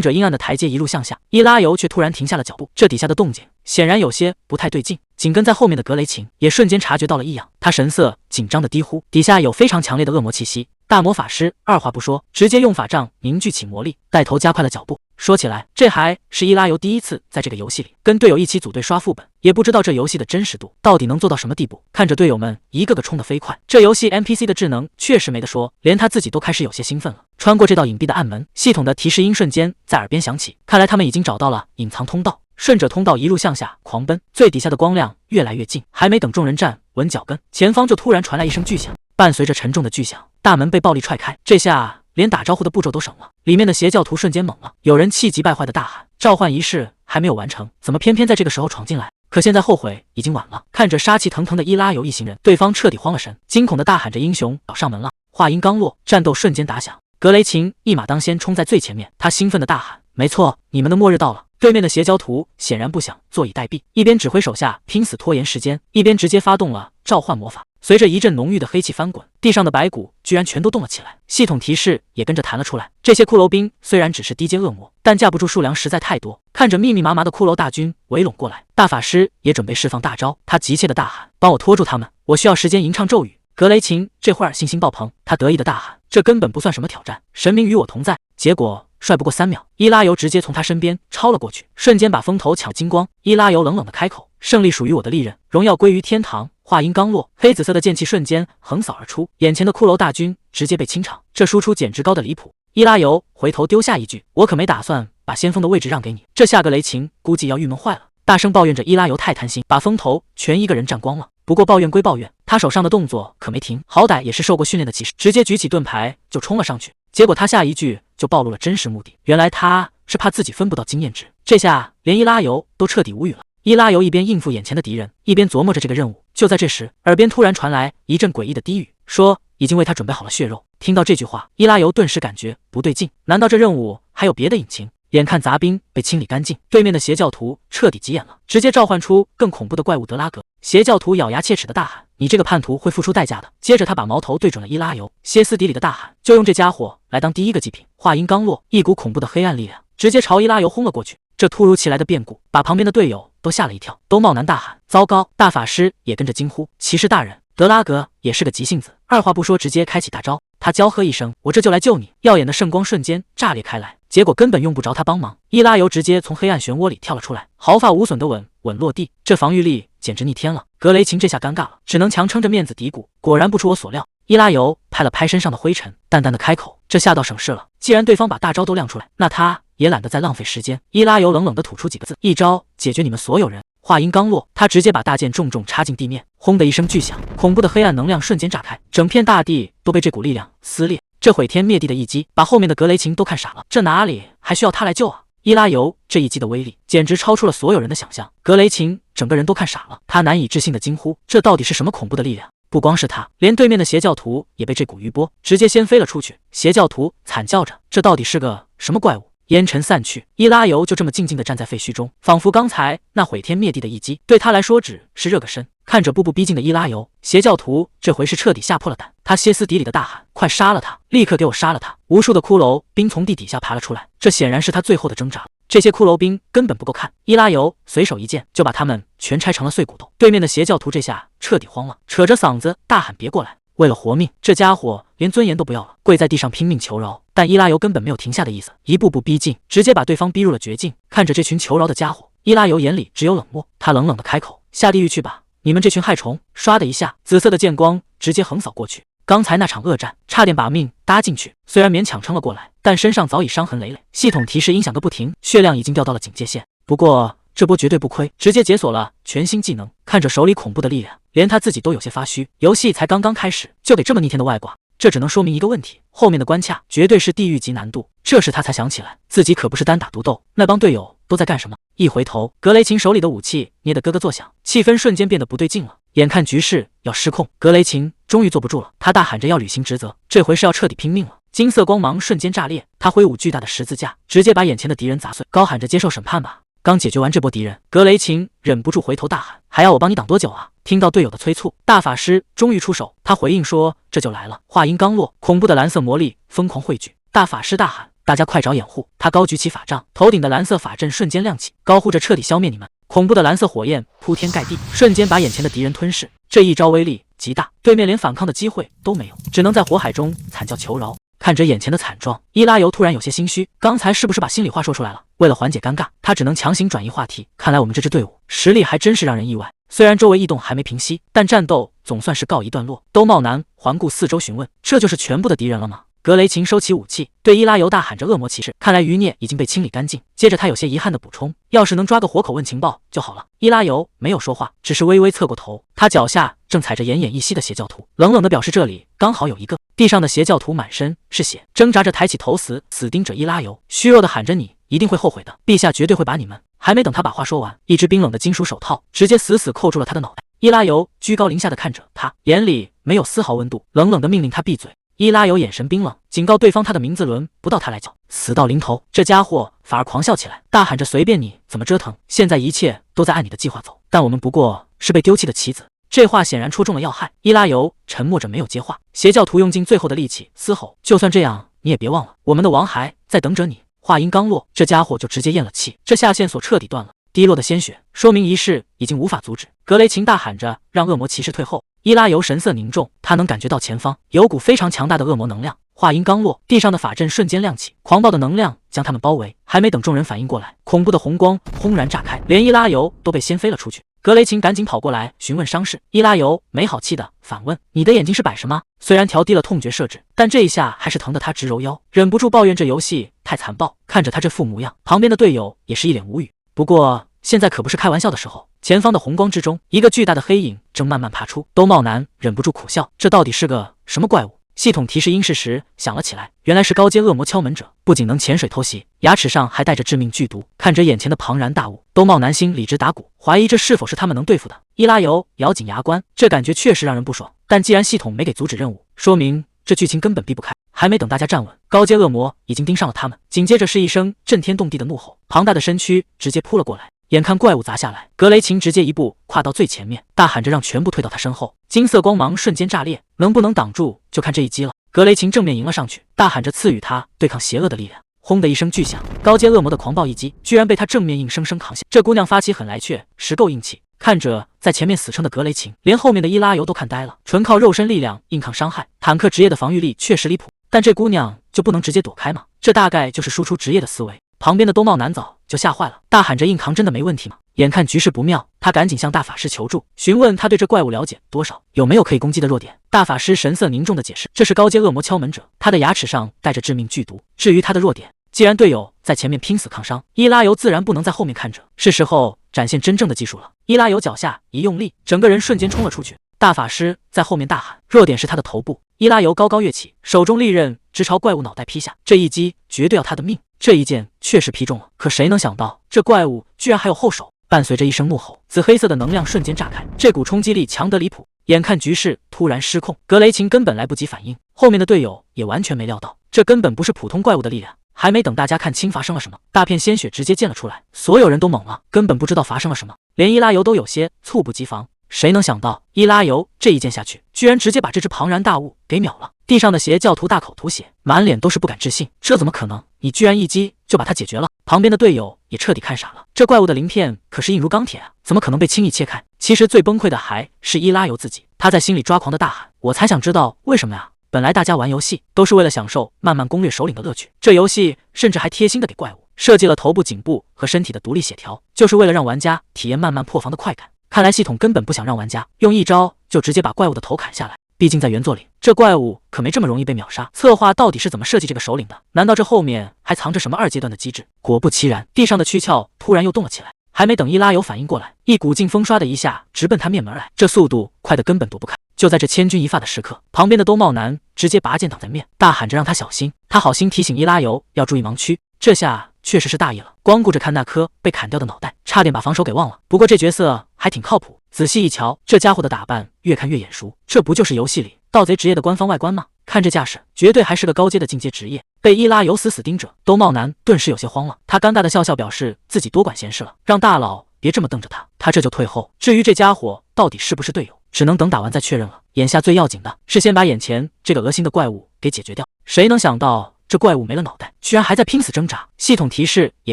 着阴暗的台阶一路向下，伊拉尤却突然停下了脚步，这底下的动静显然有些不太对劲。紧跟在后面的格雷琴也瞬间察觉到了异样，他神色紧张的低呼：底下有非常强烈的恶魔气息。大魔法师二话不说，直接用法杖凝聚起魔力，带头加快了脚步。说起来，这还是伊拉尤第一次在这个游戏里跟队友一起组队刷副本，也不知道这游戏的真实度到底能做到什么地步。看着队友们一个个冲得飞快，这游戏 NPC 的智能确实没得说，连他自己都开始有些兴奋了。穿过这道隐蔽的暗门，系统的提示音瞬间在耳边响起，看来他们已经找到了隐藏通道。顺着通道一路向下狂奔，最底下的光亮越来越近，还没等众人站稳脚跟，前方就突然传来一声巨响，伴随着沉重的巨响，大门被暴力踹开，这下连打招呼的步骤都省了。里面的邪教徒瞬间懵了，有人气急败坏的大喊：召唤仪式还没有完成，怎么偏偏在这个时候闯进来？可现在后悔已经晚了。看着杀气腾腾的伊拉尤一行人，对方彻底慌了神，惊恐的大喊着：英雄找上门了！话音刚落，战斗瞬间打响，格雷琴一马当先冲在最前面，他兴奋的大喊：没错，你们的末日到了！对面的邪教徒显然不想坐以待毙，一边指挥手下拼死拖延时间，一边直接发动了召唤魔法。随着一阵浓郁的黑气翻滚，地上的白骨居然全都动了起来，系统提示也跟着弹了出来。这些骷髅兵虽然只是低阶恶魔，但架不住数量实在太多。看着密密麻麻的骷髅大军围拢过来，大法师也准备释放大招，他急切的大喊：帮我拖住他们，我需要时间吟唱咒语。格雷琴这会儿信心爆棚，他得意的大喊：这根本不算什么挑战，神明与我同在。结果帅不过3秒，伊拉尤直接从他身边超了过去，瞬间把风头抢精光。伊拉尤冷冷的开口：胜利属于我的利刃，荣耀归于天堂。话音刚落，黑紫色的剑气瞬间横扫而出，眼前的骷髅大军直接被清场，这输出简直高的离谱。伊拉尤回头丢下一句：我可没打算把先锋的位置让给你。这下个雷琴估计要郁闷坏了，大声抱怨着伊拉尤太贪心，把风头全一个人占光了。不过抱怨归抱怨，他手上的动作可没停，好歹也是受过训练的骑士，直接举起盾牌就冲了上去。结果他下一句就暴露了真实目的，原来他是怕自己分不到经验值。这下连伊拉尤都彻底无语了。伊拉尤一边应付眼前的敌人，一边琢磨着这个任务。就在这时，耳边突然传来一阵诡异的低语，说已经为他准备好了血肉。听到这句话，伊拉尤顿时感觉不对劲，难道这任务还有别的隐情？眼看杂兵被清理干净，对面的邪教徒彻底急眼了，直接召唤出更恐怖的怪物德拉格。邪教徒咬牙切齿的大喊：你这个叛徒会付出代价的。接着他把矛头对准了伊拉尤，歇斯底里的大喊：就用这家伙来当第一个祭品。话音刚落，一股恐怖的黑暗力量直接朝伊拉尤轰了过去。这突如其来的变故把旁边的队友都吓了一跳，兜帽男大喊：糟糕！大法师也跟着惊呼：骑士大人！德拉格也是个急性子，二话不说直接开启大招。他娇喝一声：我这就来救你！耀眼的圣光瞬间炸裂开来，结果根本用不着他帮忙，伊拉尤直接从黑暗漩涡里跳了出来，毫发无损的稳落地，这防御力简直逆天了。格雷琴这下尴尬了，只能强撑着面子嘀咕：果然不出我所料。伊拉尤拍了拍身上的灰尘，淡淡的开口：这下倒省事了，既然对方把大招都亮出来，那他也懒得再浪费时间。伊拉尤冷冷的吐出几个字：一招解决你们所有人。话音刚落，他直接把大剑重重插进地面，轰的一声巨响，恐怖的黑暗能量瞬间炸开，整片大地都被这股力量撕裂。这毁天灭地的一击，把后面的格雷琴都看傻了，这哪里还需要他来救啊？伊拉尤这一击的威力简直超出了所有人的想象，格雷琴整个人都看傻了，他难以置信的惊呼：这到底是什么恐怖的力量？不光是他，连对面的邪教徒也被这股余波直接掀飞了出去。邪教徒惨叫着：这到底是个什么怪物？烟尘散去，伊拉尤就这么静静地站在废墟中，仿佛刚才那毁天灭地的一击对他来说只是热个身。看着步步逼近的伊拉尤，邪教徒这回是彻底吓破了胆，他歇斯底里的大喊：“快杀了他！立刻给我杀了他！”无数的骷髅兵从地底下爬了出来，这显然是他最后的挣扎。这些骷髅兵根本不够看，伊拉尤随手一剑就把他们全拆成了碎骨头。对面的邪教徒这下彻底慌了，扯着嗓子大喊：“别过来！”为了活命，这家伙连尊严都不要了，跪在地上拼命求饶。但伊拉尤根本没有停下的意思，一步步逼近，直接把对方逼入了绝境。看着这群求饶的家伙，伊拉尤眼里只有冷漠。他冷冷的开口：“下地狱去吧，你们这群害虫！”唰的一下，紫色的剑光直接横扫过去。刚才那场恶战，差点把命搭进去，虽然勉强撑了过来，但身上早已伤痕累累。系统提示音响个不停，血量已经掉到了警戒线。不过这波绝对不亏，直接解锁了全新技能。看着手里恐怖的力量，连他自己都有些发虚。游戏才刚刚开始，就给这么逆天的外挂，这只能说明一个问题：后面的关卡绝对是地狱级难度。这时他才想起来，自己可不是单打独斗，那帮队友都在干什么？一回头，格雷琴手里的武器捏得咯咯作响，气氛瞬间变得不对劲了。眼看局势要失控，格雷琴终于坐不住了，他大喊着要履行职责，这回是要彻底拼命了。金色光芒瞬间炸裂，他挥舞巨大的十字架，直接把眼前的敌人砸碎，高喊着接受审判吧。刚解决完这波敌人，格雷琴忍不住回头大喊：“还要我帮你挡多久啊？”听到队友的催促，大法师终于出手，他回应说：“这就来了。”话音刚落，恐怖的蓝色魔力疯狂汇聚，大法师大喊：“大家快找掩护！”他高举起法杖，头顶的蓝色法阵瞬间亮起，高呼着彻底消灭你们。恐怖的蓝色火焰铺天盖地，瞬间把眼前的敌人吞噬。这一招威力极大，对面连反抗的机会都没有，只能在火海中惨叫求饶。看着眼前的惨状，伊拉尤突然有些心虚，刚才是不是把心里话说出来了？为了缓解尴尬，他只能强行转移话题。看来我们这支队伍实力还真是让人意外。虽然周围异动还没平息，但战斗总算是告一段落。兜帽男环顾四周询问：“这就是全部的敌人了吗？”格雷琴收起武器，对伊拉尤大喊着：“恶魔骑士，看来余孽已经被清理干净。”接着他有些遗憾的补充：“要是能抓个活口问情报就好了。”伊拉尤没有说话，只是微微侧过头，他脚下正踩着奄奄一息的邪教徒，冷冷地表示这里刚好有一个。地上的邪教徒满身是血，挣扎着抬起头死盯着伊拉尤，虚弱地喊着：“你一定会后悔的，陛下绝对会把你们……”还没等他把话说完，一只冰冷的金属手套直接死死扣住了他的脑袋。伊拉尤居高临下的看着他，眼里没有丝毫温度，冷冷地命令他闭嘴。伊拉尤眼神冰冷，警告对方他的名字轮不到他来叫。死到临头，这家伙反而狂笑起来，大喊着：“随便你怎么折腾，现在一切都在按你的计划走，但我们不过是被丢弃的棋子。”这话显然戳中了要害，伊拉尤沉默着没有接话。邪教徒用尽最后的力气嘶吼：“就算这样，你也别忘了，我们的王还在等着你。”话音刚落，这家伙就直接咽了气，这下线索彻底断了。滴落的鲜血说明仪式已经无法阻止。格雷琴大喊着让恶魔骑士退后。伊拉尤神色凝重，他能感觉到前方有股非常强大的恶魔能量。话音刚落，地上的法阵瞬间亮起，狂暴的能量将他们包围。还没等众人反应过来，恐怖的红光轰然炸开，连伊拉尤都被掀飞了出去。格雷琴赶紧跑过来询问伤势，伊拉尤没好气的反问：“你的眼睛是摆什么？”虽然调低了痛觉设置，但这一下还是疼得他直揉腰，忍不住抱怨这游戏太残暴。看着他这副模样，旁边的队友也是一脸无语。不过现在可不是开玩笑的时候。前方的红光之中，一个巨大的黑影正慢慢爬出。兜帽男忍不住苦笑，这到底是个什么怪物？系统提示音适时响了起来，原来是高阶恶魔敲门者，不仅能潜水偷袭，牙齿上还带着致命剧毒。看着眼前的庞然大物，兜帽男心里直打鼓，怀疑这是否是他们能对付的。伊拉尤咬紧牙关，这感觉确实让人不爽，但既然系统没给阻止任务，说明这剧情根本避不开。还没等大家站稳，高阶恶魔已经盯上了他们，紧接着是一声震天动地的怒吼，庞大的身躯直接扑了过来。眼看怪物砸下来，格雷琴直接一步跨到最前面，大喊着让全部退到他身后。金色光芒瞬间炸裂，能不能挡住就看这一击了。格雷琴正面迎了上去，大喊着赐予他对抗邪恶的力量。轰的一声巨响，高阶恶魔的狂暴一击居然被他正面硬生生扛下。这姑娘发起狠来却实够硬气。看着在前面死撑的格雷琴，连后面的伊拉尤都看呆了。纯靠肉身力量硬抗伤害，坦克职业的防御力确实离谱，但这姑娘就不能直接躲开吗？这大概就是输出职业的思维。旁边的兜帽男早就吓坏了，大喊着硬扛真的没问题吗？眼看局势不妙，他赶紧向大法师求助，询问他对这怪物了解多少，有没有可以攻击的弱点。大法师神色凝重的解释，这是高阶恶魔敲门者，他的牙齿上带着致命剧毒。至于他的弱点，既然队友在前面拼死抗伤，伊拉尤自然不能在后面看着，是时候展现真正的技术了。伊拉尤脚下一用力，整个人瞬间冲了出去。大法师在后面大喊，弱点是他的头部。伊拉尤高高跃起，手中利刃直朝怪物脑袋劈下，这一击绝对要他的命。这一剑确实劈中了，可谁能想到这怪物居然还有后手。伴随着一声怒吼，紫黑色的能量瞬间炸开，这股冲击力强得离谱。眼看局势突然失控，格雷琴根本来不及反应，后面的队友也完全没料到，这根本不是普通怪物的力量，还没等大家看清发生了什么，大片鲜血直接溅了出来，所有人都懵了，根本不知道发生了什么，连伊拉尤都有些猝不及防。谁能想到伊拉尤这一剑下去，居然直接把这只庞然大物给秒了。地上的邪教徒大口吐血，满脸都是不敢置信，这怎么可能？你居然一击就把他解决了？旁边的队友也彻底看傻了，这怪物的鳞片可是硬如钢铁啊，怎么可能被轻易切开？其实最崩溃的还是伊拉尤自己，他在心里抓狂的大喊：我才想知道为什么呀！本来大家玩游戏都是为了享受慢慢攻略首领的乐趣，这游戏甚至还贴心的给怪物设计了头部、颈部和身体的独立血条，就是为了让玩家体验慢慢破防的快感。看来系统根本不想让玩家用一招就直接把怪物的头砍下来，毕竟在原作里，这怪物可没这么容易被秒杀。策划到底是怎么设计这个首领的？难道这后面还藏着什么2阶段的机制？果不其然，地上的躯壳突然又动了起来，还没等伊拉尤反应过来，一股劲风唰的一下直奔他面门来，这速度快得根本躲不开。就在这千钧一发的时刻，旁边的兜帽男直接拔剑挡在面，大喊着让他小心。他好心提醒伊拉尤要注意盲区，这下确实是大意了，光顾着看那颗被砍掉的脑袋，差点把防守给忘了。不过这角色还挺靠谱，仔细一瞧，这家伙的打扮越看越眼熟，这不就是游戏里盗贼职业的官方外观吗？看这架势，绝对还是个高阶的进阶职业。被伊拉尤死死盯着，兜帽男顿时有些慌了，他尴尬的笑笑，表示自己多管闲事了，让大佬别这么瞪着他，他这就退后。至于这家伙到底是不是队友，只能等打完再确认了。眼下最要紧的是先把眼前这个恶心的怪物给解决掉。谁能想到这怪物没了脑袋，居然还在拼死挣扎，系统提示也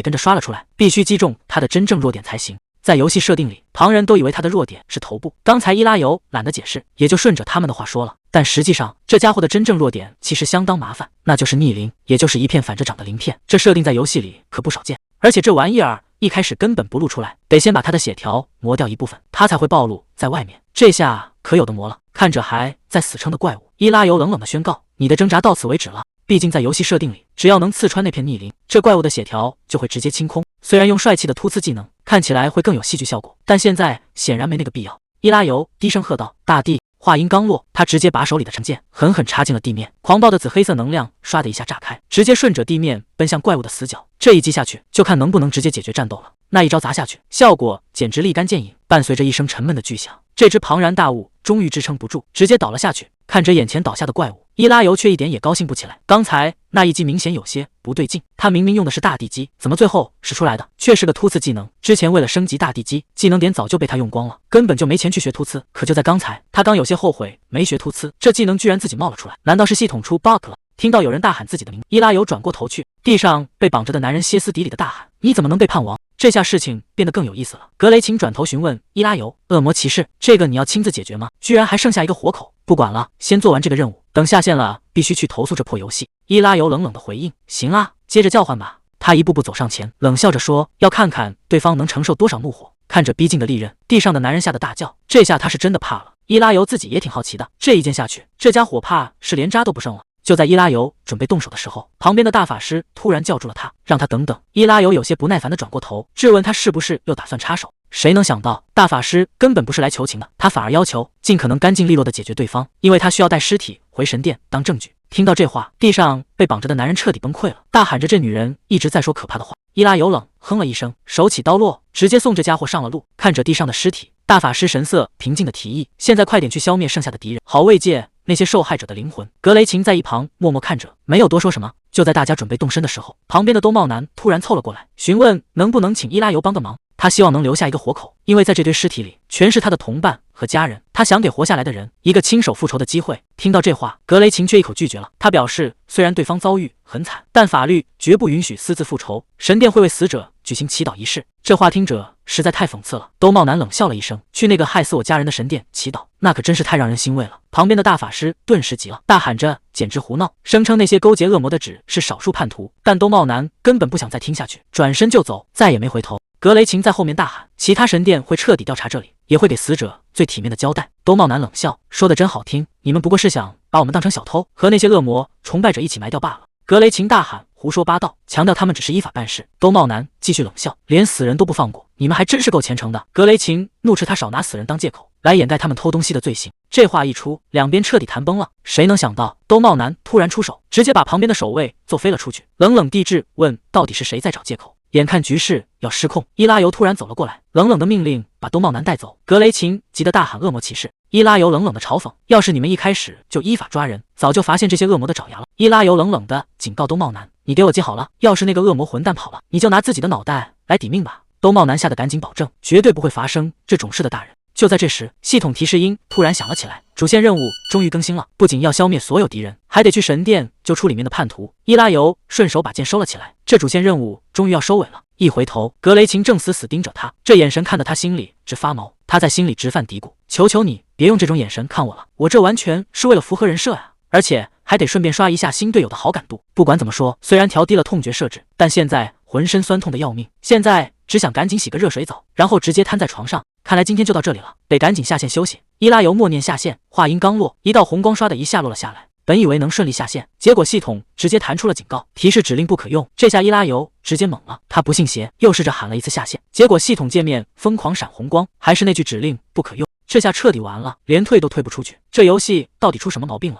跟着刷了出来，必须击中他的真正弱点才行。在游戏设定里，旁人都以为他的弱点是头部，刚才伊拉尤懒得解释，也就顺着他们的话说了。但实际上，这家伙的真正弱点其实相当麻烦，那就是逆鳞，也就是一片反着长的鳞片。这设定在游戏里可不少见，而且这玩意儿一开始根本不露出来，得先把他的血条磨掉一部分，他才会暴露在外面。这下可有的磨了。看着还在死撑的怪物，伊拉尤冷冷的宣告：你的挣扎到此为止了。毕竟在游戏设定里，只要能刺穿那片逆鳞，这怪物的血条就会直接清空。虽然用帅气的突刺技能看起来会更有戏剧效果，但现在显然没那个必要。伊拉尤低声喝道：大帝！话音刚落，他直接把手里的长剑狠狠插进了地面，狂暴的紫黑色能量唰的一下炸开，直接顺着地面奔向怪物的死角。这一击下去，就看能不能直接解决战斗了。那一招砸下去，效果简直立竿见影，伴随着一声沉闷的巨响，这只庞然大物终于支撑不住，直接倒了下去。看着眼前倒下的怪物，伊拉尤却一点也高兴不起来。刚才那一击明显有些不对劲，他明明用的是大地击，怎么最后使出来的却是个突刺技能？之前为了升级大地击，技能点早就被他用光了，根本就没钱去学突刺。可就在刚才，他刚有些后悔没学突刺，这技能居然自己冒了出来，难道是系统出 bug 了？听到有人大喊自己的名字，伊拉尤转过头去，地上被绑着的男人歇斯底里的大喊：你怎么能背叛王？这下事情变得更有意思了。格雷琴转头询问伊拉尤：恶魔骑士，这个你要亲自解决吗？居然还剩下一个活口，不管了，先做完这个任务，等下线了必须去投诉这破游戏。伊拉尤冷冷的回应：行啊，接着叫唤吧。他一步步走上前，冷笑着说：要看看对方能承受多少怒火。看着逼近的利刃，地上的男人吓得大叫，这下他是真的怕了。伊拉尤自己也挺好奇的，这一剑下去，这家伙怕是连渣都不剩了。就在伊拉尤准备动手的时候，旁边的大法师突然叫住了他，让他等等。伊拉尤有些不耐烦地转过头，质问他是不是又打算插手。谁能想到，大法师根本不是来求情的，他反而要求尽可能干净利落地解决对方，因为他需要带尸体回神殿当证据。听到这话，地上被绑着的男人彻底崩溃了，大喊着这女人一直在说可怕的话。伊拉尤冷哼了一声，手起刀落，直接送这家伙上了路。看着地上的尸体，大法师神色平静地提议：现在快点去消灭剩下的敌人，好慰藉那些受害者的灵魂。格雷琴在一旁默默看着，没有多说什么。就在大家准备动身的时候，旁边的兜帽男突然凑了过来，询问能不能请伊拉尤帮个忙。他希望能留下一个活口，因为在这堆尸体里全是他的同伴和家人，他想给活下来的人一个亲手复仇的机会。听到这话，格雷琴却一口拒绝了。他表示，虽然对方遭遇很惨，但法律绝不允许私自复仇，神殿会为死者举行祈祷仪式。这话听着实在太讽刺了。兜帽男冷笑了一声，去那个害死我家人的神殿祈祷，那可真是太让人欣慰了。旁边的大法师顿时急了，大喊着简直胡闹，声称那些勾结恶魔的只是少数叛徒。但兜帽男根本不想再听下去，转身就走，再也没回头。格雷琴在后面大喊，其他神殿会彻底调查这里，也会给死者最体面的交代。兜帽男冷笑，说的真好听，你们不过是想把我们当成小偷，和那些恶魔崇拜者一起埋掉罢了。格雷琴大喊，胡说八道，强调他们只是依法办事。兜帽男继续冷笑，连死人都不放过，你们还真是够虔诚的。格雷琴怒斥他少拿死人当借口来掩盖他们偷东西的罪行。这话一出，两边彻底谈崩了。谁能想到，兜帽男突然出手，直接把旁边的守卫揍飞了出去，冷冷地质问到底是谁在找借口。眼看局势要失控，伊拉尤突然走了过来，冷冷的命令把东茂男带走。格雷琴急得大喊：“恶魔骑士！”伊拉尤冷冷的嘲讽：“要是你们一开始就依法抓人，早就发现这些恶魔的爪牙了。”伊拉尤冷冷的警告东茂男：“你给我记好了，要是那个恶魔混蛋跑了，你就拿自己的脑袋来抵命吧。”东茂男吓得赶紧保证，绝对不会发生这种事的。大人。就在这时，系统提示音突然响了起来，主线任务终于更新了，不仅要消灭所有敌人，还得去神殿救出里面的叛徒。伊拉尤顺手把剑收了起来，这主线任务终于要收尾了。一回头，格雷琴正死死盯着他，这眼神看得他心里直发毛。他在心里直犯嘀咕：求求你别用这种眼神看我了，我这完全是为了符合人设啊，而且还得顺便刷一下新队友的好感度。不管怎么说，虽然调低了痛觉设置，但现在浑身酸痛的要命，现在只想赶紧洗个热水澡，然后直接瘫在床上。看来今天就到这里了，得赶紧下线休息。伊拉尤默念下线，话音刚落，一道红光刷的一下落了下来。本以为能顺利下线，结果系统直接弹出了警告，提示指令不可用。这下伊拉尤直接懵了，他不信邪，又试着喊了一次下线，结果系统界面疯狂闪红光，还是那句指令不可用。这下彻底完了，连退都退不出去，这游戏到底出什么毛病了？